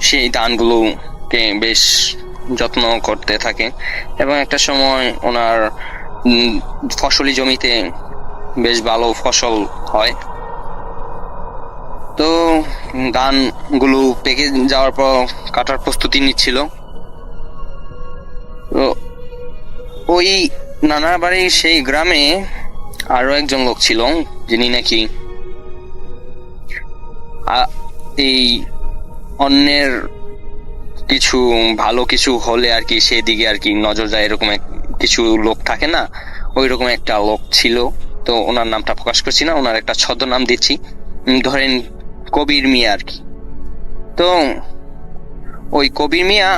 সেই ধানগুলোকে বেশ যত্ন করতে থাকে এবং একটা সময় ওনার ফসলি জমিতে বেশ ভালো ফসল হয়। তো ধানগুলো পেকে যাওয়ার পর কাটার প্রস্তুতি নিচ্ছিল। তো ওই নানার বাড়ির সেই গ্রামে আরো একজন লোক ছিল যিনি নাকি এই অন্যের কিছু ভালো কিছু হলে আর কি সেদিকে আর কি নজর যায়, এরকম কিছু লোক থাকে না, ওই রকম একটা লোক ছিল। তো ওনার নামটা প্রকাশ করছি না, ওনার একটা ছদ্মনাম দিচ্ছি, ধরেন কবির মিয়া আর কি। তো ওই কবির মিয়া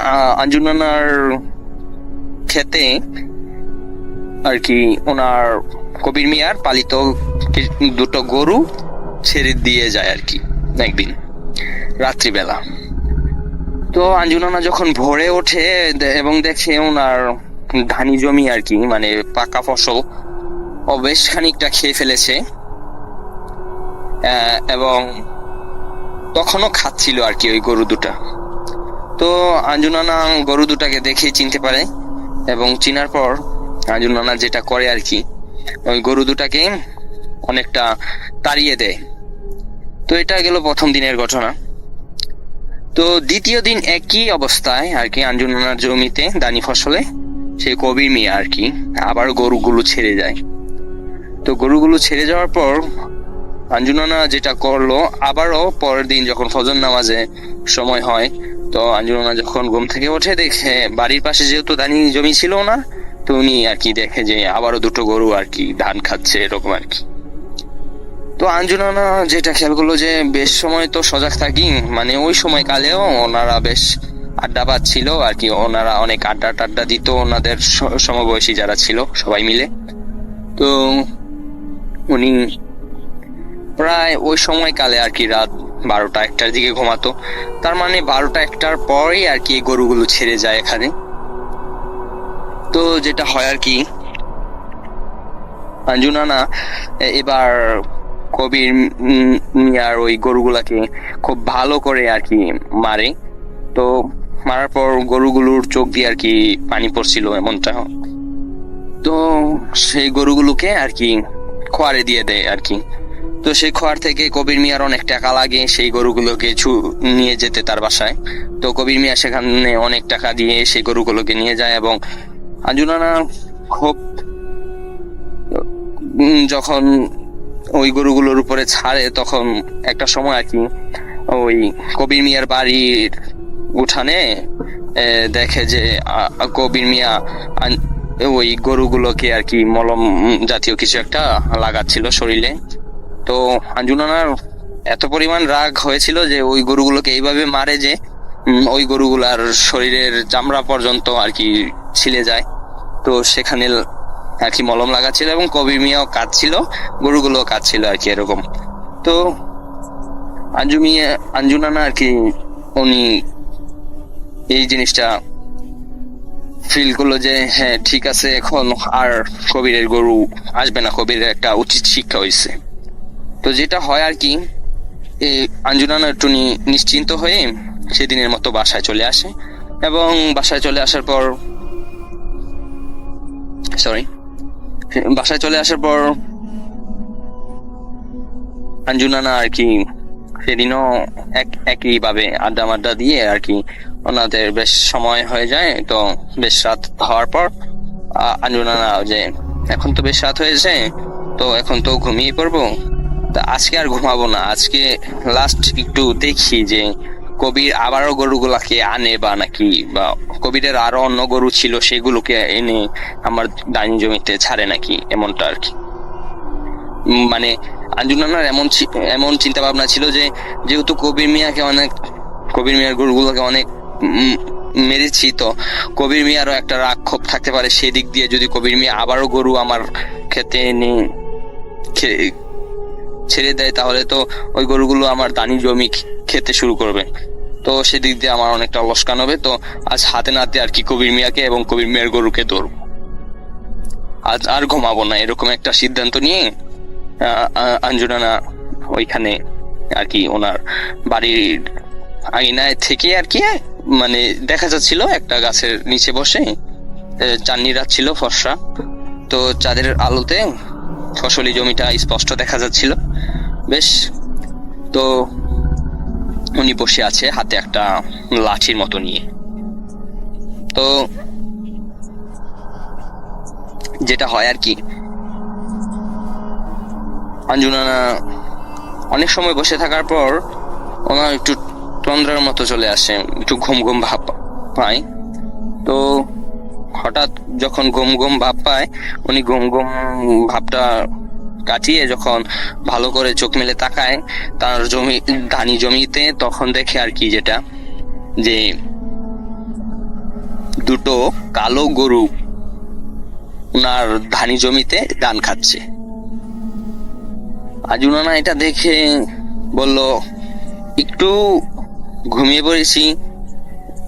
আঞ্জু নানার খেতে আর কি ওনার কবির মিয়ার পালিত দুটো গরু ছেড়ে দিয়ে যায় আর কি একদিন রাত্রিবেলা। তো আঞ্জু নানা যখন ভোরে ওঠে এবং দেখে ওনার ধানি জমি আর কি মানে পাকা ফসল ও বেশ খানিকটা খেয়ে ফেলেছে এবং তখনও খাচ্ছিল আর কি ওই গরু দুটা। তো আঞ্জু নানা গরু দুটাকে দেখে চিনতে পারে এবং চিনার পর আঞ্জু নানা যেটা করে আর কি ওই গরু দুটাকে অনেকটা তাড়িয়ে দেয়। তো এটা গেল প্রথম দিনের ঘটনা। তো দ্বিতীয় দিন একই অবস্থায় আর কি আঞ্জু নানার জমিতে দানি ফসলে সেই কবির মিয়া আর কি আবার গরুগুলো ছেড়ে যায়। তো গরুগুলো ছেড়ে যাওয়ার পর আঞ্জু নানা যেটা করলো, আবারও পরের দিন যখন ফজর নামাজে সময় হয়, তো আঞ্জু নানা যখন ঘুম থেকে ওঠে দেখে বাড়ির পাশে যেহেতু ধানি জমি ছিল না, তো উনি আর কি দেখে যে আবারও দুটো গরু আর কি ধান খাচ্ছে এরকম আর কি। তো আঞ্জু নানা যেটা খেয়াল করলো যে বেশ সময় তো সজাগ থাকি, মানে ওই সময় কালেও ওনারা বেশ আড্ডাবাজ ছিল আর কি, ওনারা অনেক আড্ডা টাড্ডা দিত ওনাদের সমবয়সী যারা ছিল সবাই মিলে। তো উনি প্রায় ওই সময়কালে আর কি রাত 12টা-1টার দিকে ঘুমাতো, তার মানে 12টা-1টার পরেই আর কি গরুগুলো ছেড়ে যায় এখানে। তো যেটা হয় আর কি আঞ্জু নানা এবার কবির মিয়ার ওই গরুগুলাকে খুব ভালো করে আর কি মারে। তো মারার পর গরুগুলোর চোখ দিয়ে আর কি পানি পড়ছিল এমনটা। তো সেই গরুগুলোকে আর কি খোয়ারে দিয়ে দেয় আর কি। তো সেই খোয়ার থেকে কবির মিয়ার অনেক টাকা লাগে সেই গরুগুলোকে নিয়ে যেতে তার বাসায়। তো কবির মিয়া সেখানে অনেক টাকা দিয়ে সেই গরুগুলোকে নিয়ে যায় এবং আঞ্জু নানা খুব যখন ওই গরুগুলোর উপরে ছাড়ে তখন একটা সময় আর কি ওই কবির মিয়ার বাড়ির উঠানে দেখে যে কবির মিয়া ওই গরুগুলোকে আর কি মলম জাতীয় কিছু একটা লাগাচ্ছিল শরীরে। তো আঞ্জু নানার এত পরিমাণ রাগ হয়েছিল যে ওই গরুগুলোকে এইভাবে মারে যে ওই গরুগুলার শরীরের চামড়া পর্যন্ত আর কি ছিলে যায়। তো সেখানে আর কি মলম লাগাচ্ছিল এবং কবির মিয়াও কাঁদছিল, গরুগুলো কাঁদছিল আর কি এরকম। তো আঞ্জু নানা আর কি উনি এই জিনিসটা ফিল করলো যে হ্যাঁ ঠিক আছে, এখন আর কবিরের গরু আসবে না, কবিরের একটা উচিত শিক্ষা হয়েছে। তো যেটা হয় আর কি এই আঞ্জু নানা একটু নিশ্চিন্ত হয়ে সেদিনের মতো বাসায় চলে আসে এবং বাসায় চলে আসার পর আঞ্জু নানা আর কি সেদিনও একই ভাবে আড্ডা মাড্ডা দিয়ে আর কি ওনাদের বেশ সময় হয়ে যায়, তো বেশ রাত হওয়ার পর আঞ্জুনানা যে এখন তো বেশ রাত হয়েছে, তো এখন তো ঘুমিয়ে পড়বো, তা আজকে আর ঘুমাবো না, আজকে লাস্ট একটু দেখি যে কবির আবারও গরুগুলাকে আনে বা নাকি, বা কবিরের আরো অন্য গরু ছিল সেগুলোকে এনে আমার ডাইনি জমিতে ছাড়ে নাকি, এমনটা আর কি। মানে আঞ্জুনানার এমন চিন্তা ভাবনা ছিল যে যেহেতু কবির মিয়ার গরুগুলোকে অনেক মেরেছি, তো কবির মিয়ারও একটা রাগ ক্ষোভ থাকতে পারে, সেদিক দিয়ে যদি কবির মিয়া আবারও গরু আমার খেতে এনে ছেড়ে দেয় তাহলে তো ওই গরুগুলো আমার দানি জমি খেতে শুরু করবে, তো সেদিক দিয়ে আমার অনেকটা লোকসান হবে। তো আজ হাতে নাতে আর কি কবির মিয়াকে এবং কবির মিয়ার গরুকে ধরব, আজ আর ঘুমাবো না, এরকম একটা সিদ্ধান্ত নিয়ে আঞ্জুনানা ওইখানে আর কি ওনার বাড়ির আঙিনায় থেকে আর কি মানে দেখা যাচ্ছিল একটা গাছের নিচে বসে চাঁদনি রাত ছিল ফর্সা, তো চাঁদের আলোতে ফসলি জমিটা স্পষ্ট দেখা যাচ্ছিল বেশ। তো উনি বসে আছে হাতে একটা লাঠির মতো নিয়ে। তো যেটা হয় আর কি, আঞ্জুনানা অনেক সময় বসে থাকার পর ওনার একটু তন্দ্রার মতো চলে আসে, একটু ঘুম ঘুম ভাব পায়। তো হঠাৎ যখন ঘুম ঘুম ভাব পায়, উনি ঘুম ঘুম ভাবটা কাটিয়ে যখন ভালো করে চোখ মেলে তাকায় তার ধানি জমিতে, তখন দেখে আর কি যেটা যে দুটো কালো গরু ওনার ধানি জমিতে ধান খাচ্ছে। আঞ্জুনানা এটা দেখে বলল, একটু ঘুমিয়ে পড়েছি,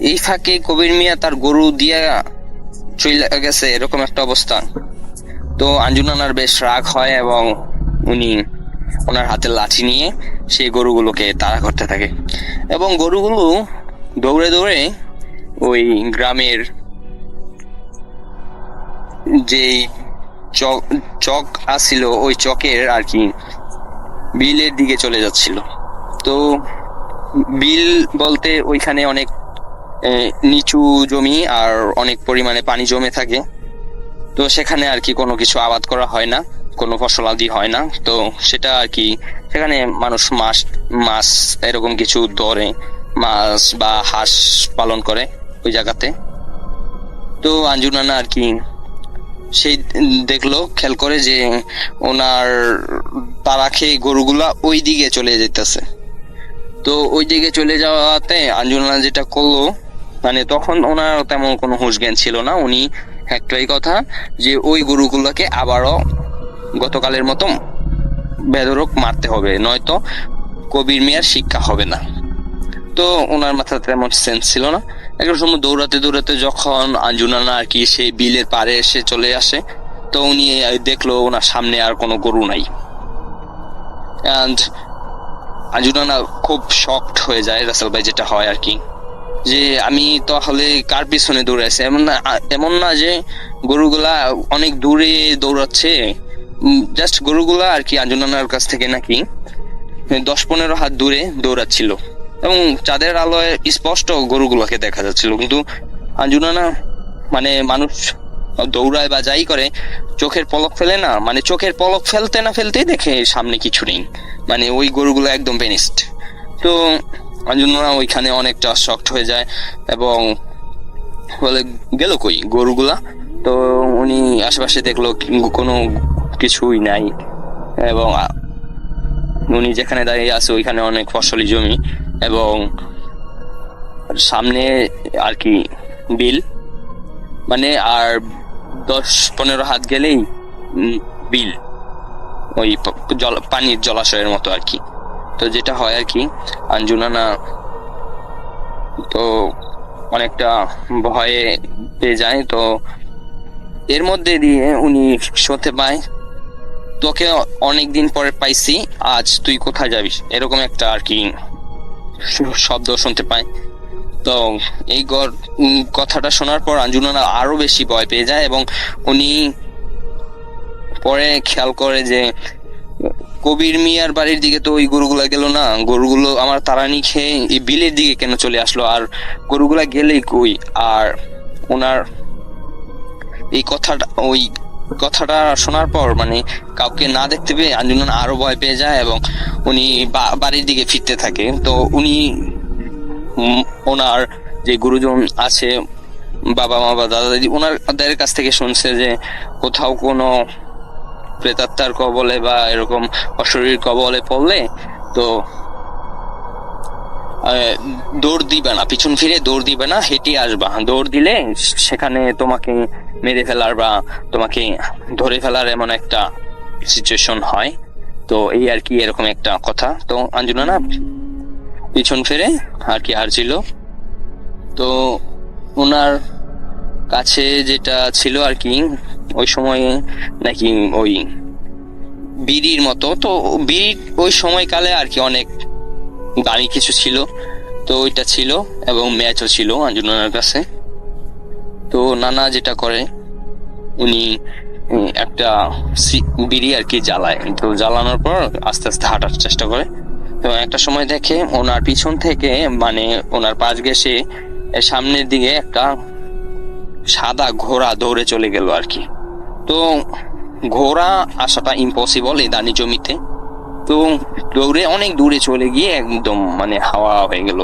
এই ফাঁকে কবির মিয়া তার গরু দিয়া চলে গেছে, এরকম একটা অবস্থা। তো আঞ্জুনানার বেশ রাগ হয় এবং উনি ওনার হাতে লাঠি নিয়ে সেই গরুগুলোকে তাড়া করতে থাকে, এবং গরুগুলো দৌড়ে দৌড়ে ওই গ্রামের যেই চক আসছিল ওই চকের আর কি বিলের দিকে চলে যাচ্ছিল। তো বিল বলতে ওইখানে অনেক নিচু জমি আর অনেক পরিমাণে পানি জমে থাকে, তো সেখানে আর কি কোনো কিছু আবাদ করা হয় না, কোনো ফসলাদি হয় না, তো সেটা আর কি সেখানে মানুষ মাছ এরকম কিছু ধরে, মাছ বা হাঁস পালন করে ওই জায়গাতে। তো আঞ্জুনানা আর কি সেই দেখলো, খেয়াল করে যে ওনার তারা খেয়ে গরুগুলা ওই দিকে চলে যেতেছে। তো ওই দিকে চলে যাওয়াতে আঞ্জুনানা যেটা করলো, মানে তখন ওনার তেমন কোনো হুঁশ জ্ঞান ছিল না, উনি একটাই কথা যে ওই গরুগুলোকে আবারও গতকালের মতো বেধড়ক মারতে হবে, নয়তো কবির মিয়ার শিক্ষা হবে না। তো ওনার মাথায় তেমন সেন্স ছিল না। একটা সময় দৌড়াতে দৌড়াতে যখন আঞ্জুনানা আর কি সেই বিলের পাড়ে এসে চলে আসে, তো উনি দেখলো ওনার সামনে আর কোনো গরু নাই। অ্যান্ড আঞ্জুনানা খুব শকড হয়ে যায়, রাসেল ভাই, যেটা হয় আর কি যে আমি তাহলে কার পিছনে দৌড়ে আছে, এমন না যে গরুগুলা অনেক দূরে দৌড়াচ্ছে, জাস্ট গরুগুলা আর কি আঞ্জুনানার কাছ থেকে নাকি 10-15 হাত দূরে দৌড়াচ্ছিল, এবং চাঁদের আলোয় স্পষ্ট গরুগুলোকে দেখা যাচ্ছিল। কিন্তু আঞ্জুনানা মানে মানুষ দৌড়ায় বা যাই করে চোখের পলক ফেলে না, মানে চোখের পলক ফেলতে না ফেলতেই দেখে সামনে কিছু নেই, মানে ওই গরুগুলো একদম বেনিস্ট। তো আঞ্জুনানা ওইখানে অনেকটা শকড হয়ে যায় এবং বলে, গেল কই গরুগুলা? তো উনি আশেপাশে দেখলো কোনো কিছুই নাই, এবং উনি যেখানে দাঁড়িয়ে আছে ওইখানে অনেক ফসলি জমি এবং সামনে আর কি বিল, মানে আর 10-15 হাত গেলেই বিল, ওই পানির জলাশয়ের মতো আর কি। তো যেটা হয় আর কি, আঞ্জুনানা তো অনেকটা ভয়ে পেয়ে যায়। তো এর মধ্যে দিয়ে উনি শুনতে পায়, তোকে অনেকদিন পরে পাইছি, আজ তুই কোথায় যাবি, এরকম একটা আর কি শব্দ শুনতে পায়। তো এই কথাটা শোনার পর আঞ্জুনানা আরো বেশি ভয় পেয়ে যায় এবং উনি পরে খেয়াল করে যে কবির মিয়ার বাড়ির দিকে তো ওই গরুগুলা গেল না, গরুগুলো আমার তাড়ানি খেয়ে এই বিলের দিকে কেন চলে আসলো, আর গরুগুলা গেলেই কই। আর ওনার এই কথাটা শোনার পর মানে কাউকে না দেখতে পেয়ে আঞ্জুমান আরো ভয় পেয়ে যায় এবং উনি বাড়ির দিকে ফিরতে থাকে। তো উনি ওনার যে গুরুজন আছে, বাবা মা বা দাদা দাদি, ওনাদের কাছ থেকে শুনছে যে কোথাও কোনো প্রেতাত্মার কবলে বা এরকম অশরীর কবলে পড়লে তো দৌড় দিবে না, পিছন ফিরে দৌড় দিবে না, হেঁটে আসবা। দৌড় দিলে সেখানে তোমাকে মেরে ফেলার বা তোমাকে ধরে ফেলার এমন একটা সিচুয়েশন হয়। তো এই আর কি, এরকম একটা কথা। তো আঞ্জুনা না পিছন ফিরে আর কি হারছিল। তো ওনার কাছে যেটা ছিল আর কি ওই সময় নাকি ওই বিড়ির মতো, তো বিড়ি ওই সময়কালে আর কি অনেক দামি কিছু ছিল, তো ওইটা ছিল এবং ম্যাচও ছিল আঞ্জুনার কাছে। তো নানা যেটা করে উনি একটা বিড়ি আর কি জ্বালায়, তো জ্বালানোর পর আস্তে আস্তে হাঁটার চেষ্টা করে। তো একটা সময় দেখে ওনার পিছন থেকে মানে ওনার পাশ ঘেঁষে সামনের দিকে একটা সাদা ঘোড়া দৌড়ে চলে গেল আর কি। তো ঘোড়া আসাটা ইম্পসিবল এই দানি জমিতে, তো দৌড়ে অনেক দূরে চলে গিয়ে একদম মানে হাওয়া হয়ে গেল।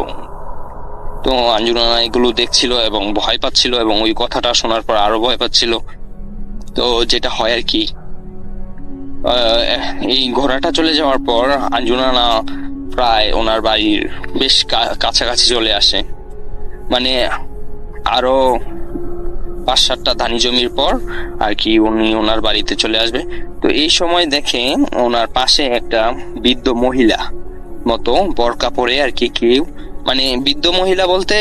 তো আঞ্জুনা এগুলো দেখছিল এবং ভয় পাচ্ছিল এবং ওই কথাটা শোনার পর আরো ভয় পাচ্ছিল। তো যেটা হয় আর কি, এই ঘোড়াটা চলে যাওয়ার পর আঞ্জুনা প্রায় ওনার বাড়ির বেশ কাছাকাছি চলে আসে, মানে আরো 5-7টা ধানি জমির পর আর কি উনি ওনার বাড়িতে চলে আসবে। তো এই সময় দেখে ওনার পাশে একটা বৃদ্ধ মহিলা মতো বরকা পরে আর কি কেউ, মানে বৃদ্ধ মহিলা বলতে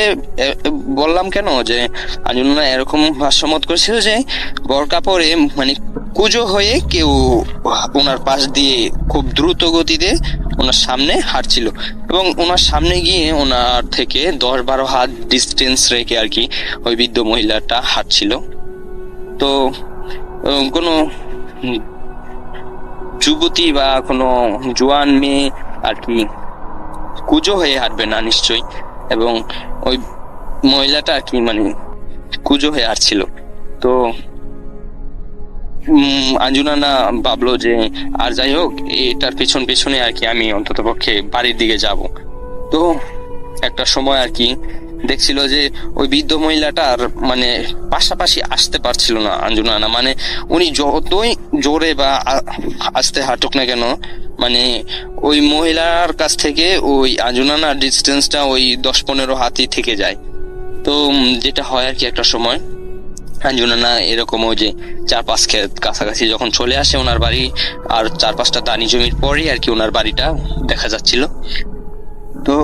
বললাম কেন যে আঞ্জুনা এরকম ভাষ্যমত করেছিল যে বরকা পরে মানে কুজো হয়ে কেউ ওনার পাশ দিয়ে খুব দ্রুত গতিতে ওনার সামনে হাঁটছিল এবং ওনার সামনে গিয়ে ওনার থেকে 10-12 হাত ডিস্টেন্স রেখে আর কি ওই বৃদ্ধ মহিলাটা হাঁটছিল। তো কোনো যুবতী বা কোনো জোয়ান মেয়ে আর কি কুজো হয়ে হাঁটবে না নিশ্চয়ই, এবং ওই মহিলাটা আর কি মানে কুজো হয়ে হাঁটছিল। তো আঞ্জুনা না ভাবলো যে আর যাই হোক এটার পিছনে আর কি আমি অন্তত পক্ষে বাড়ির দিকে যাব। তো একটা সময় আর কি দেখছিল যে ওই বৃদ্ধ মহিলাটার মানে পাশাপাশি আসতে পারছিল না আঞ্জুনা না, মানে উনি যতই জোরে বা আস্তে হাঁটুক না কেন মানে ওই মহিলার কাছ থেকে ওই আঞ্জুনা না ডিস্টেন্সটা ওই 10-15 হাতই থেকে যায়। তো যেটা হয় আর কি একটা সময় আঞ্জুনা না এরকম ওই যে 4-5 ক্ষেত কাছাকাছি যখন চলে আসে ওনার বাড়ি, আর 4-5টা দানি জমির পরেই আর কি ওনার বাড়িটা দেখা যাচ্ছিল। তো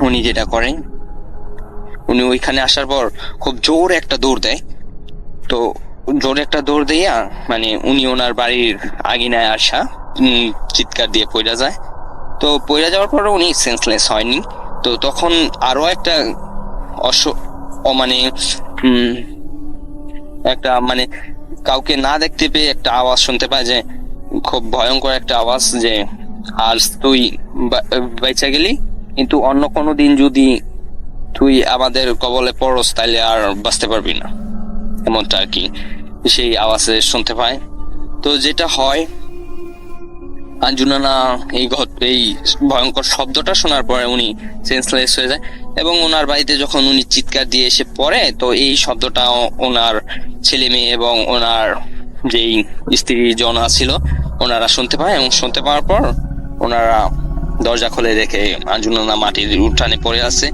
উনি যেটা করেন উনি ওইখানে আসার পর খুব জোরে একটা দৌড় দেয়। তো জোরে একটা দৌড় দিয়া মানে উনি ওনার বাড়ির আগিনায় আসা চিৎকার দিয়ে পড়ে যায়। তো পড়ে যাওয়ার পর উনি সেন্সলেস হয়নি। তো তখন আরো একটা মানে একটা মানে কাউকে না দেখতে পেয়ে একটা আওয়াজ শুনতে পায় যে খুব ভয়ঙ্কর একটা আওয়াজ যে আর তুই বেঁচে গেলি, কিন্তু অন্য কোনো দিন যদি তুই আমাদের কবলে পড়স তাইলে আর বাঁচতে পারবি না, এমনটা আর কি সেই আওয়াজে শুনতে পায়। তো যেটা হয় আঞ্জুনা না এই ভয়ঙ্কর শব্দটা শোনার পরে উনি সেন্সলেস হয়ে যায় এবং ওনার বাড়িতে যখন উনি চিৎকার দিয়ে এসে পড়ে তো এই শব্দটা ওনার ছেলে মেয়ে এবং ওনার যেই স্ত্রী জন ছিল ওনারা শুনতে পায় এবং শুনতে পাওয়ার পর ওনারা দরজা খুলে দেখে আঞ্জুনা না মাটির উঠানে পড়ে আছে।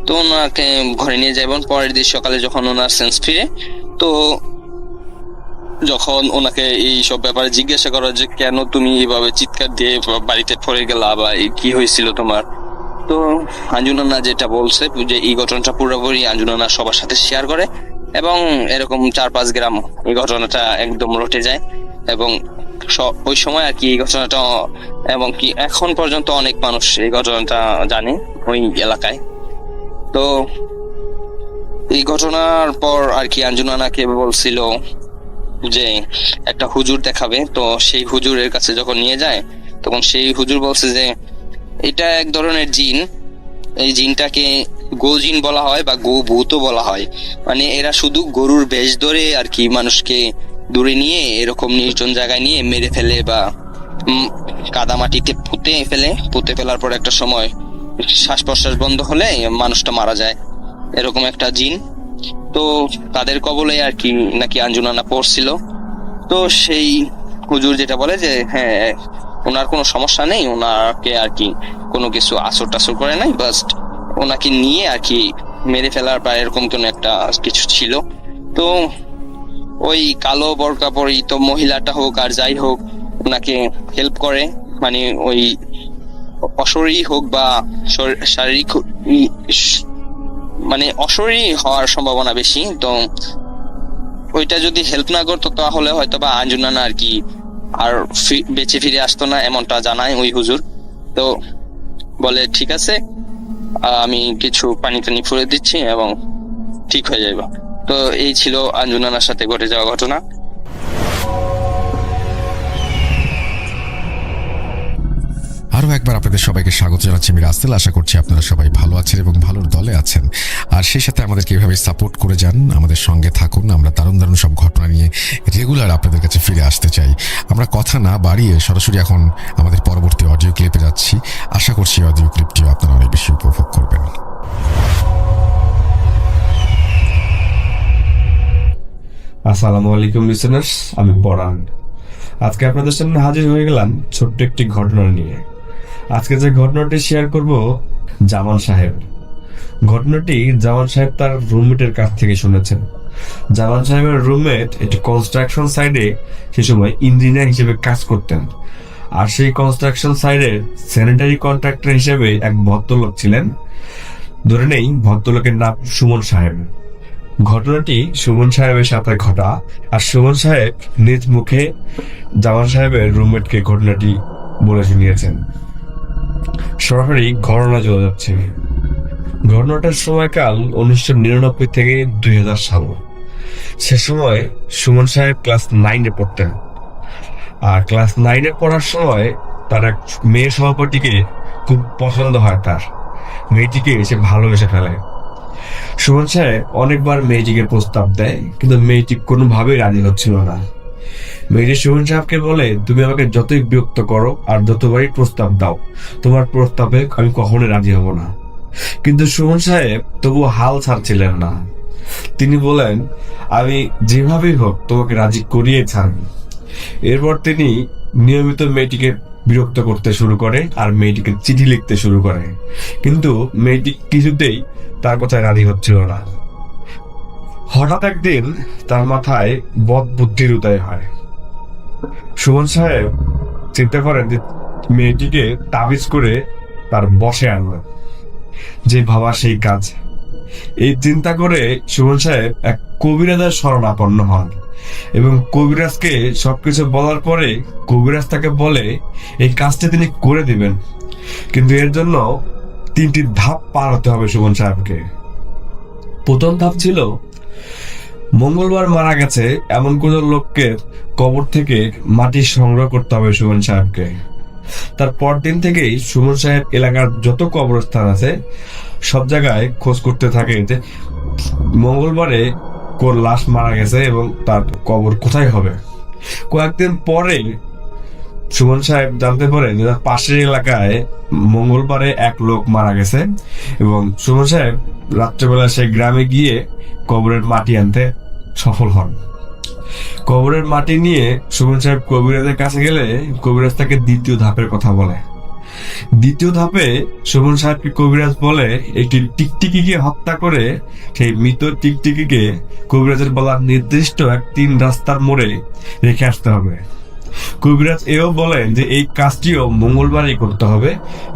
তো ওনাকে ঘরে নিয়ে যায় এবং পরের দিন সকালে যখন ওনার সেন্স ফিরে তো যখন ওনাকে এই সব ব্যাপারে জিজ্ঞাসা করা যে কেন তুমি এইভাবে চিৎকার দিয়ে বাড়িতে পড়ে গেলা বা কি হয়েছিল তোমার, তো আঞ্জুনা যেটা বলছে যে এই ঘটনাটা পুরোপুরি আঞ্জুনা সবার সাথে শেয়ার করে এবং এরকম 4-5 গ্রাম এই ঘটনাটা একদম রটে যায় এবং ওই সময় আর কি এই ঘটনাটা এবং কি এখন পর্যন্ত অনেক মানুষ এই ঘটনাটা জানে ওই এলাকায়। তো এই ঘটনার পর আর কি আঞ্জুনাকে বলছিল যে একটা হুজুর দেখাবে। তো সেই হুজুরের কাছে যখন নিয়ে যায় তখন সেই হুজুর বলছে যে এটা এক ধরনের জিন, এই জিনটাকে গো জিন বলা হয় বা গো ভূতও বলা হয়। মানে এরা শুধু গরুর বেশ ধরে আর কি মানুষকে দূরে নিয়ে এরকম নির্জন জায়গায় নিয়ে মেরে ফেলে বা কাদা মাটিতে পুঁতে ফেলার পর একটা সময় শ্বাস প্রশ্বাস বন্ধ হলে মানুষটা মারা যায়, এরকম একটা জিন। তো তাদের কবলে আর কি নাকি আঞ্জুনানা পড়ছিল। তো সেই হুজুর যেটা বলে যে হ্যাঁ ওনার কোনো সমস্যা নেই, ওনাকে আর কি কোনো কিছু আসর টাসর করে নাই, বাস্ট ওনাকে নিয়ে আর কি মেরে ফেলার বা এরকম কোনো একটা কিছু ছিল। তো ওই কালো বরকা পরিহিত মহিলাটা হোক আর যাই হোক ওনাকে হেল্প করে, মানে ওই অশরীরী হোক বা শারীরিক মানে অশরীরী হওয়ার সম্ভাবনা বেশি। তো ওইটা যদি হেল্প না করতো তাহলে হয়তো বা আঞ্জুনানা আর কি আর বেঁচে ফিরে আসতো না, এমনটা জানায় ওই হুজুর। তো বলে ঠিক আছে, আমি কিছু পানি টানি ফুরে দিচ্ছি এবং ঠিক হয়ে যাবে। তো এই ছিল আঞ্জুনানার সাথে ঘটে যাওয়া ঘটনা। আরও একবার আপনাদের সবাইকে স্বাগত জানাচ্ছি আমি রাসেল। আশা করছি আপনারা সবাই ভালো আছেন এবং ভালোর দলে আছেন, আর সেই সাথে আমাদেরকে এভাবে সাপোর্ট করে যান, আমাদের সঙ্গে থাকুন। আমরা দারুণ দারুণ সব ঘটনা নিয়ে রেগুলার আপনাদের কাছে ফিরে আসতে চাই। আমরা কথা না বাড়িয়ে সরাসরি এখন আমাদের পরবর্তী অডিও ক্লিপে যাচ্ছি। আশা করছি অডিও ক্লিপটিও আপনারা অনেক বেশি উপভোগ করবেন। আসসালামু আলাইকুম লিসেনার্স, আমি পরাণ। আজকে আপনাদের সামনে হাজির হয়ে গেলাম ছোট্ট একটি ঘটনা নিয়ে। আজকে যে ঘটনাটি শেয়ার করব জামান সাহেব। ঘটনাটি জামান সাহেব তার রুমমেটের কাছ থেকে শুনেছেন। জামান সাহেবের রুমমেট একটি কনস্ট্রাকশন সাইডে সে সময় ইঞ্জিনিয়ার হিসেবে কাজ করতেন, আর সেই কনস্ট্রাকশন সাইডের স্যানিটারি কন্ট্রাক্টর হিসেবে এক ভদ্রলোক ছিলেন। ধরে নেই ভদ্রলোকের নাম সুমন সাহেব। ঘটনাটি সুমন সাহেবের সাথে ঘটা, আর সুমন সাহেব নিজ মুখে জামান সাহেবের রুমমেটকে ঘটনাটি বলে শুনিয়েছেন। সরাসরি ঘটনা চলে যাচ্ছে। ঘটনাটার সময়কাল 1999 থেকে 2000 সাল। সে সময় সুমন সাহেব ক্লাস 9-এ পড়তেন, আর ক্লাস 9-এ পড়ার সময় তার এক মেয়ে সহপাঠীকে খুব পছন্দ হয়। তার মেয়েটিকে সে ভালোবেসে ফেলে। সুমন সাহেব অনেকবার মেয়েটিকে প্রস্তাব দেয়, কিন্তু মেয়েটি কোনোভাবেই রাজি হচ্ছিল না। মেয়েটি সুমন সাহেবকে বলে, তুমি আমাকে যতই বিরক্ত করো আর যতবারই প্রস্তাব দাও, তোমার প্রস্তাবে আমি কখনোই রাজি হব না। কিন্তু সুমন সাহেব তবুও হাল ছাড়ছিলেন না। তিনি বলেন, আমি যেভাবেই হোক তোমাকে রাজি করিয়ে ছাড়ব। এরপর তিনি নিয়মিত মেয়েটিকে বিরক্ত করতে শুরু করে আর মেয়েটিকে চিঠি লিখতে শুরু করে, কিন্তু মেয়েটি কিছুতেই তার কথায় রাজি হচ্ছিল না। হঠাৎ একদিন তার মাথায় বদ বুদ্ধির উদয় হয়। সুমন সাহেব চিন্তা করেন যে মেয়েটিকে তাবিজ করে তার বশে আনবে, যে ভাবা সেই কাজ। এই চিন্তা করে সুমন সাহেব এক কবিরাজের শরণাপন্ন হন এবং কবিরাজকে সবকিছু বলার পরে কবিরাজ তাকে বলে এই কাজটা তিনি করে দিবেন, কিন্তু এর জন্য 3টি ধাপ পার হতে হবে সুমন সাহেবকে। প্রথম ধাপ ছিল মঙ্গলবার মারা গেছে এমন কোন লোককে কবর থেকে মাটি সংগ্রহ করতে হবে সুমন সাহেবকে। তার পরদিন থেকেই সুমন সাহেব এলাকার যত কবরস্থান আছে সব জায়গায় খোঁজ করতে থাকে যে মঙ্গলবারে কোন লাশ মারা গেছে এবং তার কবর কোথায় হবে। কয়েকদিন পরে সুমন সাহেব জানতে পারেন যে তার পাশের এলাকায় মঙ্গলবারে এক লোক মারা গেছে, এবং সুমন সাহেব রাত্রেবেলা সেই গ্রামে গিয়ে কবরের মাটি আনতে সফল হন। কবরের মাটি নিয়ে সুমন সাহেব কবিরাজের কাছে গেলে কবিরাজ তাকে দ্বিতীয় ধাপের কথা বলে। দ্বিতীয় ধাপে সুমন সাহেবকে কবিরাজ বলে একটি টিকটিকিকে হত্যা করে সেই মৃত টিকটিকিকে কবিরাজের বলা নির্দিষ্ট 3 রাস্তার মোড়ে রেখে আসতে হবে। কবিরাজ এও বলেন যে এই কাজটিও মঙ্গলবারই করতে হবে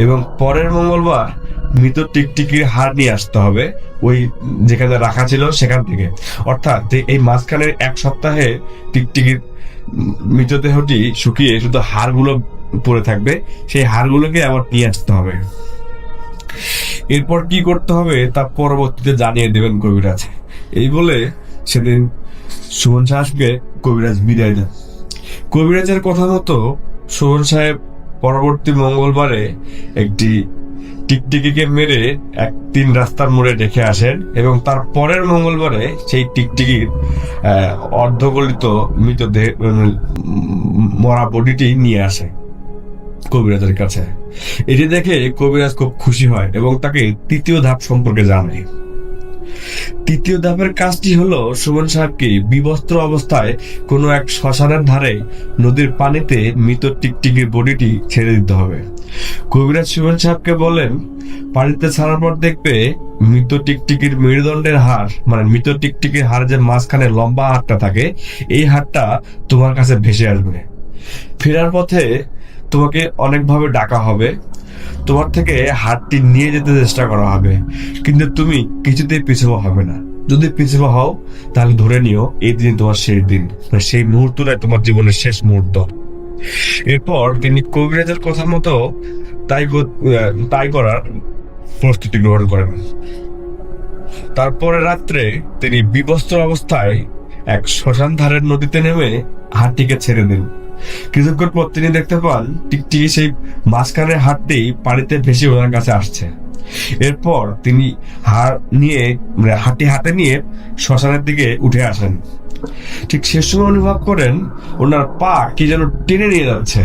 এবং পরের মঙ্গলবার মৃত টিকটিকির হাড় নিয়ে আসতে হবে ওই যেখানে রাখা ছিল সেখান থেকে। অর্থাৎ এই মাঝখানের 1 সপ্তাহে টিকটিকির মৃতদেহটি শুকিয়ে শুধু হাড়গুলো পড়ে থাকবে, সেই হাড়গুলোকে আবার নিয়ে আসতে হবে। এরপর কি করতে হবে তা পরবর্তীতে জানিয়ে দেবেন কবিরাজ। এই বলে সেদিন সুমন সাহেবকে কবিরাজ বিদায় দেন। কবিরাজের কথা মতো সুমন সাহেব পরবর্তী মঙ্গলবারে একটি টিকটিকিকে মেরে 3 রাস্তার মোড়ে রেখে আসেন এবং তার পরের মঙ্গলবারে সেই টিকটিকির অর্ধগলিত মৃতদেহ মরা বডিটি নিয়ে আসে কবিরাজের কাছে। এটি দেখে কবিরাজ খুব খুশি হয় এবং তাকে 3য় ধাপ সম্পর্কে জানায়। 3য় ধাপের কাজটি হলো সুমন সাহেবকে বিবস্ত্র অবস্থায় কোনো এক শ্মশানের ধারে নদীর পানিতে মৃত টিকটিকির বডিটি ছেড়ে দিতে হবে। কবিরাজ সুমন সাহেবকে বলেন, পানিতে ছাড়ার পর দেখবে মৃত টিকটিকির মেরুদণ্ডের হাড়, মানে মৃত টিকটিকির হাড় যে মাঝখানে লম্বা হাড়টা থাকে, এই হাড়টা তোমার কাছে ভেসে আসবে। ফেরার পথে তোমাকে অনেকভাবে ডাকা হবে, তোমার থেকে হাড়টি নিয়ে যেতে চেষ্টা করা হবে, কিন্তু তুমি কিছুতেই পিছুপা হবে না। যদি পিছুপা হও তাহলে ধরে নিও এই দিন তোমার শেষ দিন, সেই মুহূর্তটাই তোমার জীবনের শেষ মুহূর্ত। এরপর তিনি কবিরাজের কথা মতো তাই করার প্রস্তুতি গ্রহণ করেন। তারপরে রাত্রে তিনি বিবস্ত্র অবস্থায় এক শ্মশান ধারের নদীতে নেমে হাড়টিকে ছেড়ে দেন। কিছুক্ষণ পর তিনি দেখতে পান টিকটিকি সেই মাঝখানের হাড়টি পানিতে ভেসে ওনার কাছে আসছে। এরপর তিনি হাড়টি হাতে নিয়ে শ্মশানের দিকে উঠে আসেন। ঠিক সে সময় অনুভব করেন ওনার পা কি যেন টেনে নিয়ে যাচ্ছে।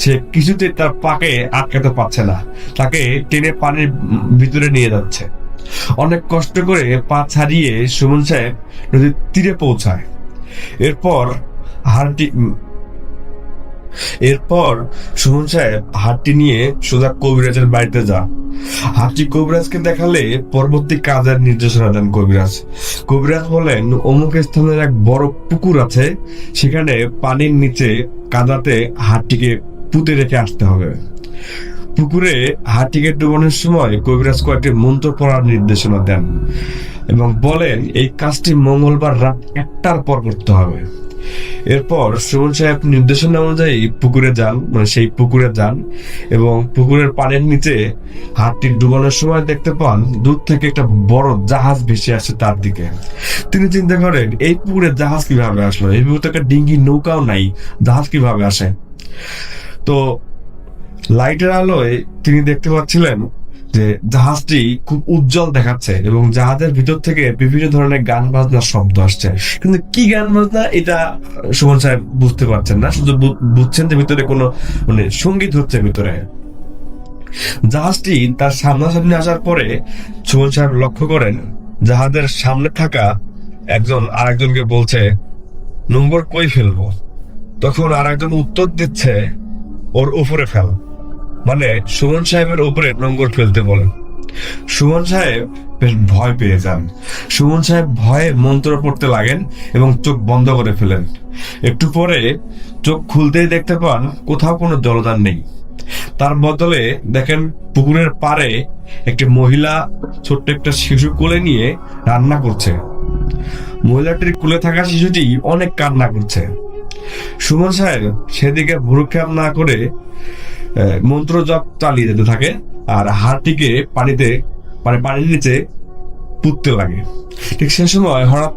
সে কিছুতে তার পাকে আটকাতে পারছে না, তাকে টেনে পানির ভিতরে নিয়ে যাচ্ছে। অনেক কষ্ট করে পা ছাড়িয়ে সুমন সাহেব নদীর তীরে পৌঁছায়। এরপর সুমন সাহেব হাড়টি নিয়ে সোজা কবিরাজের বাড়িতে যান। হাড়টি কবিরাজকে দেখালে পরবর্তী কাজের নির্দেশনা দেন কবিরাজ। কবিরাজ বলেন, অমুক স্থানের এক বড় পুকুর আছে, সেখানে পানির নিচে কাদাতে হাড়টিকে পুঁতে রেখে আসতে হবে। পুকুরে হাড়টিকে ডুবানোর সময় কবিরাজ কয়েকটি মন্ত্র পড়ার নির্দেশনা দেন এবং বলেন এই কাজটি মঙ্গলবার রাত 1টার পর করতে হবে। এরপর সুমন সাহেব নির্দেশনা অনুযায়ী সেই পুকুরে যান এবং পুকুরের পানির নিচে হাড়টি ডুবানোর সময় দেখতে পান দূর থেকে একটা বড় জাহাজ ভেসে আসে তার দিকে। তিনি চিন্তা করেন এই পুকুরে জাহাজ কিভাবে আসলো, এই পুকুরে একটা ডিঙ্গি নৌকাও নাই, জাহাজ কিভাবে আসে। তো লাইটের আলোয় তিনি দেখতে পাচ্ছিলেন যে জাহাজটি খুব উজ্জ্বল দেখাচ্ছে এবং জাহাজের ভিতর থেকে বিভিন্ন ধরনের গান বাজনার শব্দ আসছে, কিন্তু কি গান বাজনা এটা সুমন সাহেব বুঝতে পারছেন না, শুধু বুঝছেন যে ভিতরে কোনো সঙ্গীত হচ্ছে ভিতরে। জাহাজটি তার সামনাসামনি আসার পরে সুমন সাহেব লক্ষ্য করেন জাহাজের সামনে থাকা একজন আরেকজনকে বলছে, নম্বর কই ফেলবো? তখন আরেকজন উত্তর দিচ্ছে, ওর উপরে ফেল, মানে সুমন সাহেবের উপরে নোংর ফেলতে বলেন। সুমন সাহেব বেশ ভয় পেয়ে যান। সুমন সাহেব ভয়ে মন্ত্র পড়তে লাগেন এবং চোখ বন্ধ করে ফেলেন। একটু পরে চোখ খুলতেই দেখতে পান কোথাও কোনো জলদান নেই। তার বদলে দেখেন পুকুরের পাড়ে একটি মহিলা ছোট্ট একটা শিশু কোলে নিয়ে রান্না করছে। মহিলাটির কোলে থাকা শিশুটি অনেক কান্না করছে। সুমন সাহেব সেদিকে ভ্রুক্ষেপ না করে মন্ত্র জপ চালিয়ে যেতে থাকে আর হাড়টিকে পানির নিচে পুঁততে লাগে। ঠিক সে সময় হঠাৎ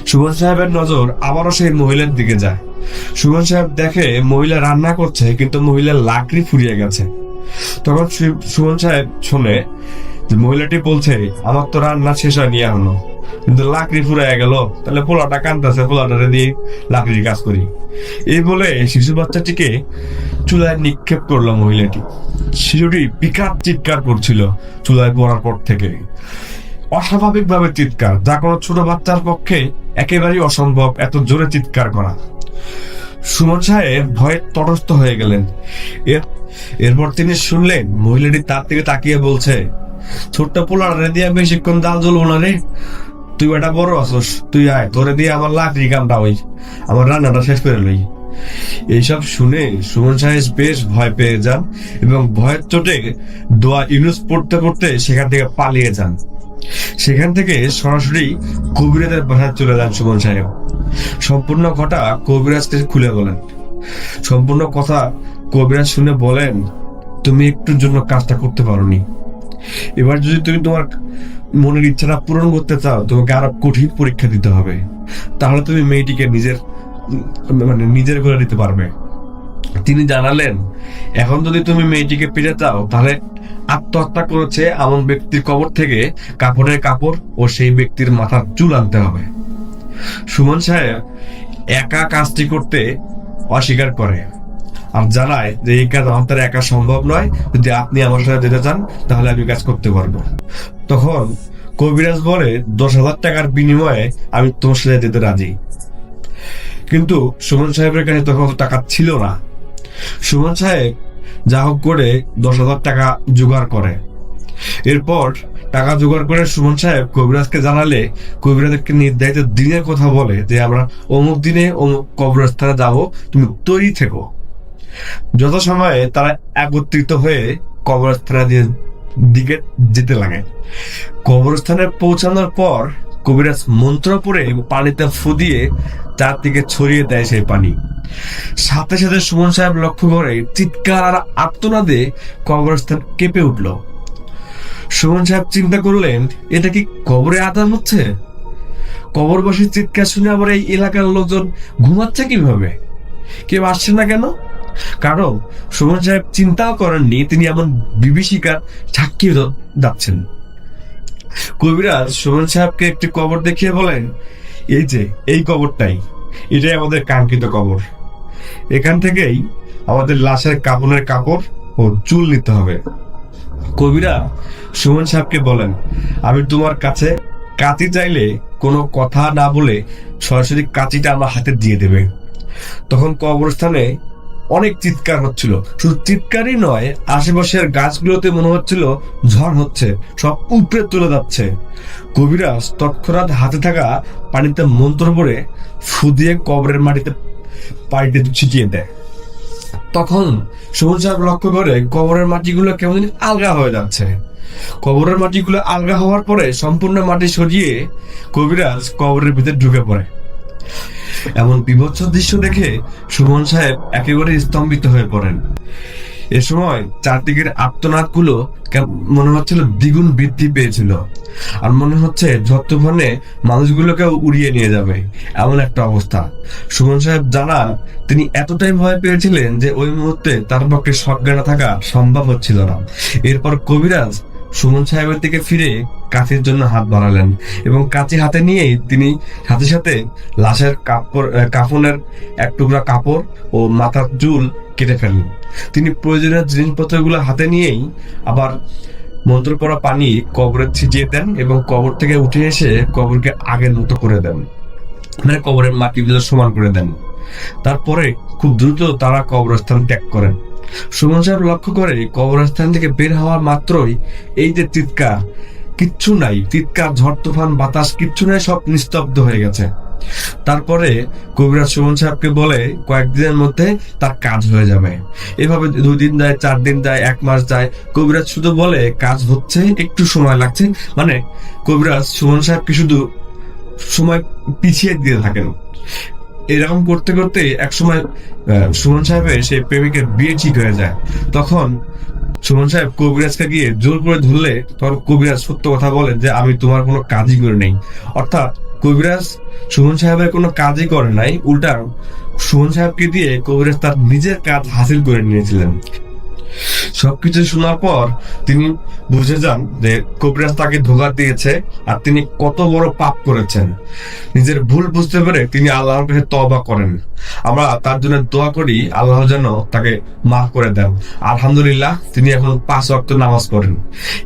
সুমন সাহেবের নজর আবারও সেই মহিলার দিকে যায়। সুমন সাহেব দেখে মহিলা রান্না করছে, কিন্তু মহিলার লাকড়ি ফুরিয়ে গেছে। তখন সুমন সাহেব শোনে যে মহিলাটি বলছে, আমার তো রান্না শেষ হয়নি এখনো, কিন্তু লাকড়ি ফুরাইয়া গেল, তাহলে পোলাটা কাঁদতেছে, পোলাটারে দিয়ে লাকড়ির কাজ করি। এই বলে শিশু বাচ্চাটিকে চুলায় নিক্ষেপ করলো মহিলাটি। শিশুটি বিকট চিৎকার করছিল চুলায় পড়ার পর থেকে, অস্বাভাবিক ভাবে চিৎকার, যা কোনো ছোট বাচ্চার পক্ষে একেবারেই অসম্ভব এত জোরে চিৎকার করা। সুমন সাহেব ভয়ে তটস্থ হয়ে গেলেন। এরপর তিনি শুনলেন মহিলাটি তার দিকে তাকিয়ে বলছে, ছোট্ট পোলারে দিয়ে বেশিক্ষণ জাল জ্বলবো না রে, তুই এটা বড় আছোস, তুই আয়, তোরে দিয়ে আমার লাকড়ি কামটা হই, আমার রান্নাটা শেষ করে লই। এইসব শুনে সুমন সাহেব বেশ ভয় পেয়ে যান এবং ভয়ের চোটে দোয়া ইউনুস পড়তে পড়তে সেখান থেকে পালিয়ে যান। সেখান থেকে সরাসরি কবিরাজের বাসায় চলে যান সুমন সাহেব। সম্পূর্ণ ঘটা কবিরাজকে খুলে বলেন। সম্পূর্ণ কথা কবিরাজ শুনে বলেন, তুমি একটুর জন্য কাজটা করতে পারোনি, এবার যদি তুমি তোমার মনের ইচ্ছাটা পূরণ করতে চাও তোমাকে আরো কঠিন পরীক্ষা দিতে হবে, তাহলে তুমি মেয়েটিকে নিজের করে নিতে পারবে। তিনি জানালেন, এখন যদি তুমি মেয়েটিকে পেতে চাও তাহলে আত্মহত্যা করেছে এমন ব্যক্তির কবর থেকে কাপড়ের কাপড় ও সেই ব্যক্তির মাথার চুল আনতে হবে। সুমন সাহেব একা কাজটি করতে অস্বীকার করে আর জানায় যে এই কাজ আমার দ্বারা একা সম্ভব নয়, যদি আপনি আমার সাথে যেতে চান তাহলে আমি কাজ করতে পারবো। তখন কবিরাজ বলে, 10,000 টাকার বিনিময়ে আমি তোমার সাথে যেতে রাজি। কিন্তু সুমন সাহেবের কাছে তখন অত টাকা ছিল না। সুমন সাহেব যা হোক করে 10,000 টাকা জোগাড় করে। এরপর টাকা জোগাড় করে সুমন সাহেব কবিরাজকে জানালে কবিরাজকে নির্ধারিত দিনের কথা বলে যে আমরা অমুক দিনে অমুক কবরস্থানে যাব, তুমি তৈরি থেকো। যত সময়ে তারা একত্রিত হয়ে কবরস্থানের দিকে যেতে লাগে। কবরস্থানে পৌঁছানোর পর কবিরাজ মন্ত্র পড়ে পানিতে ফু দিয়ে চারদিকে ছড়িয়ে দেয় সেই পানি। সাথে সাথে সুমন সাহেব লক্ষ্য করে চিৎকার আর আর্তনাদে কবরস্থান কেঁপে উঠল। সুমন সাহেব চিন্তা করলেন, এটা কি কবরে আদান হচ্ছে? কবরবাসীর চিৎকার শুনে আবার এই এলাকার লোকজন ঘুমাচ্ছে কিভাবে? কেউ আসছে না কেন? কারণ সুমন সাহেব চিন্তাও করেননি তিনি এমন বিভীষিকার সাক্ষী যাচ্ছেন। কবিরাজ সুমন সাহেবকে একটি কবর দেখিয়ে বলেন, এই যে এই কবরটাই, এটাই আমাদের কাঙ্ক্ষিত কবর। এখান থেকেই আমাদের লাশের কাপড়ের কাপড় ও চুল নিতে হবে। কবিরা সুমন সাহেবকে বলেন, আমি তোমার কাছে কাঁচি চাইলে কোনো কথা না বলে সরাসরি কাঁচিটা আমার হাতে দিয়ে দেবে। তখন কবরস্থানে অনেক চিৎকার হচ্ছিল। শুধু চিৎকারই নয়, আশেপাশের গাছগুলোতে মনে হচ্ছিল ঝড় হচ্ছে, সব উপড়ে তুলে যাচ্ছে। কবিরাজ তৎক্ষণাৎ হাতে থাকা পানিতে মন্ত্র পড়ে ফু দিয়ে কবরের পানিতে ছিটিয়ে দেয়। তখন সুমন সাহেব লক্ষ্য করে কবরের মাটিগুলো কেমন আলগা হয়ে যাচ্ছে। কবরের মাটিগুলো আলগা হওয়ার পরে সম্পূর্ণ মাটি সরিয়ে কবিরাজ কবরের ভিতরে ঢুকে পড়ে। এমন বিভৎস দৃশ্য দেখে সুমন সাহেব একেবারে স্তম্ভিত হয়ে পড়েন। এ সময় চারদিকের আর্তনাদগুলো মনে হচ্ছিল দ্বিগুণ বৃদ্ধি পেয়েছিল, আর মনে হচ্ছে ঝড়-তুফানে মানুষগুলোকে উড়িয়ে নিয়ে যাবে, এমন একটা অবস্থা। সুমন সাহেব জানান, তিনি এতটাই ভয় পেয়েছিলেন যে ওই মুহূর্তে তার পক্ষে সজ্ঞানে থাকা সম্ভব হচ্ছিল না। এরপর কবিরাজ সুমন সাহেবের দিকে ফিরে কাঁচির জন্য হাত বাড়ালেন এবং কাঁচি হাতে নিয়েই তিনি সাথে সাথে লাশের কাফনের এক টুকরা কাপড় ও মাথার চুল কেটে ফেললেন। তিনি প্রয়োজনীয় জিনিসপত্রগুলো হাতে নিয়েই আবার মন্ত্র পড়া পানি কবরে ছিটিয়ে দেন এবং কবর থেকে উঠে এসে কবরকে আগের মতো করে দেন, মানে কবরের মাটিগুলো সমান করে দেন। তারপরে খুব দ্রুত তারা কবরস্থান ত্যাগ করেন। সুমন সাহেব লক্ষ্য করে কবরস্থান থেকে বের হওয়ার মাত্রই এই যে চিৎকার, কিচ্ছু নাই, চিৎকার, ঝড় তুফান, বাতাস কিচ্ছু নাই, সব নিস্তব্ধ হয়ে গেছে। তারপরে কবিরাজ সুমন সাহেবকে বলে কয়েকদিনের মধ্যে তার কাজ হয়ে যাবে। এভাবে 2 দিন যায়, 4 দিন যায়, 1 মাস যায়। কবিরাজ শুধু বলে কাজ হচ্ছে, একটু সময় লাগছে, মানে কবিরাজ সুমন সাহেবকে শুধু সময় পিছিয়ে দিয়ে থাকেন। এরকম করতে করতে এক সময় সুমন সাহেবের সেই প্রেমিকের বিয়ে ঠিক হয়ে যায়। তখন সুমন সাহেব কবিরাজকে গিয়ে জোর করে ধরলে তখন কবিরাজ সত্য কথা বলে যে আমি তোমার কোনো কাজই করে নেই। অর্থাৎ কবিরাজ সুমন সাহেবের কোনো কাজই করে নাই, উল্টা সুমন সাহেবকে দিয়ে কবিরাজ তার নিজের কাজ হাসিল করে নিয়েছিলেন। সবকিছু শোনার পর তিনি বুঝে যান যে কবিরাজ তাকে ধোঁকা দিয়েছে আর তিনি কত বড় পাপ করেছেন। নিজের ভুল বুঝতে পেরে তিনি আল্লাহর কাছে তওবা করেন। আমরা তার জন্য দোয়া করি আল্লাহ যেন তাকে মাফ করে দেন। আলহামদুলিল্লাহ, তিনি এখন 5 ওয়াক্ত নামাজ পড়েন।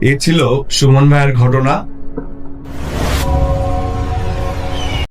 এই ছিল সুমন ভাইয়ের ঘটনা।